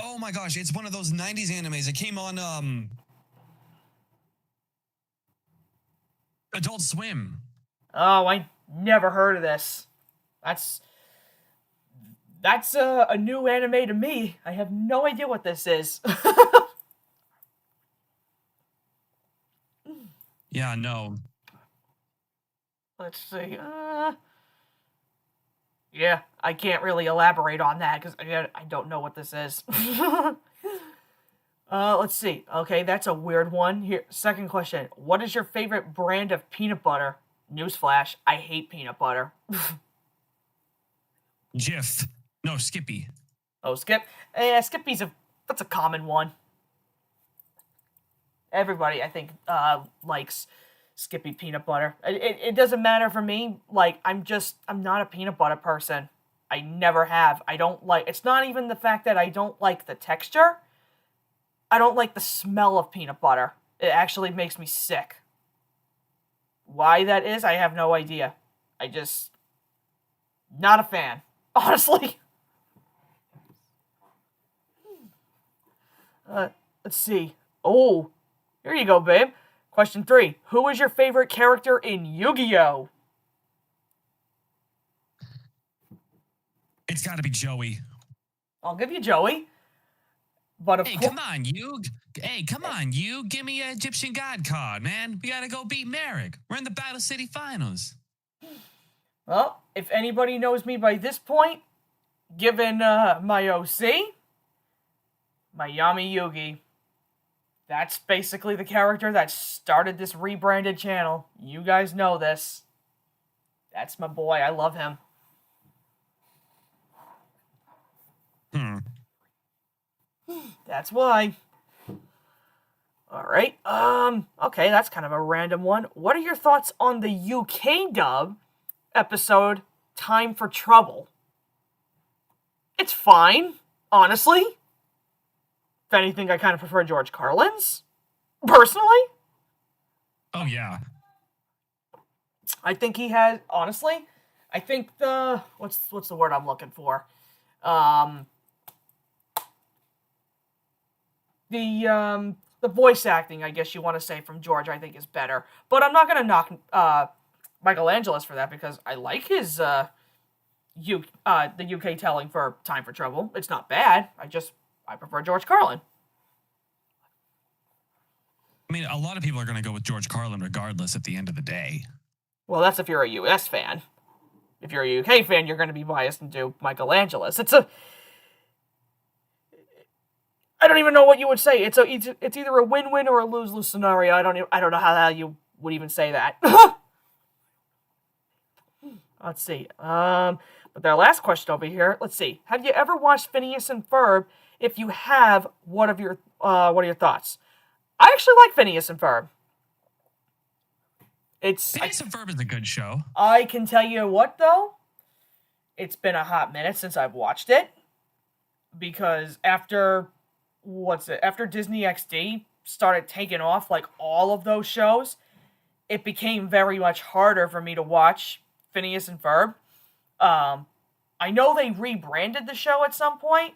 Oh my gosh, it's one of those 90s animes. It came on Adult Swim. Oh, I never heard of this. That's a new anime to me. I have no idea what this is. Yeah, no. Let's see. Yeah, I can't really elaborate on that because I don't know what this is. Let's see. Okay, that's a weird one. Here, second question. What is your favorite brand of peanut butter? Newsflash, I hate peanut butter. Jif. No, Skippy. Oh, Skippy's that's a common one. Everybody, I think, likes Skippy peanut butter. It doesn't matter for me. Like, I'm not a peanut butter person. I never have. I don't like, it's not even the fact that I don't like the texture. I don't like the smell of peanut butter. It actually makes me sick. Why that is, I have no idea. Not a fan, honestly. Let's see. Oh, here you go, babe. Question 3. Who is your favorite character in Yu-Gi-Oh? It's got to be Joey. I'll give you Joey. But of Hey, course, come on, you. Hey, come on, you. Give me an Egyptian God card, man. We got to go beat Merrick. We're in the Battle City Finals. well, if anybody knows me by this point, given my OC, my Yami Yugi. That's basically the character that started this rebranded channel. You guys know this. That's my boy. I love him. That's why. Alright. Okay, that's kind of a random one. What are your thoughts on the UK dub episode Time for Trouble? It's fine, honestly. If anything, I kind of prefer George Carlin's, personally. Oh, yeah. I think he has, honestly, I think what's the word I'm looking for? The voice acting, I guess you want to say, from George, I think is better. But I'm not going to knock Michelangelo's for that, because I like his the UK telling for Time for Trouble. It's not bad. I prefer George Carlin. I mean, a lot of people are going to go with George Carlin regardless at the end of the day. Well, that's if you're a US fan. If you're a UK fan, you're going to be biased and do Michelangelo's. I don't even know what you would say. It's either a win-win or a lose-lose scenario. I don't know how you would even say that. Let's see. But their last question over here. Let's see. Have you ever watched Phineas and Ferb? If you have, what are your thoughts? I actually like Phineas and Ferb. Phineas and Ferb is a good show. I can tell you what, though. It's been a hot minute since I've watched it, because after Disney XD started taking off, like all of those shows, it became very much harder for me to watch Phineas and Ferb. I know they rebranded the show at some point,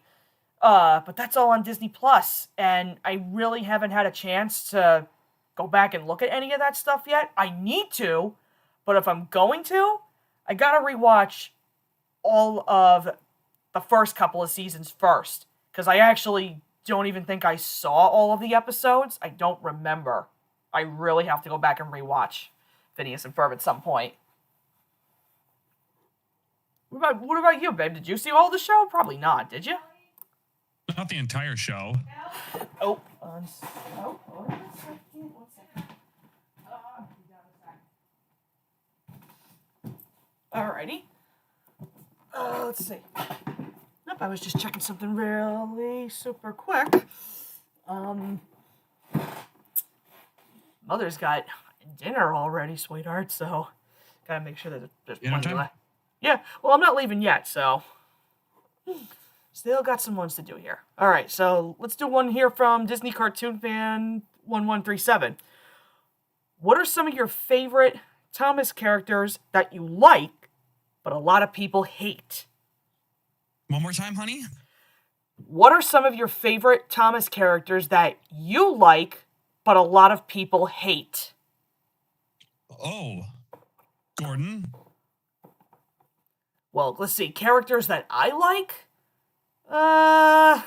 but that's all on Disney Plus, and I really haven't had a chance to go back and look at any of that stuff yet. I need to, but if I'm going to, I gotta rewatch all of the first couple of seasons first, because I actually don't even think I saw all of the episodes. I don't remember. I really have to go back and rewatch Phineas and Ferb at some point. What about you, babe? Did you see all the show? Probably not, did you? Not the entire show. Oh, hold on a second. One second. Alrighty. Let's see. Nope, I was just checking something really super quick. Mother's got dinner already, sweetheart, so gotta make sure that there's plenty left. Yeah, well, I'm not leaving yet, so still got some ones to do here. All right, so let's do one here from Disney Cartoon Fan 1137. What are some of your favorite Thomas characters that you like, but a lot of people hate? One more time, honey? What are some of your favorite Thomas characters that you like, but a lot of people hate? Oh, Gordon. Well, let's see. Characters that I like? I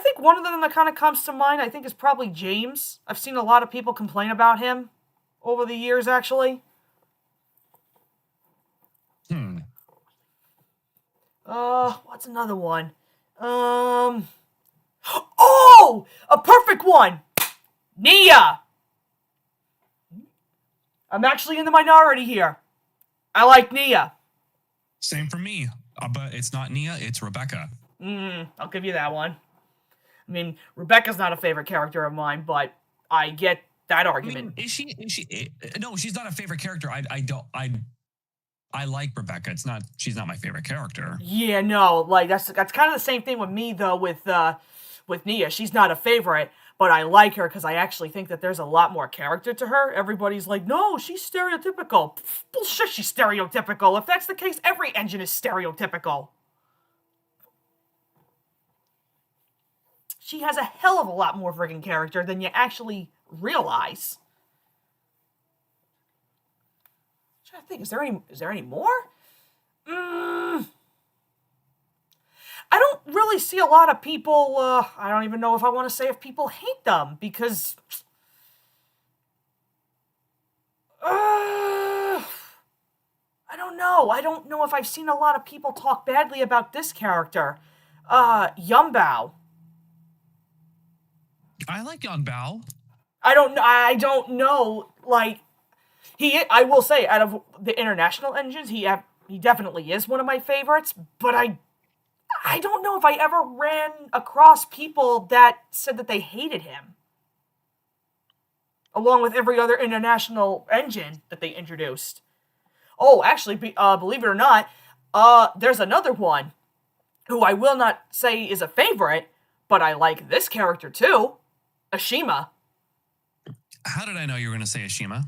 think one of them that kind of comes to mind, I think, is probably James. I've seen a lot of people complain about him over the years, actually. What's another one? Oh! A perfect one! Nia! I'm actually in the minority here. I like Nia. Same for me. But it's not Nia, it's Rebecca. I'll give you that one. I mean, Rebecca's not a favorite character of mine, but I get that I argument. mean, is she? No, she's not a favorite character. I like Rebecca. She's not my favorite character. Yeah, no, like that's kind of the same thing with me though with Nia. She's not a favorite, but I like her because I actually think that there's a lot more character to her. Everybody's like, no, she's stereotypical. Pff, bullshit, she's stereotypical. If that's the case, every engine is stereotypical. She has a hell of a lot more friggin' character than you actually realize. I'm trying to think, is there any more? I don't really see a lot of people, I don't even know if I want to say if people hate them, because I don't know. I don't know if I've seen a lot of people talk badly about this character. Yumbao. I like Young Bao. I don't know, like, I will say, out of the international engines, he definitely is one of my favorites, but I don't know if I ever ran across people that said that they hated him. Along with every other international engine that they introduced. Oh, actually, believe it or not, there's another one who I will not say is a favorite, but I like this character too. Ashima. How did I know you were going to say Ashima?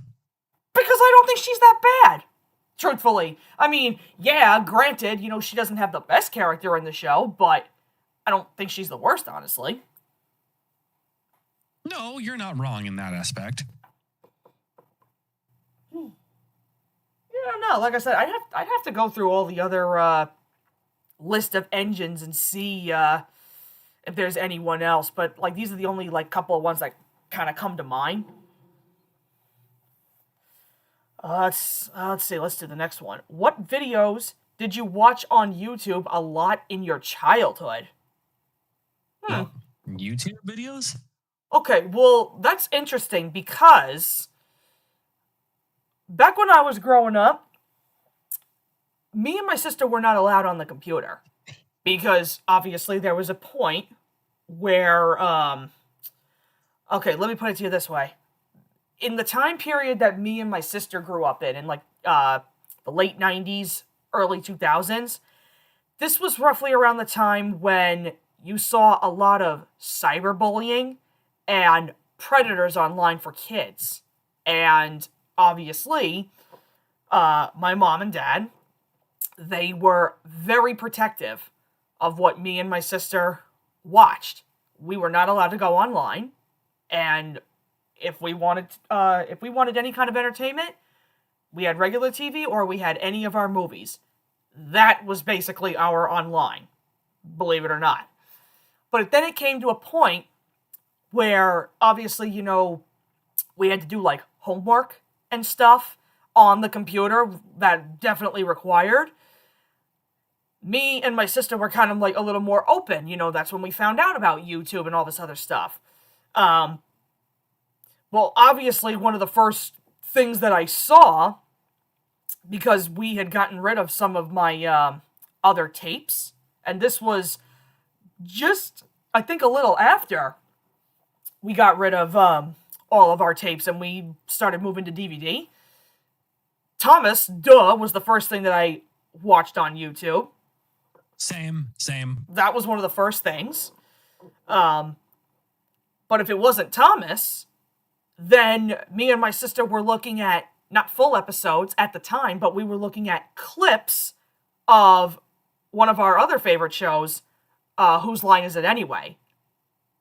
Because I don't think she's that bad. Truthfully. I mean, yeah, granted, she doesn't have the best character in the show, but I don't think she's the worst, honestly. No, you're not wrong in that aspect. Yeah, I don't know. Like I said, I'd have to go through all the other list of engines and see if there's anyone else. But like these are the only like couple of ones that kind of come to mind. Let's see. Let's do the next one. What videos did you watch on YouTube a lot in your childhood? Well, YouTube videos? Okay, well, that's interesting because back when I was growing up, me and my sister were not allowed on the computer because obviously there was a point where, okay, let me put it to you this way. In the time period that me and my sister grew up in like the late 90s, early 2000s, this was roughly around the time when you saw a lot of cyberbullying and predators online for kids. And obviously, my mom and dad, they were very protective of what me and my sister watched. We were not allowed to go online, and if we wanted any kind of entertainment, we had regular TV or we had any of our movies. That was basically our online, believe it or not. But then it came to a point where obviously, we had to do like homework and stuff on the computer that definitely required. Me and my sister were kind of like a little more open. That's when we found out about YouTube and all this other stuff. Well, obviously, one of the first things that I saw, because we had gotten rid of some of my other tapes, and this was just, I think, a little after we got rid of all of our tapes and we started moving to DVD. Thomas, was the first thing that I watched on YouTube. Same. That was one of the first things. But if it wasn't Thomas, then me and my sister were looking at, not full episodes at the time, but we were looking at clips of one of our other favorite shows, Whose Line Is It Anyway?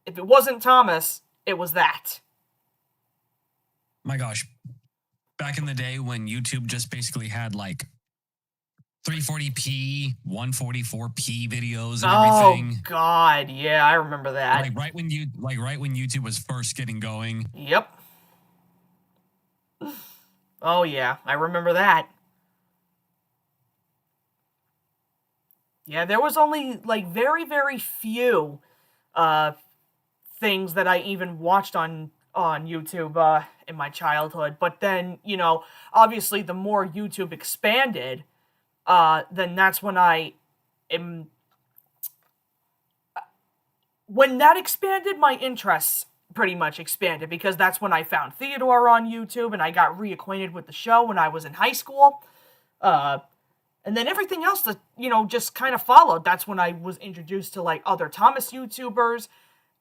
If it wasn't Thomas, it was that. My gosh. Back in the day when YouTube just basically had like 340p, 144p videos and everything. Oh God, yeah, I remember that. Like right when YouTube was first getting going. Yep. Oh yeah, I remember that. Yeah, there was only like very, very few things that I even watched on YouTube in my childhood. But then, obviously the more YouTube expanded, then that's when when that expanded, my interests pretty much expanded, because that's when I found Theodore on YouTube, and I got reacquainted with the show when I was in high school. And then everything else that, just kind of followed. That's when I was introduced to, like, other Thomas YouTubers,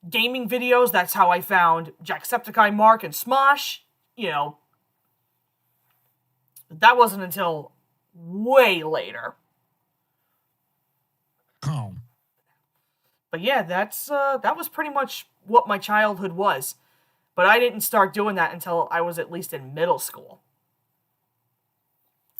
gaming videos. That's how I found Jacksepticeye Mark and Smosh. That wasn't until way later. Oh. But yeah, that was pretty much what my childhood was. But I didn't start doing that until I was at least in middle school.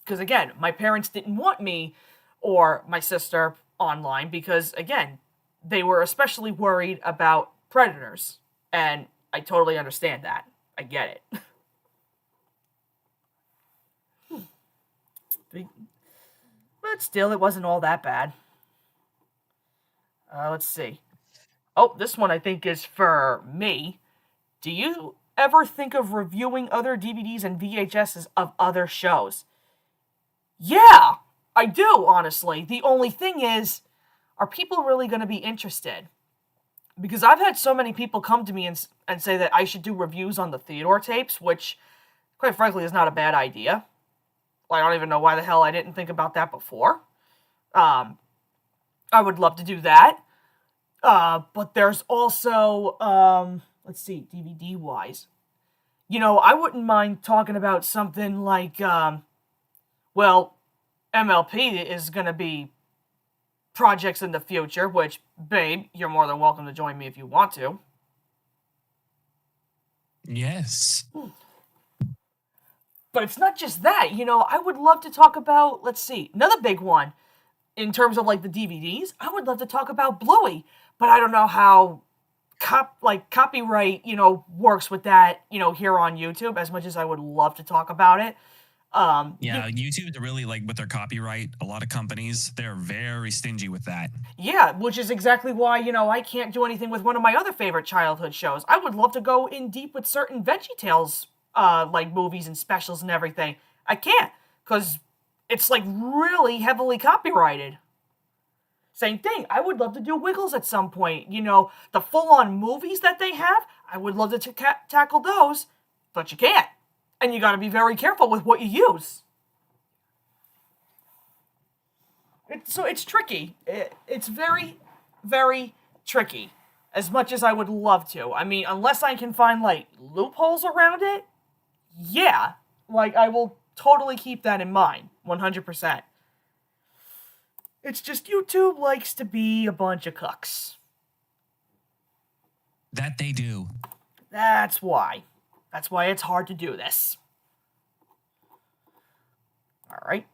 Because again, my parents didn't want me or my sister online because, again, they were especially worried about predators. And I totally understand that. I get it. But still, it wasn't all that bad. Let's see. Oh, this one I think is for me. Do you ever think of reviewing other DVDs and VHSs of other shows? Yeah, I do, honestly. The only thing is, are people really going to be interested? Because I've had so many people come to me and say that I should do reviews on the Theodore tapes, which, quite frankly, is not a bad idea. I don't even know why the hell I didn't think about that before. I would love to do that. But there's also, let's see, DVD-wise. I wouldn't mind talking about something like, well, MLP is going to be projects in the future, which, babe, you're more than welcome to join me if you want to. Yes. But it's not just that, I would love to talk about, let's see, another big one, in terms of, like, the DVDs, I would love to talk about Bluey, but I don't know how, copyright, works with that, here on YouTube, as much as I would love to talk about it. Yeah, YouTube is really, like, with their copyright, a lot of companies, they're very stingy with that. Yeah, which is exactly why, I can't do anything with one of my other favorite childhood shows. I would love to go in deep with certain VeggieTales, like, movies and specials and everything. I can't, because it's, like, really heavily copyrighted. Same thing, I would love to do Wiggles at some point. The full-on movies that they have, I would love to tackle those, but you can't. And you gotta be very careful with what you use. So it's tricky. It's very, very tricky. As much as I would love to. I mean, unless I can find, like, loopholes around it, yeah. Like, I will totally keep that in mind. 100%. It's just YouTube likes to be a bunch of cucks. That they do. That's why. That's why it's hard to do this. Alright,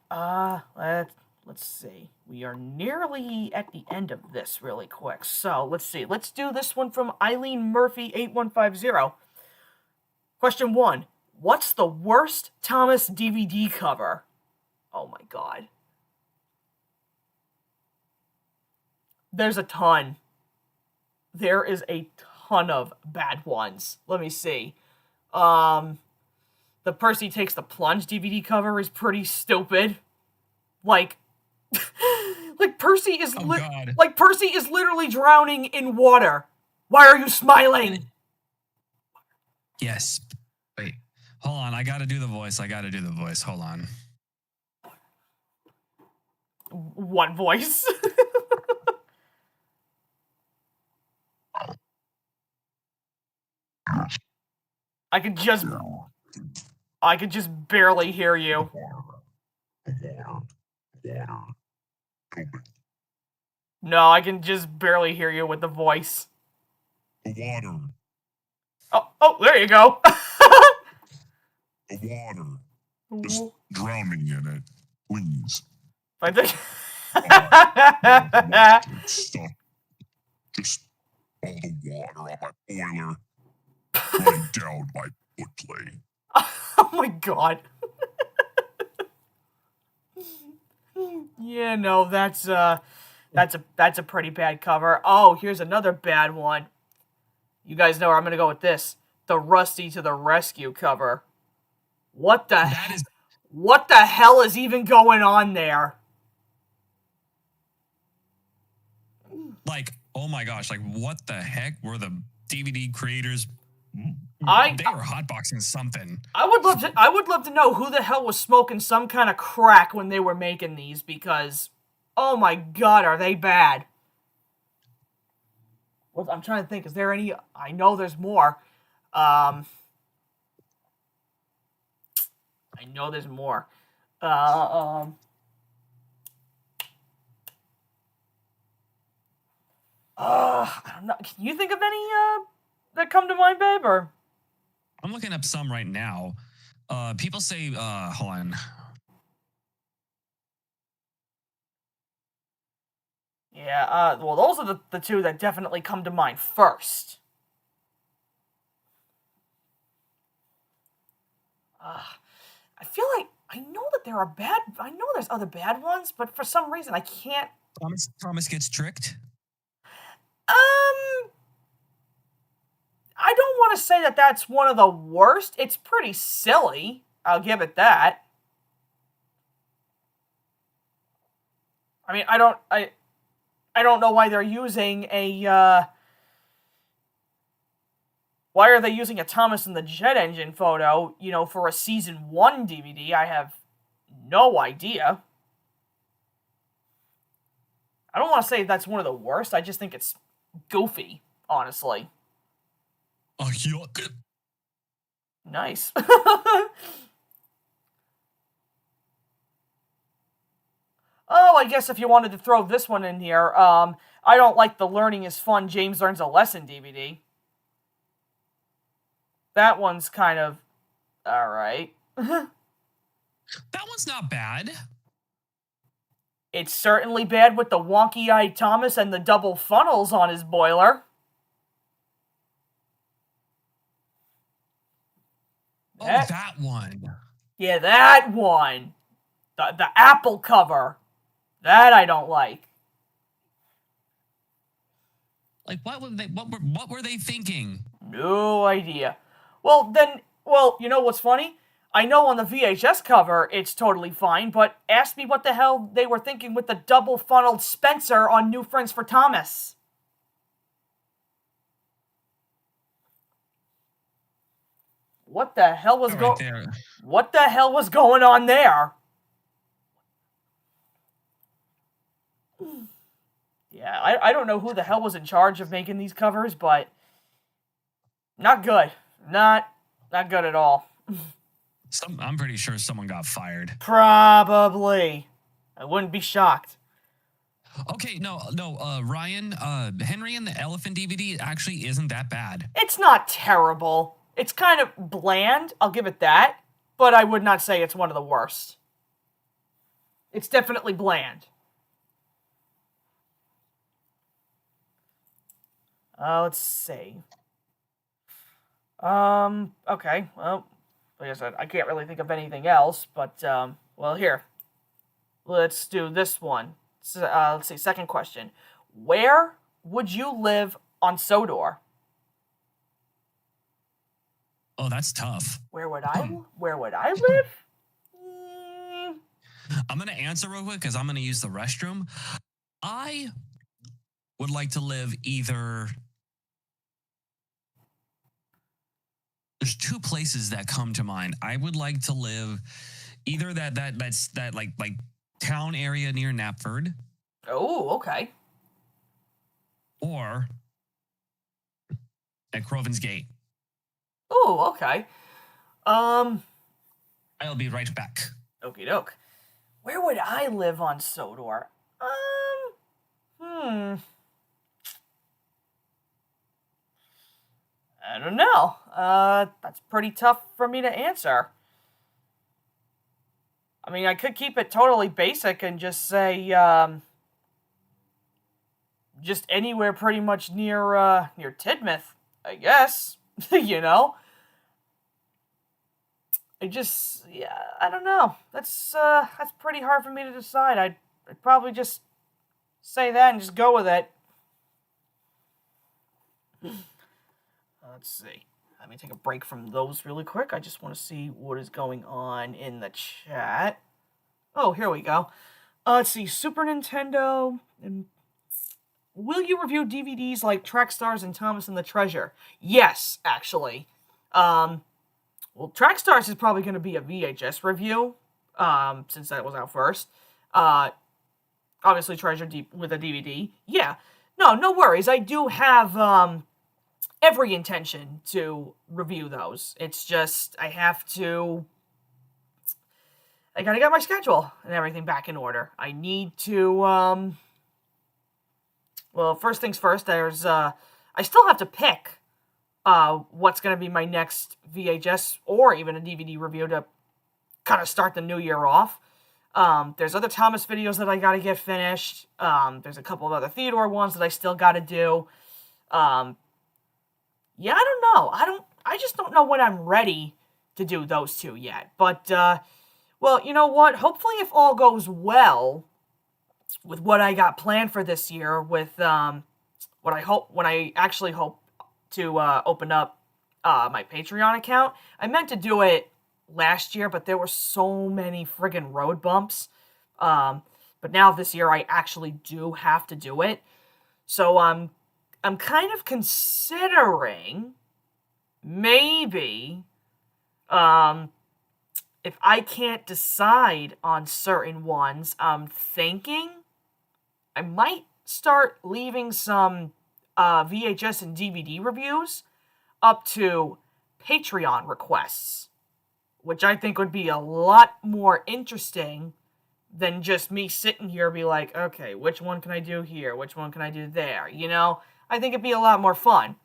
let's see. We are nearly at the end of this really quick. So, let's see. Let's do this one from Eileen Murphy 8150. Question 1. What's the worst Thomas DVD cover? Oh my god. There's a ton. There is a ton of bad ones. Let me see. The Percy Takes the Plunge DVD cover is pretty stupid. Like Percy is Percy is literally drowning in water. Why are you smiling? Yes. Wait. Hold on. I gotta do the voice. Hold on. One voice. I could just barely hear you. No, I can just barely hear you with the voice. The water. Oh, there you go. The water. Just drowning in it. Please. I think. Stop. Just all the water on my boiler. Running down my foot plate. Oh my god. Yeah, no, that's a pretty bad cover. Oh, here's another bad one. You guys know where I'm gonna go with this. The Rusty to the Rescue cover. What the hell is even going on there? Like, Oh my gosh! Like, what the heck were the DVD creators? They were hotboxing something. I would love to know who the hell was smoking some kind of crack when they were making these, because, oh my god, are they bad? Well, I'm trying to think. Is there any? I know there's more. I know there's more. I don't know. Can you think of any that come to mind, babe? Or I'm looking up some right now. People say, hold on. yeah. Well, those are the two that definitely come to mind first. I feel like I know that there are bad. I know there's other bad ones, but for some reason I can't. Thomas gets tricked. I don't want to say that that's one of the worst. It's pretty silly. I'll give it that. I mean, I don't know why they're using a. Why are they using a Thomas and the Jet Engine photo, for a Season 1 DVD? I have no idea. I don't want to say that's one of the worst. I just think it's goofy, honestly. Oh, yuck. Nice. Oh, I guess if you wanted to throw this one in here, I don't like the Learning is Fun James Learns a Lesson DVD. That one's kind of alright. That one's not bad. It's certainly bad with the wonky-eyed Thomas and the double funnels on his boiler. Oh, that one. Yeah, that one. The Apple cover. That I don't like. Like, what were they thinking? No idea. Well, you know what's funny? I know on the VHS cover it's totally fine, but ask me what the hell they were thinking with the double-funneled Spencer on New Friends for Thomas. What the hell was What the hell was going on there? Yeah, I don't know who the hell was in charge of making these covers, but not good. Not good at all. I'm pretty sure someone got fired. Probably. I wouldn't be shocked. Okay, no, Ryan, Henry and the Elephant DVD actually isn't that bad. It's not terrible. It's kind of bland, I'll give it that, but I would not say it's one of the worst. It's definitely bland. Let's see. Okay, well, like I said, I can't really think of anything else, but, well, here. Let's do this one. Let's see, second question. Where would you live on Sodor? Oh, that's tough. Where would I live? I'm going to answer real quick because I'm going to use the restroom. I would like to live either... There's two places that come to mind. I would like to live either that like town area near Knapford. Oh, okay. Or at Croven's Gate. Oh, okay. I'll be right back. Okie doke. Where would I live on Sodor? I don't know. That's pretty tough for me to answer. I mean, I could keep it totally basic and just say, just anywhere pretty much near Tidmouth, I guess. You know? I don't know. That's pretty hard for me to decide. I'd probably just say that and just go with it. Let's see. Let me take a break from those really quick. I just want to see what is going on in the chat. Oh, here we go. Let's see. Super Nintendo and will you review DVDs like Track Stars and Thomas and the Treasure? Yes, actually. Well, Track Stars is probably going to be a VHS review, since that was out first. Obviously Treasure with a DVD. Yeah. No worries. I do have, every intention to review those. It's just, I gotta get my schedule and everything back in order. I need to, well, first things first, I still have to pick, what's gonna be my next VHS or even a DVD review to kind of start the new year off. There's other Thomas videos that I gotta get finished. There's a couple of other Theodore ones that I still gotta do. Yeah, I don't know. I just don't know when I'm ready to do those two yet. But, well, you know what? Hopefully if all goes well with what I got planned for this year, with, when I actually hope to, open up, my Patreon account. I meant to do it last year, but there were so many friggin' road bumps. But now this year I actually do have to do it. So, I'm kind of considering maybe, if I can't decide on certain ones, I'm thinking I might start leaving some VHS and DVD reviews up to Patreon requests, which I think would be a lot more interesting than just me sitting here be like, okay, which one can I do here? Which one can I do there? You know? I think it'd be a lot more fun.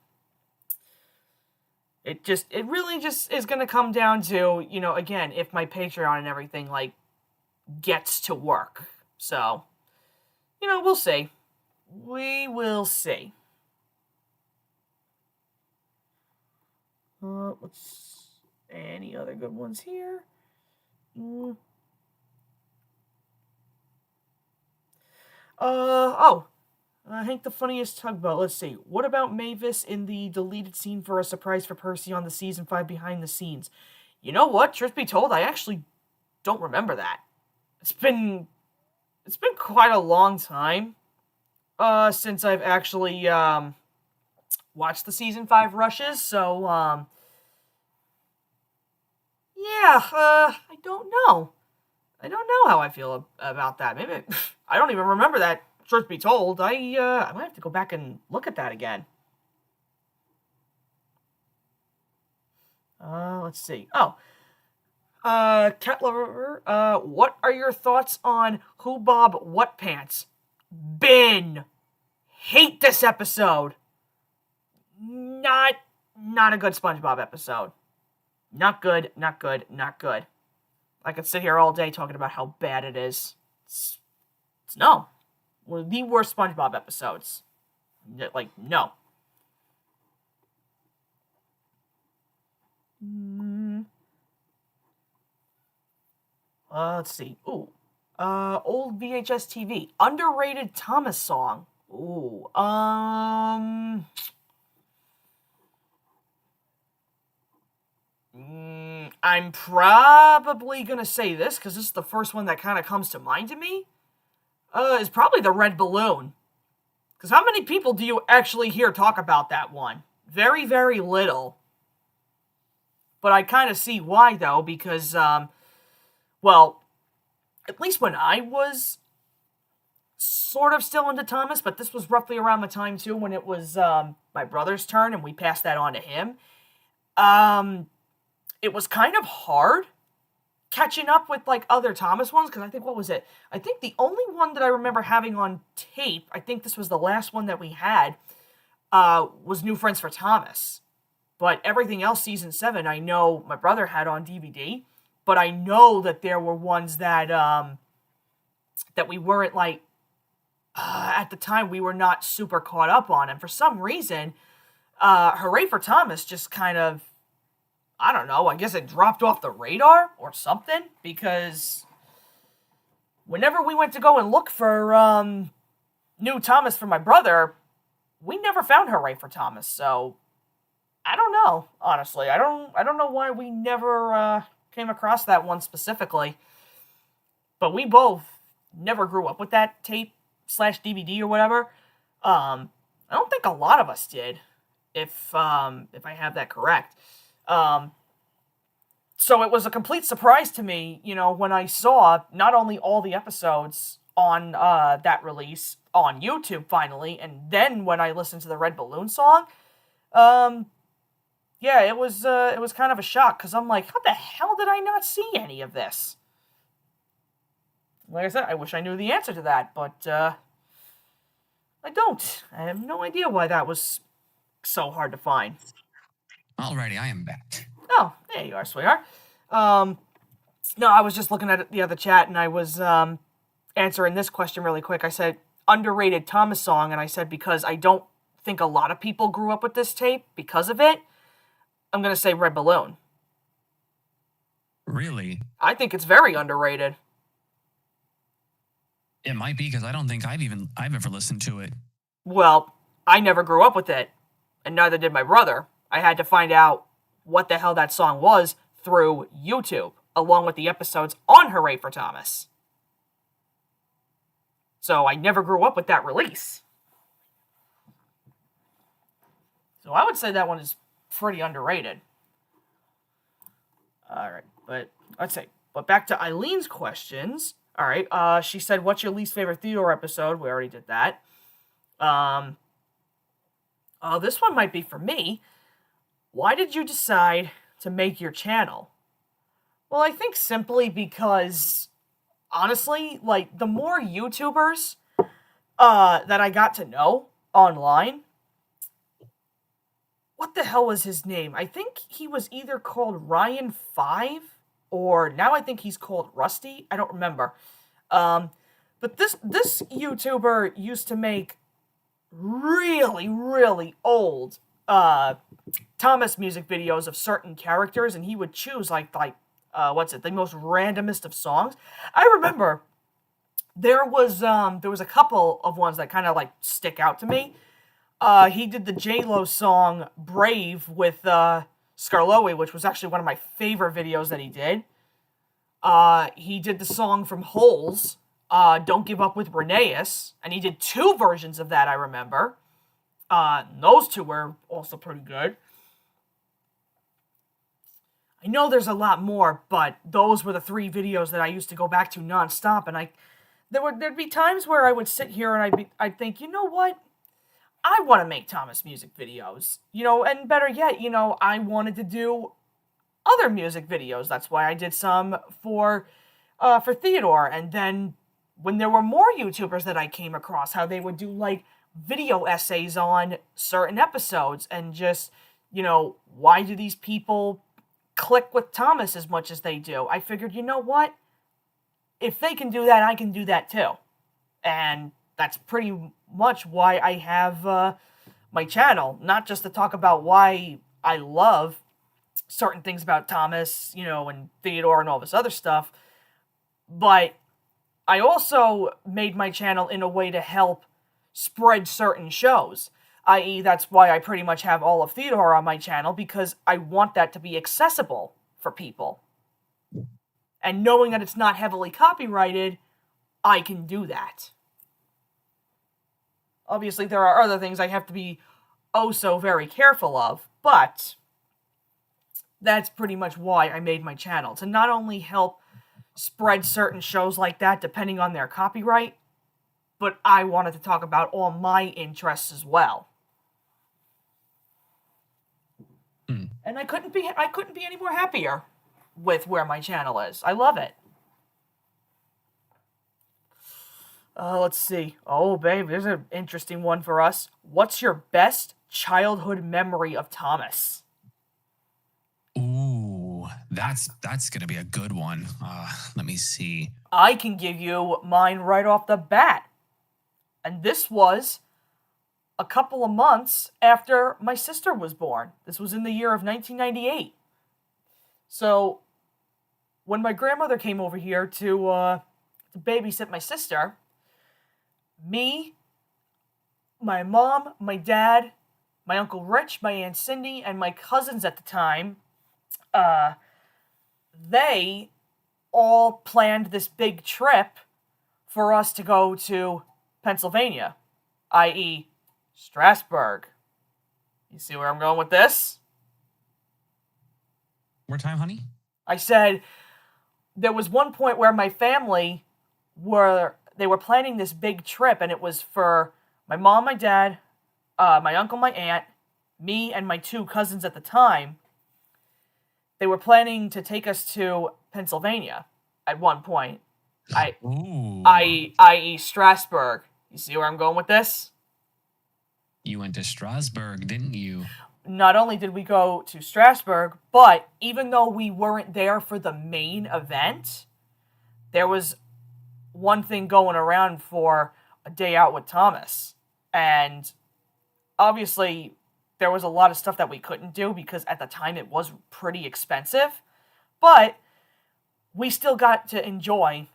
It really just is going to come down to, you know, again, if my Patreon and everything, like, gets to work. So, you know, we'll see. We will see. Any other good ones here? Hank the Funniest Tugboat. Let's see. What about Mavis in the deleted scene for a surprise for Percy on the season 5 behind the scenes? You know what? Truth be told, I actually don't remember that. It's been quite a long time since I've actually watched the season 5 rushes, so yeah, I don't know. I don't know how I feel about that. Maybe I don't even remember that. Truth be told, I might have to go back and look at that again. Let's see. Oh, Cat Lover. What are your thoughts on Who Bob What Pants? Bin. Hate this episode. Not a good SpongeBob episode. Not good. Not good. Not good. I could sit here all day talking about how bad it is. It's no. One of the worst SpongeBob episodes. Like, no. Let's see. Ooh. Old VHS TV. Underrated Thomas song. Ooh. I'm probably gonna say this, because this is the first one that kind of comes to mind to me. Is probably the Red Balloon. Because how many people do you actually hear talk about that one? Very, very little. But I kind of see why, though, because, well, at least when I was sort of still into Thomas, but this was roughly around the time, too, when it was, my brother's turn, and we passed that on to him. It was kind of hard catching up with, like, other Thomas ones, because I think, what was it? I think the only one that I remember having on tape, I think this was the last one that we had, was New Friends for Thomas. But everything else, season 7, I know my brother had on DVD, but I know that there were ones that, that we weren't, like, at the time, we were not super caught up on, and for some reason, Hooray for Thomas just kind of, I don't know, I guess it dropped off the radar or something, because whenever we went to go and look for new Thomas for my brother, we never found Hooray for Thomas, so I don't know, honestly. I don't know why we never came across that one specifically, but we both never grew up with that tape / DVD or whatever. I don't think a lot of us did, if I have that correct. So it was a complete surprise to me, when I saw not only all the episodes on that release on YouTube finally, and then when I listened to the Red Balloon song, yeah, it was kind of a shock, because I'm like, how the hell did I not see any of this? Like I said, I wish I knew the answer to that, but I don't. I have no idea why that was so hard to find. Alrighty, I am back. Oh, there you are, sweetheart. No, I was just looking at the other chat, and I was answering this question really quick. I said, underrated Thomas song, and I said, because I don't think a lot of people grew up with this tape because of it, I'm going to say Red Balloon. Really? I think it's very underrated. It might be, because I don't think I've ever listened to it. Well, I never grew up with it, and neither did my brother. I had to find out what the hell that song was through YouTube, along with the episodes on Hooray for Thomas. So I never grew up with that release. So I would say that one is pretty underrated. Alright, but back to Eileen's questions. Alright, she said, what's your least favorite Theodore episode? We already did that. This one might be for me. Why did you decide to make your channel? Well, I think simply because, honestly, like, the more YouTubers that I got to know online, what the hell was his name? I think he was either called Ryan5, or now I think he's called Rusty. I don't remember. But this YouTuber used to make really, really old Thomas music videos of certain characters, and he would choose the most randomest of songs. I remember there was a couple of ones that kind of like stick out to me. He did the J-Lo song Brave with Scarlowe, which was actually one of my favorite videos that he did. He did the song from Holes, Don't Give Up with Reneus, and he did 2 versions of that, I remember. Those 2 were also pretty good. I know there's a lot more, but those were the 3 videos that I used to go back to nonstop, and there'd be times where I would sit here and I'd think, you know what? I want to make Thomas music videos, and better yet, I wanted to do other music videos. That's why I did some for Theodore, and then when there were more YouTubers that I came across, how they would do, like, video essays on certain episodes, and just, why do these people click with Thomas as much as they do? I figured, you know what? If they can do that, I can do that too. And that's pretty much why I have my channel. Not just to talk about why I love certain things about Thomas, and Theodore and all this other stuff, but I also made my channel in a way to help spread certain shows. I.e., that's why I pretty much have all of Theodore on my channel, because I want that to be accessible for people. And knowing that it's not heavily copyrighted, I can do that. Obviously, there are other things I have to be oh so very careful of, but that's pretty much why I made my channel. To not only help spread certain shows like that, depending on their copyright, but I wanted to talk about all my interests as well. And I couldn't be any more happier with where my channel is. I love it. Let's see. Oh, babe, there's an interesting one for us. What's your best childhood memory of Thomas? Ooh, that's gonna be a good one. Let me see. I can give you mine right off the bat. And this was a couple of months after my sister was born. This was in the year of 1998. So, when my grandmother came over here to babysit my sister, me, my mom, my dad, my Uncle Rich, my Aunt Cindy, and my cousins at the time, they all planned this big trip for us to go to Pennsylvania, i.e., Strasbourg. You see where I'm going with this? More time, honey? I said there was one point where my family were planning this big trip, and it was for my mom, my dad, my uncle, my aunt, me, and my 2 cousins at the time. They were planning to take us to Pennsylvania at one point. Ooh. I.e. Strasbourg. You see where I'm going with this? You went to Strasbourg, didn't you? Not only did we go to Strasbourg, but even though we weren't there for the main event, there was one thing going around for a day out with Thomas. And obviously, there was a lot of stuff that we couldn't do because at the time it was pretty expensive. But we still got to enjoy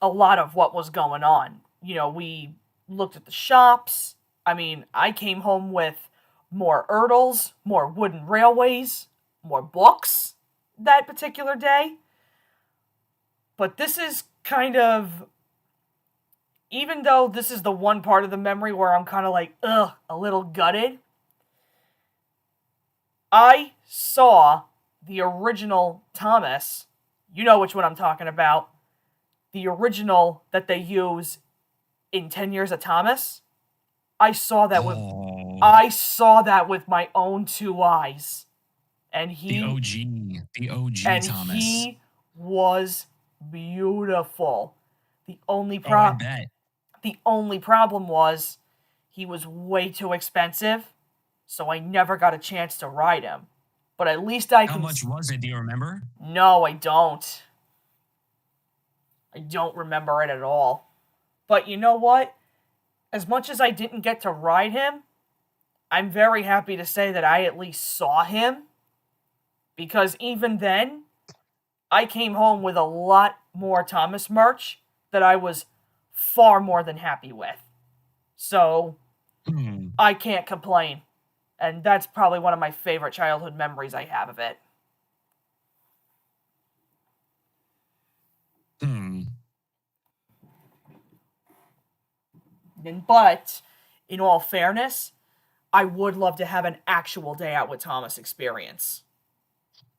a lot of what was going on. You know, we looked at the shops. I mean, I came home with more Erdls, more wooden railways, more books that particular day. But this is kind of, even though this is the one part of the memory where I'm kind of like, a little gutted, I saw the original Thomas. You know which one I'm talking about. The original that they use in 10 Years of Thomas. I saw that with my own 2 eyes. And the OG and Thomas. he was beautiful. The only I bet. The only problem was he was way too expensive, so I never got a chance to ride him. But at least How much was it? Do you remember? No, I don't. I don't remember it at all. But you know what? As much as I didn't get to ride him, I'm very happy to say that I at least saw him. Because even then, I came home with a lot more Thomas merch that I was far more than happy with. So, I can't complain. And that's probably one of my favorite childhood memories I have of it. But, in all fairness, I would love to have an actual day out with Thomas experience.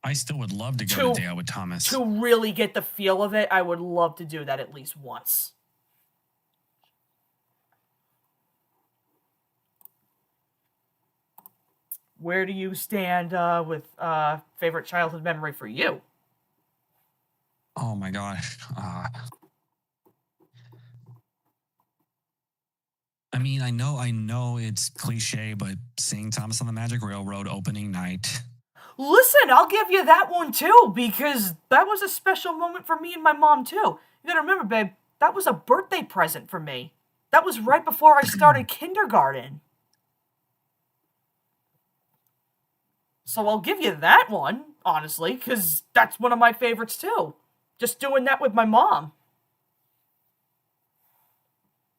I still would love to go to Day Out with Thomas. To really get the feel of it, I would love to do that at least once. Where do you stand with favorite childhood memory for you? Oh my gosh. I mean, I know it's cliche, but seeing Thomas on the Magic Railroad opening night. Listen, I'll give you that one too, because that was a special moment for me and my mom too. You gotta remember, babe, that was a birthday present for me. That was right before I started kindergarten. So I'll give you that one, honestly, because that's one of my favorites too. Just doing that with my mom.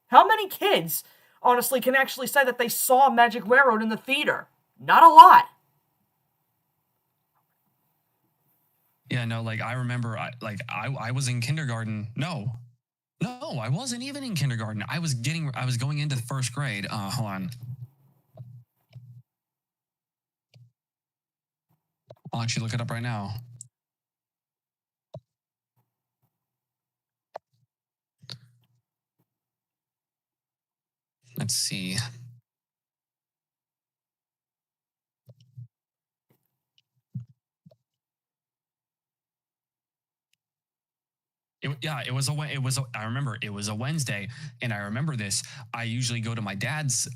How many kids, honestly, can actually say that they saw Magic Railroad in the theater? Not a lot. Yeah, no, like I remember, I was in kindergarten. No, I wasn't even in kindergarten. I was going into the 1st grade. Hold on. I'll actually look it up right now. Let's see. I remember it was a Wednesday, and I remember this. I usually go to my dad's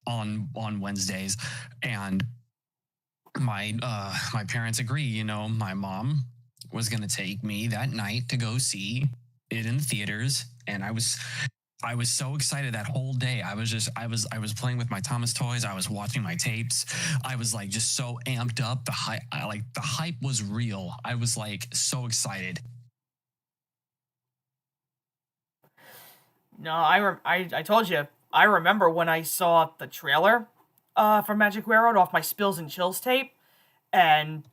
on Wednesdays, and my parents agree. You know, my mom was gonna take me that night to go see it in the theaters, and I was so excited that whole day. I was playing with my Thomas toys. I was watching my tapes. I was like just so amped up. The hype was real. I was like so excited. No, I told you. I remember when I saw the trailer for Magic Railroad off my Spills and Chills tape, and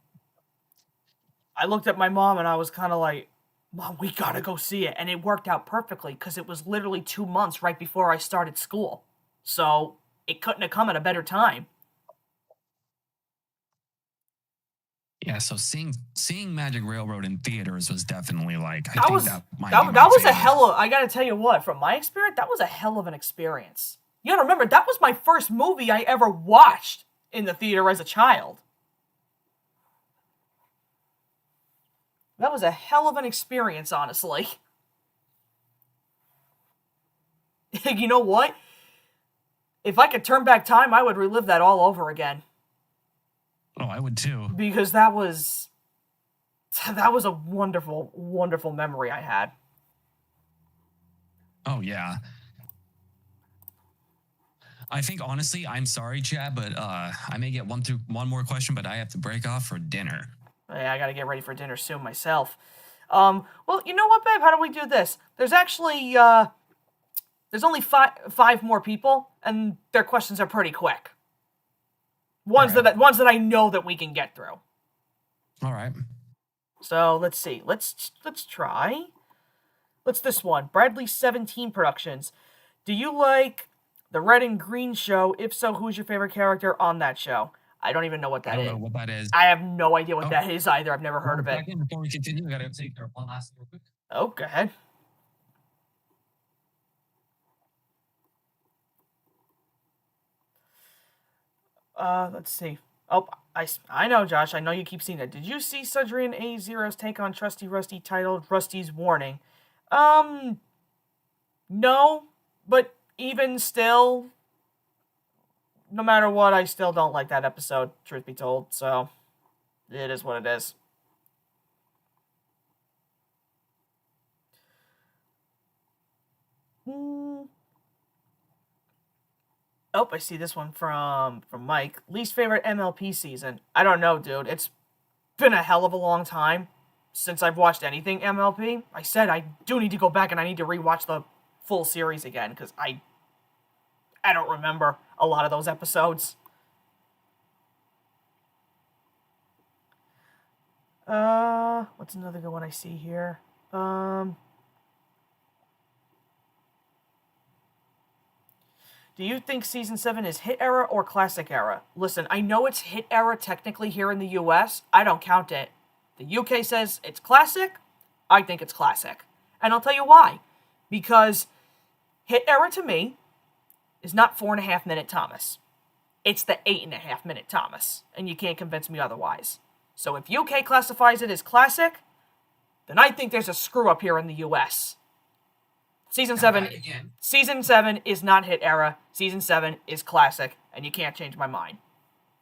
I looked at my mom and I was kind of like, Mom, we gotta go see it. And it worked out perfectly because it was literally 2 months right before I started school. So it couldn't have come at a better time. Yeah, so seeing Magic Railroad in theaters was definitely like I That think was that might that, be my that was a favorite. hell of. I gotta tell you what, from my experience, that was a hell of an experience. You gotta remember, that was my first movie I ever watched in the theater as a child. That was a hell of an experience, honestly. You know what? If I could turn back time, I would relive that all over again. Oh, I would too. Because that was a wonderful, wonderful memory I had. Oh yeah. I think honestly, I'm sorry, Chad, but I may get one more question, but I have to break off for dinner. Yeah, I gotta get ready for dinner soon myself. Well, you know what, babe? How do we do this? There's actually there's only five more people, and their questions are pretty quick. Ones All right. that I know that we can get through. All right. So let's see. Let's try. What's this one? Bradley 17 Productions. Do you like the Red and Green show? If so, who's your favorite character on that show? I don't even know what that is. I don't know what that is. I have no idea what that is either. I've never heard of it. Second, before we continue, we gotta take care of one last thing real quick. Oh, go ahead. Let's see. Oh, I know, Josh. I know you keep seeing it. Did you see Sudrian A0's take on Trusty Rusty titled Rusty's Warning? No, but even still, no matter what, I still don't like that episode, truth be told, so it is what it is. Oh, I see this one from Mike. Least favorite MLP season? I don't know, dude. It's been a hell of a long time since I've watched anything MLP. I said I do need to go back and I need to rewatch the full series again because I don't remember a lot of those episodes. What's another good one I see here? Do you think Season 7 is hit era or classic era? Listen, I know it's hit era technically here in the US. I don't count it. The UK says it's classic. I think it's classic. And I'll tell you why. Because hit era to me is not 4.5 minute Thomas. It's the 8.5 minute Thomas. And you can't convince me otherwise. So if UK classifies it as classic, then I think there's a screw up here in the US. Season 7 is not hit era. Season 7 is classic, and you can't change my mind.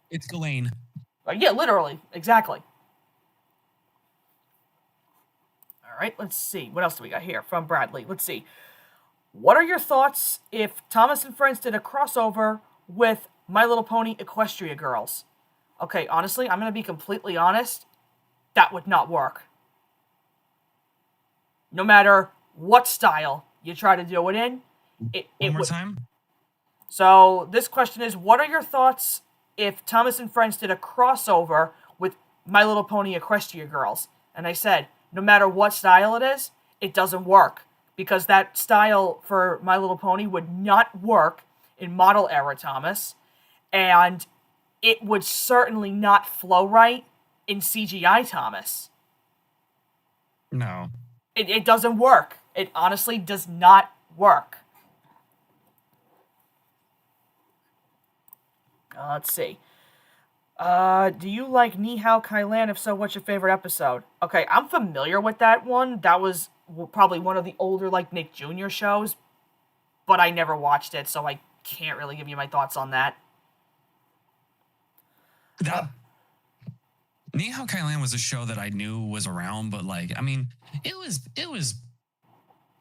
It's Ghislaine. Yeah, literally. Exactly. All right, let's see. What else do we got here from Bradley? Let's see. What are your thoughts if Thomas and Friends did a crossover with My Little Pony Equestria Girls? Okay, honestly, I'm going to be completely honest. That would not work. No matter what style you try to do it in, One more time? So this question is, what are your thoughts if Thomas and Friends did a crossover with My Little Pony Equestria Girls? And I said, no matter what style it is, it doesn't work. Because that style for My Little Pony would not work in model era Thomas. And it would certainly not flow right in CGI Thomas. No. It doesn't work. It honestly does not work. Let's see. Do you like Ni Hao Kai Lan? If so, what's your favorite episode? Okay, I'm familiar with that one. That was probably one of the older, like, Nick Jr. shows. But I never watched it, so I can't really give you my thoughts on that. Ni Hao Kai Lan was a show that I knew was around, but like, I mean, it was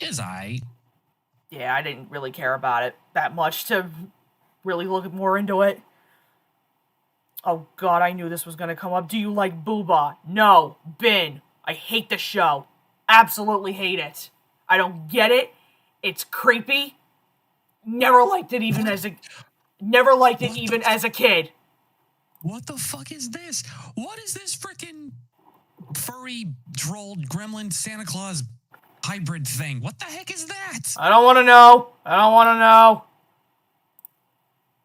aight. Yeah, I didn't really care about it that much to really look more into it. Oh god, I knew this was gonna come up. Do you like Booba? No. Bin. I hate the show. Absolutely hate it. I don't get it. It's creepy. Never liked it even as a kid. What the fuck is this? What is this freaking furry troll gremlin Santa Claus hybrid thing? What the heck is that? I don't want to know.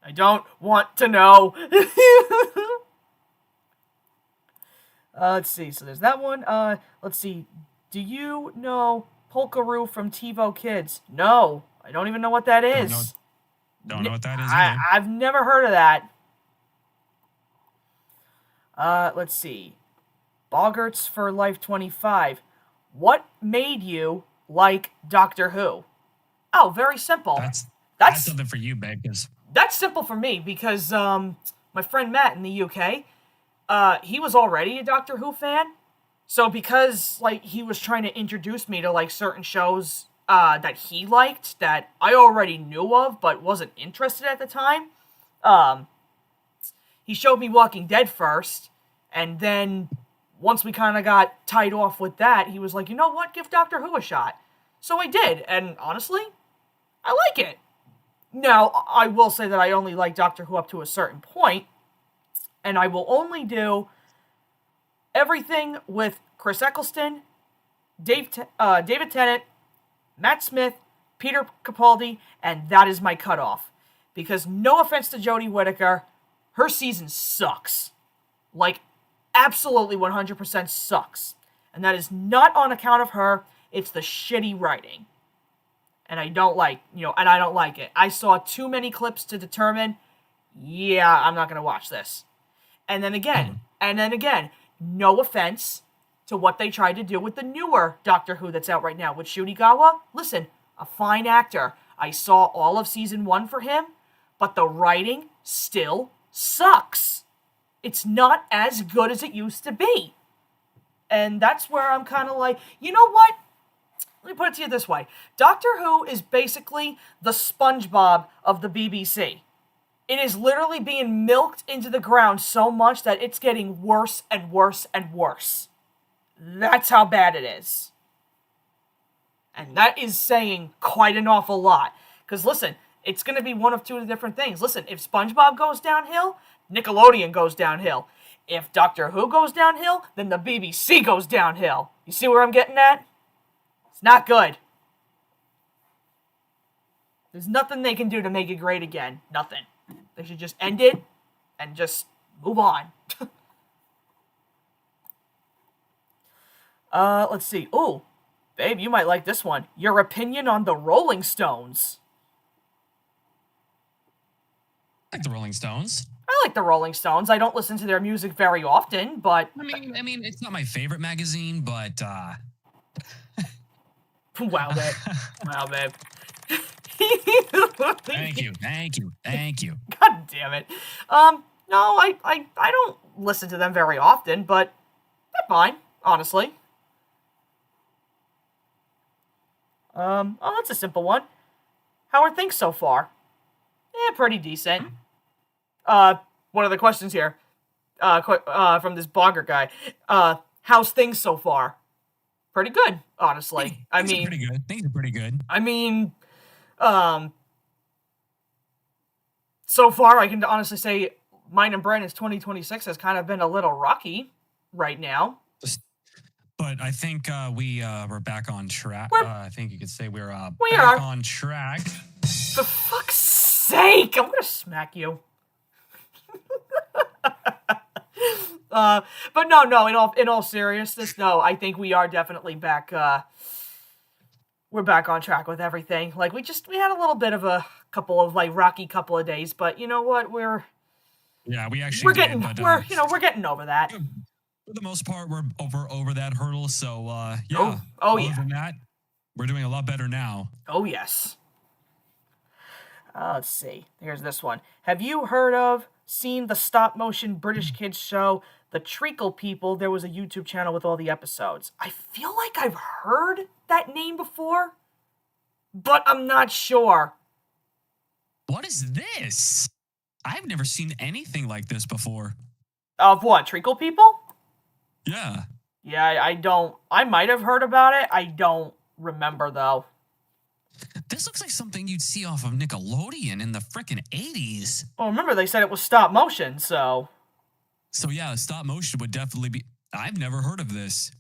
I don't want to know. Let's see. So there's that one. Let's see. Do you know Polkaroo from TiVo Kids? No, I don't even know what that is. Don't know what that is either. I've never heard of that. Let's see. Boggarts for Life 25. What made you like Doctor Who? Oh, very simple. That's something for you, babe. That's simple for me because my friend Matt in the UK, he was already a Doctor Who fan. So because like he was trying to introduce me to like certain shows that he liked that I already knew of but wasn't interested at the time, he showed me Walking Dead first, and then once we kind of got tied off with that, he was like, you know what, give Doctor Who a shot. So I did, and honestly, I like it. Now, I will say that I only like Doctor Who up to a certain point, and I will only do everything with Chris Eccleston, David Tennant, Matt Smith, Peter Capaldi, and that is my cutoff. Because no offense to Jodie Whittaker, her season sucks. Like, absolutely 100% sucks. And that is not on account of her, it's the shitty writing. And I don't like it. I saw too many clips to determine, yeah, I'm not going to watch this. And then again, no offense to what they tried to do with the newer Doctor Who that's out right now with Shudigawa. Listen, a fine actor. I saw all of season 1 for him, but the writing still sucks. It's not as good as it used to be. And that's where I'm kind of like, you know what? Let me put it to you this way. Doctor Who is basically the SpongeBob of the BBC. It is literally being milked into the ground so much that it's getting worse and worse and worse. That's how bad it is. And that is saying quite an awful lot. Because listen, it's going to be one of two different things. Listen, if SpongeBob goes downhill, Nickelodeon goes downhill. If Doctor Who goes downhill, then the BBC goes downhill. You see where I'm getting at? It's not good. There's nothing they can do to make it great again. Nothing. They should just end it and just move on. Let's see. Ooh, babe, you might like this one. Your opinion on the Rolling Stones. I like the Rolling Stones. I like the Rolling Stones. I don't listen to their music very often, but... I mean, it's not my favorite magazine, but, Wow, babe. Wow, babe. Thank you. God damn it. No, I don't listen to them very often, but they're fine, honestly. Oh, that's a simple one. How are things so far? Pretty decent. One of the questions here, from this blogger guy. How's things so far? Pretty good, honestly. Things are pretty good. I mean, so far I can honestly say mine and Brandon's 2026 has kind of been a little rocky right now. But I think we're back on track. I think you could say we're we back are on track. For fuck's sake, I'm gonna smack you. But no. In all seriousness, no. I think we are definitely back. We're back on track with everything. Like we had a little bit of a couple of like rocky couple of days, but you know what? We're getting over that. For the most part, we're over that hurdle. So yeah. Other than that, we're doing a lot better now. Oh yes. Let's see. Here's this one. Have you seen the stop-motion British kids show, The Treacle People? There was a YouTube channel with all the episodes. I feel like I've heard that name before, but I'm not sure. What is this? I've never seen anything like this before. Of what? Treacle People? Yeah. Yeah, I don't... I might have heard about it. I don't remember, though. This looks like something you'd see off of Nickelodeon in the frickin' 80s. Well, remember, they said it was stop motion, so... So, yeah, stop motion would definitely be... I've never heard of this.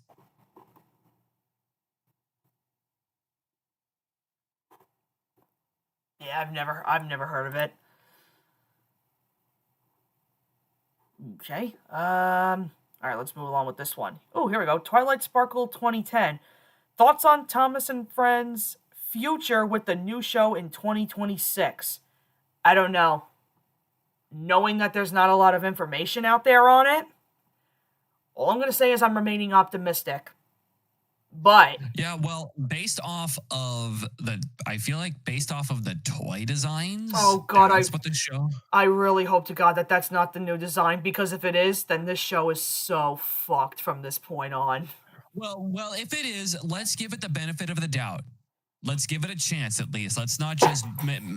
Yeah, I've never heard of it. Okay. All right, let's move along with this one. Oh, here we go. Twilight Sparkle 2010. Thoughts on Thomas and Friends' future with the new show in 2026? I don't know. Knowing that there's not a lot of information out there on it, all I'm going to say is I'm remaining optimistic. But Yeah, well, I feel like based off of the toy designs. Oh, God, that's what the show. I really hope to God that that's not the new design, because if it is, then this show is so fucked from this point on. Well, if it is, let's give it the benefit of the doubt. Let's give it a chance at least. Let's not just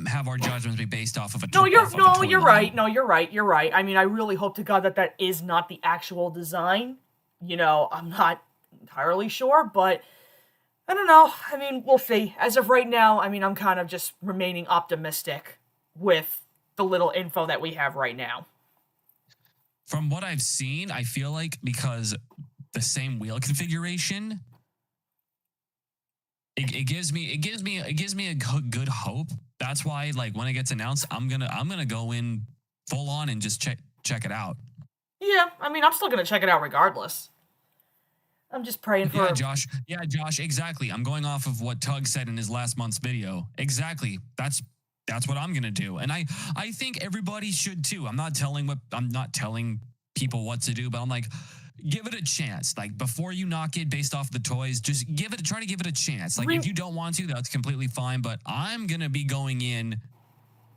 have our judgments be based off of a. You're right. No, you're right. I mean, I really hope to God that that is not the actual design. You know, I'm not entirely sure, but I don't know. I mean, we'll see. As of right now, I mean, I'm kind of just remaining optimistic with the little info that we have right now. From what I've seen, I feel like because the same wheel configuration, it gives me a good hope. That's why, like, when it gets announced, I'm gonna go in full on and just check it out. Yeah, I mean, I'm still gonna check it out regardless. I'm just praying for. Yeah, Josh, exactly. I'm going off of what Tug said in his last month's video. Exactly. That's what I'm gonna do, and I think everybody should too. I'm not telling people what to do, but I'm like, give it a chance. Like, before you knock it based off the toys, just try to give it a chance. Like, if you don't want to, that's completely fine. But I'm gonna be going in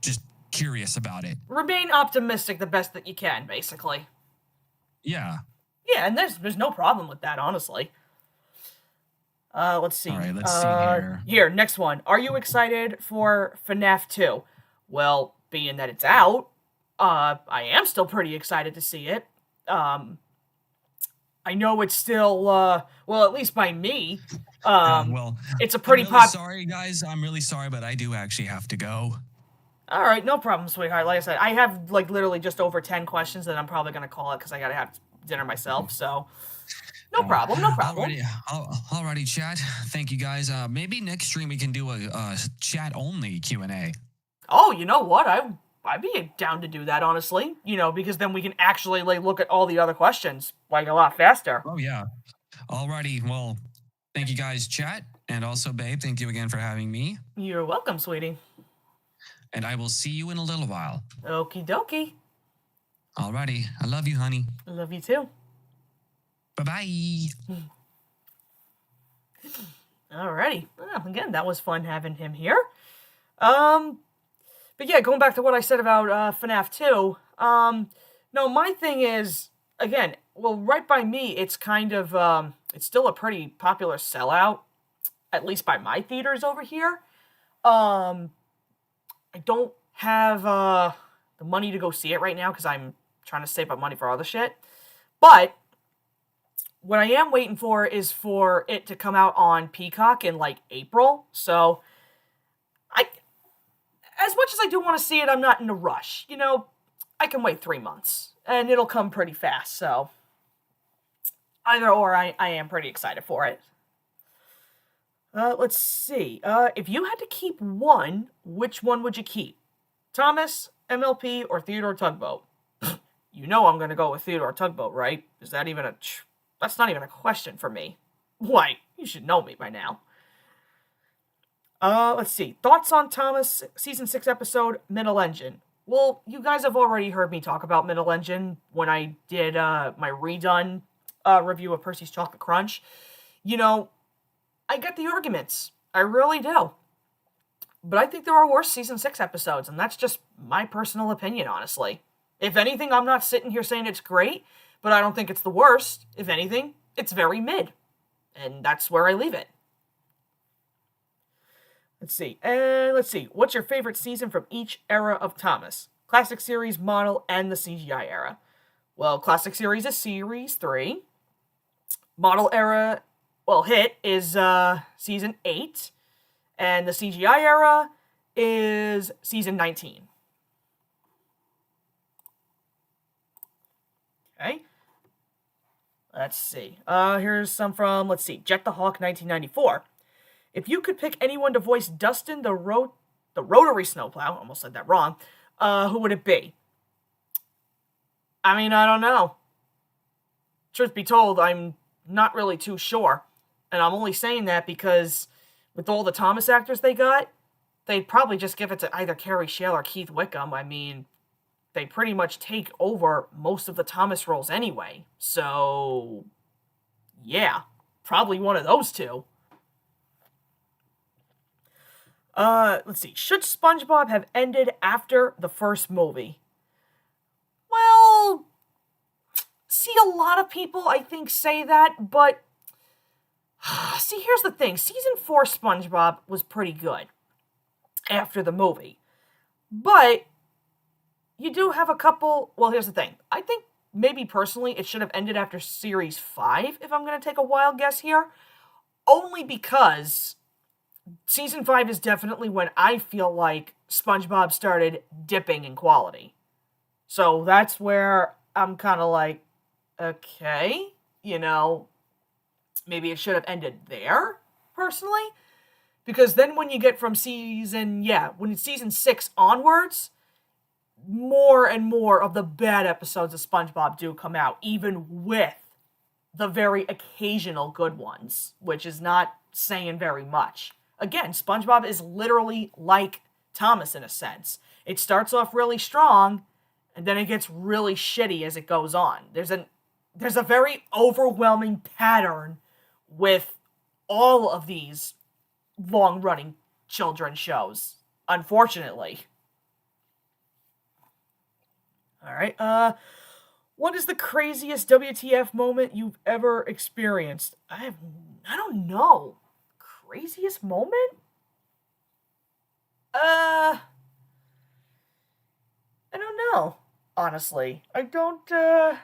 just curious about it. Remain optimistic the best that you can, basically. Yeah. Yeah, and there's no problem with that, honestly. Let's see. All right, let's see here. Here, next one. Are you excited for FNAF 2? Well, being that it's out, I am still pretty excited to see it. I know it's still, well, at least by me, it's a pretty Sorry, guys. I'm really sorry, but I do actually have to go. All right, no problem, sweetheart. Like I said, I have, like, literally just over 10 questions that I'm probably going to call it because I got to have dinner myself, so no problem. Alrighty, chat. Thank you, guys. Maybe next stream we can do a chat-only Q&A. Oh, you know what? I'd be down to do that, honestly. You know, because then we can actually, like, look at all the other questions, like, a lot faster. Oh, yeah. Alrighty, well, thank you guys, chat. And also, babe, thank you again for having me. You're welcome, sweetie. And I will see you in a little while. Okie dokie. Alrighty. I love you, honey. I love you too. Bye-bye. Alrighty. Well, again, that was fun having him here. But yeah, going back to what I said about FNAF 2, no, my thing is, again, well, right by me, it's kind of, it's still a pretty popular sellout, at least by my theaters over here. I don't have the money to go see it right now because I'm trying to save up money for other shit. But what I am waiting for is for it to come out on Peacock in, like, April. So, as much as I do want to see it, I'm not in a rush. You know, I can wait 3 months, and it'll come pretty fast. So, either or, I am pretty excited for it. Let's see. If you had to keep one, which one would you keep? Thomas, MLP, or Theodore Tugboat? You know I'm going to go with Theodore Tugboat, right? Is that even that's not even a question for me. Why? You should know me by now. Let's see. Thoughts on Thomas Season 6 episode, Middle Engine? Well, you guys have already heard me talk about Middle Engine when I did my redone review of Percy's Chocolate Crunch. You know, I get the arguments. I really do. But I think there are worse Season 6 episodes, and that's just my personal opinion, honestly. If anything, I'm not sitting here saying it's great, but I don't think it's the worst. If anything, it's very mid. And that's where I leave it. Let's see. What's your favorite season from each era of Thomas? Classic Series, Model, and the CGI era. Well, Classic Series is Series 3. Model era, well, hit is Season 8. And the CGI era is Season 19. Okay. Let's see. Here's some from, let's see, Jet the Hawk 1994. If you could pick anyone to voice Dustin the rotary snowplow, almost said that wrong, who would it be? I mean, I don't know. Truth be told, I'm not really too sure. And I'm only saying that because with all the Thomas actors they got, they'd probably just give it to either Carrie Shale or Keith Wickham. I mean, they pretty much take over most of the Thomas roles anyway. So, yeah, probably one of those two. Let's see. Should SpongeBob have ended after the first movie? Well, see, a lot of people, I think, say that, but see, here's the thing. Season 4 SpongeBob was pretty good after the movie. But you do have a couple... Well, here's the thing. I think maybe personally it should have ended after Series 5, if I'm going to take a wild guess here. Only because Season 5 is definitely when I feel like SpongeBob started dipping in quality. So that's where I'm kind of like, okay, maybe it should have ended there, personally. Because then when you get from season 6 onwards, more and more of the bad episodes of SpongeBob do come out, even with the very occasional good ones, which is not saying very much. Again, SpongeBob is literally like Thomas in a sense. It starts off really strong, and then it gets really shitty as it goes on. There's a very overwhelming pattern with all of these long-running children's shows, unfortunately. Alright, what is the craziest WTF moment you've ever experienced? I don't know. Craziest moment? I don't know, honestly. I don't, I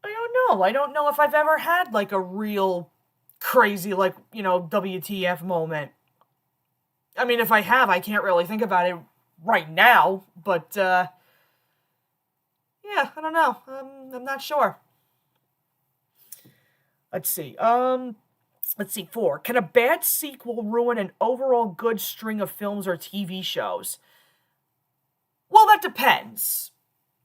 don't know. I don't know if I've ever had, like, a real crazy, like, WTF moment. I mean, if I have, I can't really think about it right now, but, yeah, I don't know. I'm not sure. Let's see. 4. Can a bad sequel ruin an overall good string of films or TV shows? Well, that depends.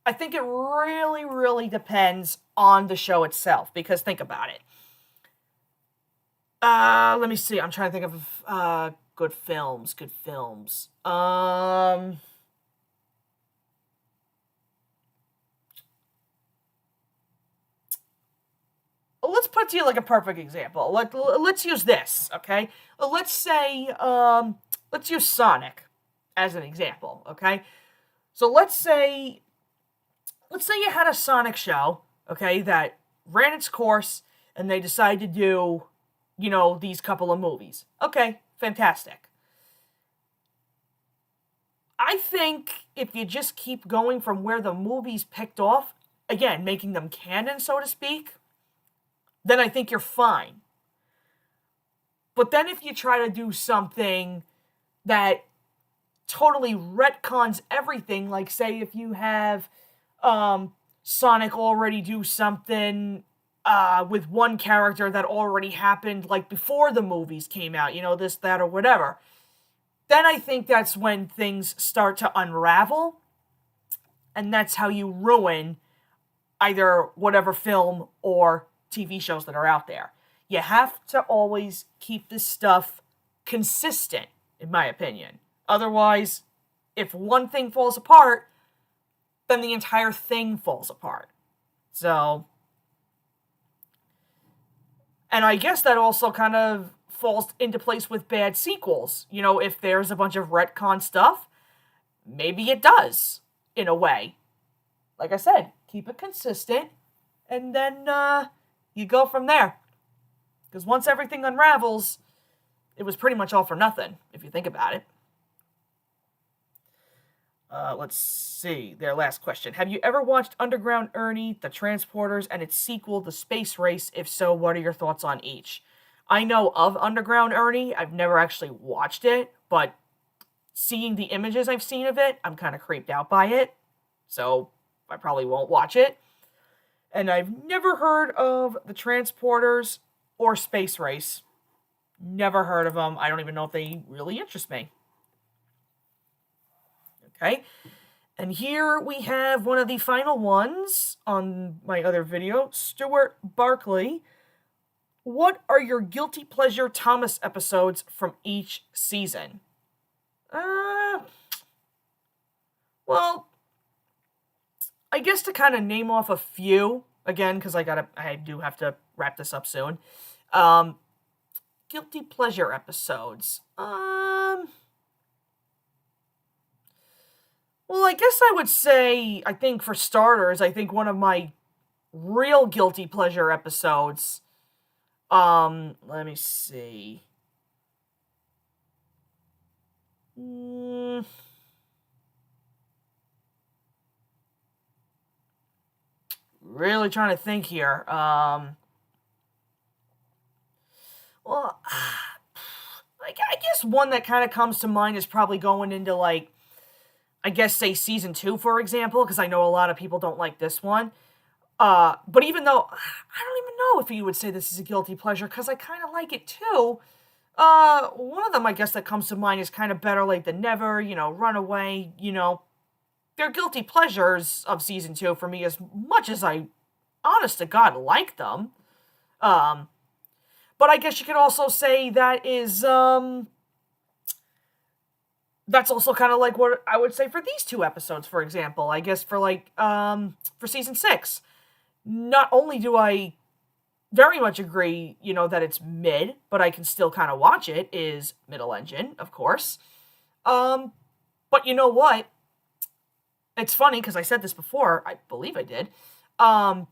I think it really, really depends on the show itself, because think about it. Let me see. I'm trying to think of, good films. Let's put to you like a perfect example. Let's use this, okay? Let's use Sonic as an example, okay? So let's say you had a Sonic show, okay, that ran its course, and they decided to do, these couple of movies. Okay, fantastic. I think if you just keep going from where the movies picked off, again, making them canon, so to speak, then I think you're fine. But then if you try to do something that totally retcons everything, like say if you have Sonic already do something with one character that already happened like before the movies came out, this, that, or whatever, then I think that's when things start to unravel, and that's how you ruin either whatever film or TV shows that are out there. You have to always keep this stuff consistent, in my opinion. Otherwise, if one thing falls apart, then the entire thing falls apart. So, and I guess that also kind of falls into place with bad sequels. If there's a bunch of retcon stuff, maybe it does, in a way. Like I said, keep it consistent, and then, you go from there. Because once everything unravels, it was pretty much all for nothing, if you think about it. Let's see. Their last question. Have you ever watched Underground Ernie, The Transporters, and its sequel, The Space Race? If so, what are your thoughts on each? I know of Underground Ernie. I've never actually watched it, but seeing the images I've seen of it, I'm kind of creeped out by it. So, I probably won't watch it. And I've never heard of The Transporters or Space Race. Never heard of them. I don't even know if they really interest me. Okay? And here we have one of the final ones on my other video. Stuart Barkley. What are your guilty pleasure Thomas episodes from each season? Well, I guess to kind of name off a few, again, because I do have to wrap this up soon. Guilty pleasure episodes. Well, I guess I would say, I think for starters, I think one of my real guilty pleasure episodes, let me see. Really trying to think here. Well, I guess one that kind of comes to mind is probably going into, like, I guess, say, season 2, for example, because I know a lot of people don't like this one. But even though, I don't even know if you would say this is a guilty pleasure, because I kind of like it too. One of them, I guess, that comes to mind is kind of Better Late Than Never, Runaway, They're guilty pleasures of season 2 for me as much as I, honest to God, like them. But I guess you could also say that is, that's also kind of like what I would say for these 2 episodes, for example. I guess for, like, for season 6. Not only do I very much agree, that it's mid, but I can still kind of watch it, is Middle Engine, of course. But you know what? It's funny, because I said this before, I believe I did. I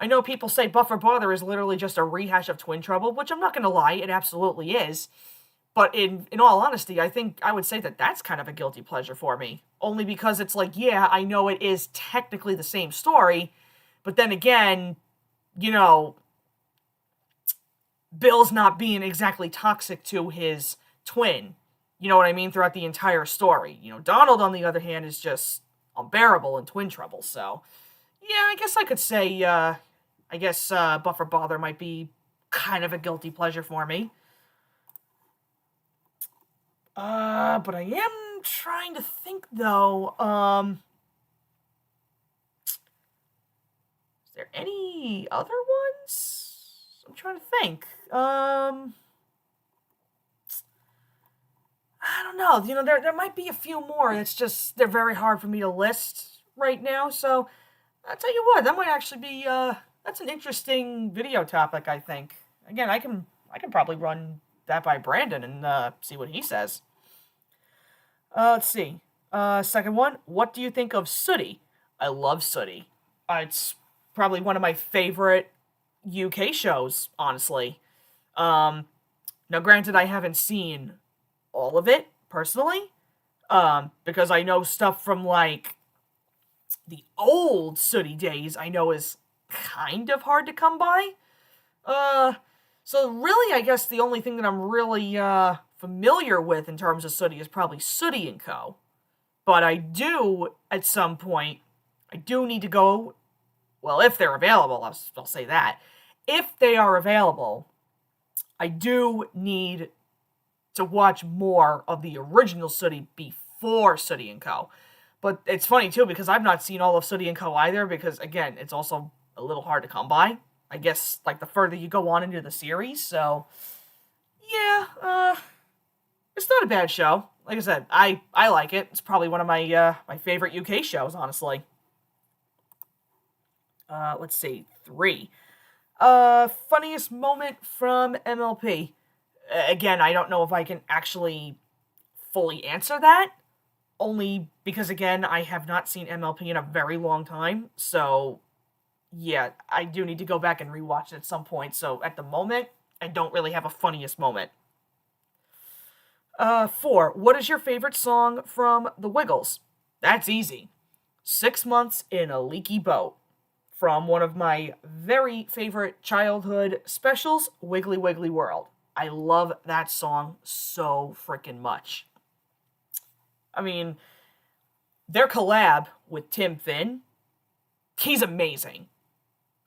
know people say Buffer Bother is literally just a rehash of Twin Trouble, which I'm not going to lie, it absolutely is. But in all honesty, I think I would say that that's kind of a guilty pleasure for me. Only because it's like, yeah, I know it is technically the same story, but then again, Bill's not being exactly toxic to his twin. You know what I mean? Throughout the entire story. Donald, on the other hand, is just unbearable in Twin Trouble. So, yeah, I guess I could say, Buffer Bother might be kind of a guilty pleasure for me. But I am trying to think, though, is there any other ones? I'm trying to think. I don't know. There might be a few more. It's just, they're very hard for me to list right now. So, I'll tell you what, that might actually be, that's an interesting video topic, I think. Again, I can probably run that by Brandon and, see what he says. Let's see. Second one, what do you think of Sooty? I love Sooty. It's probably one of my favorite UK shows, honestly. Now, granted, I haven't seen all of it, personally, because I know stuff from, like, the old Sooty days I know is kind of hard to come by. So really, I guess the only thing that I'm really, familiar with in terms of Sooty is probably Sooty and Co. But I do, at some point, I do need to go, well, if they're available, I'll say that. If they are available, I do need to watch more of the original Sooty before Sooty and Co. But it's funny, too, because I've not seen all of Sooty and Co. either, because, again, it's also a little hard to come by. I guess, like, the further you go on into the series, so, yeah, it's not a bad show. Like I said, I like it. It's probably one of my, my favorite UK shows, honestly. Let's see, 3. Funniest moment from MLP. Again, I don't know if I can actually fully answer that. Only because, again, I have not seen MLP in a very long time. So, yeah, I do need to go back and rewatch it at some point. So, at the moment, I don't really have a funniest moment. 4. What is your favorite song from The Wiggles? That's easy. 6 Months in a Leaky Boat. From one of my very favorite childhood specials, Wiggly Wiggly World. I love that song so freaking much. I mean, their collab with Tim Finn, he's amazing.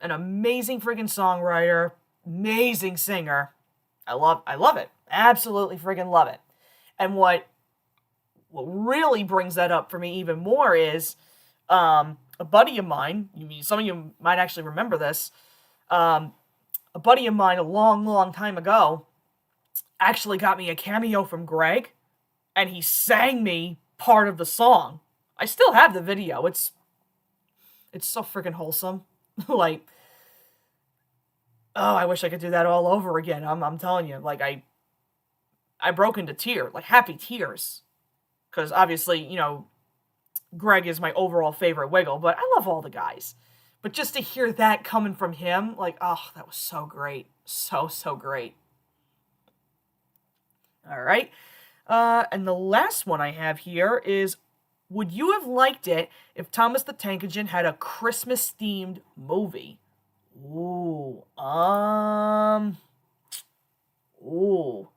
An amazing freaking songwriter, amazing singer. I love it. Absolutely freaking love it. And what what really brings that up for me even more is a buddy of mine, some of you might actually remember this, a buddy of mine a long, long time ago actually got me a cameo from Greg, and he sang me part of the song. I still have the video. It's so freaking wholesome. Like, oh, I wish I could do that all over again. I'm telling you, like, I broke into tears, like happy tears. Because obviously, you know, Greg is my overall favorite Wiggle, but I love all the guys. But just to hear that coming from him, like, oh, that was so great. So, so great. All right. And the last one I have here is, would you have liked it if Thomas the Tank Engine had a Christmas-themed movie? Ooh. Ooh.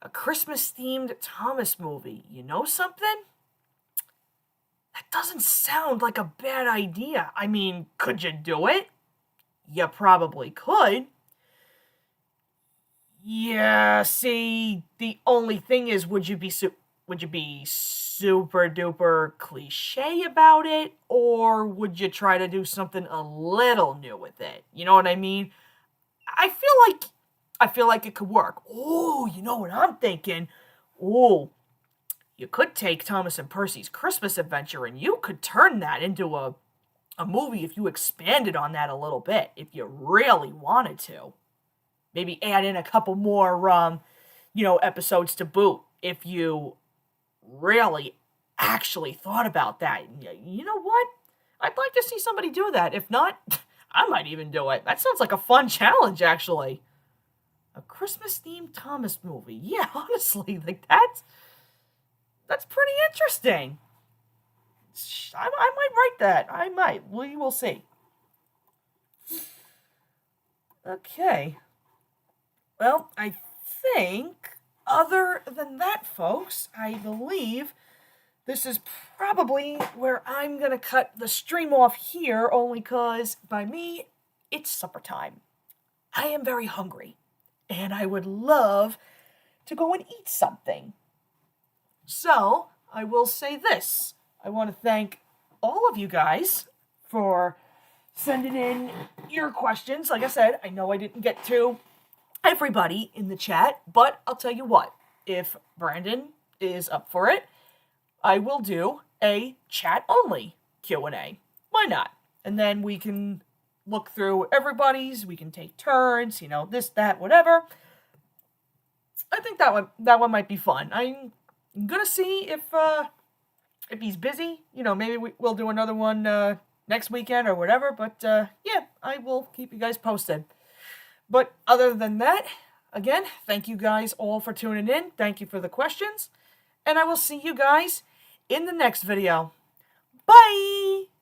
A Christmas-themed Thomas movie. You know something? That doesn't sound like a bad idea. I mean, could you do it? You probably could. Yeah, see, the only thing is, would you be super duper cliche about it, or would you try to do something a little new with it? You know what I mean? I feel like it could work. Oh, you know what I'm thinking? Oh, you could take Thomas and Percy's Christmas Adventure and you could turn that into a movie if you expanded on that a little bit, if you really wanted to. Maybe add in a couple more, episodes to boot if you really actually thought about that. You know what? I'd like to see somebody do that. If not, I might even do it. That sounds like a fun challenge, actually. A Christmas-themed Thomas movie. Yeah, honestly, like that's pretty interesting. I might write that. I might. We will see. Okay. Well, I think, other than that, folks, I believe this is probably where I'm going to cut the stream off here, only because, by me, it's supper time. I am very hungry, and I would love to go and eat something. So, I will say this. I want to thank all of you guys for sending in your questions. Like I said, I know I didn't get to everybody in the chat, but I'll tell you what, if Brandon is up for it, I will do a chat-only Q&A. Why not? And then we can look through everybody's, we can take turns, this, that, whatever. I think that one might be fun. I'm gonna see if he's busy. Maybe we'll do another one next weekend or whatever, but yeah, I will keep you guys posted. But other than that, again, thank you guys all for tuning in. Thank you for the questions. And I will see you guys in the next video. Bye!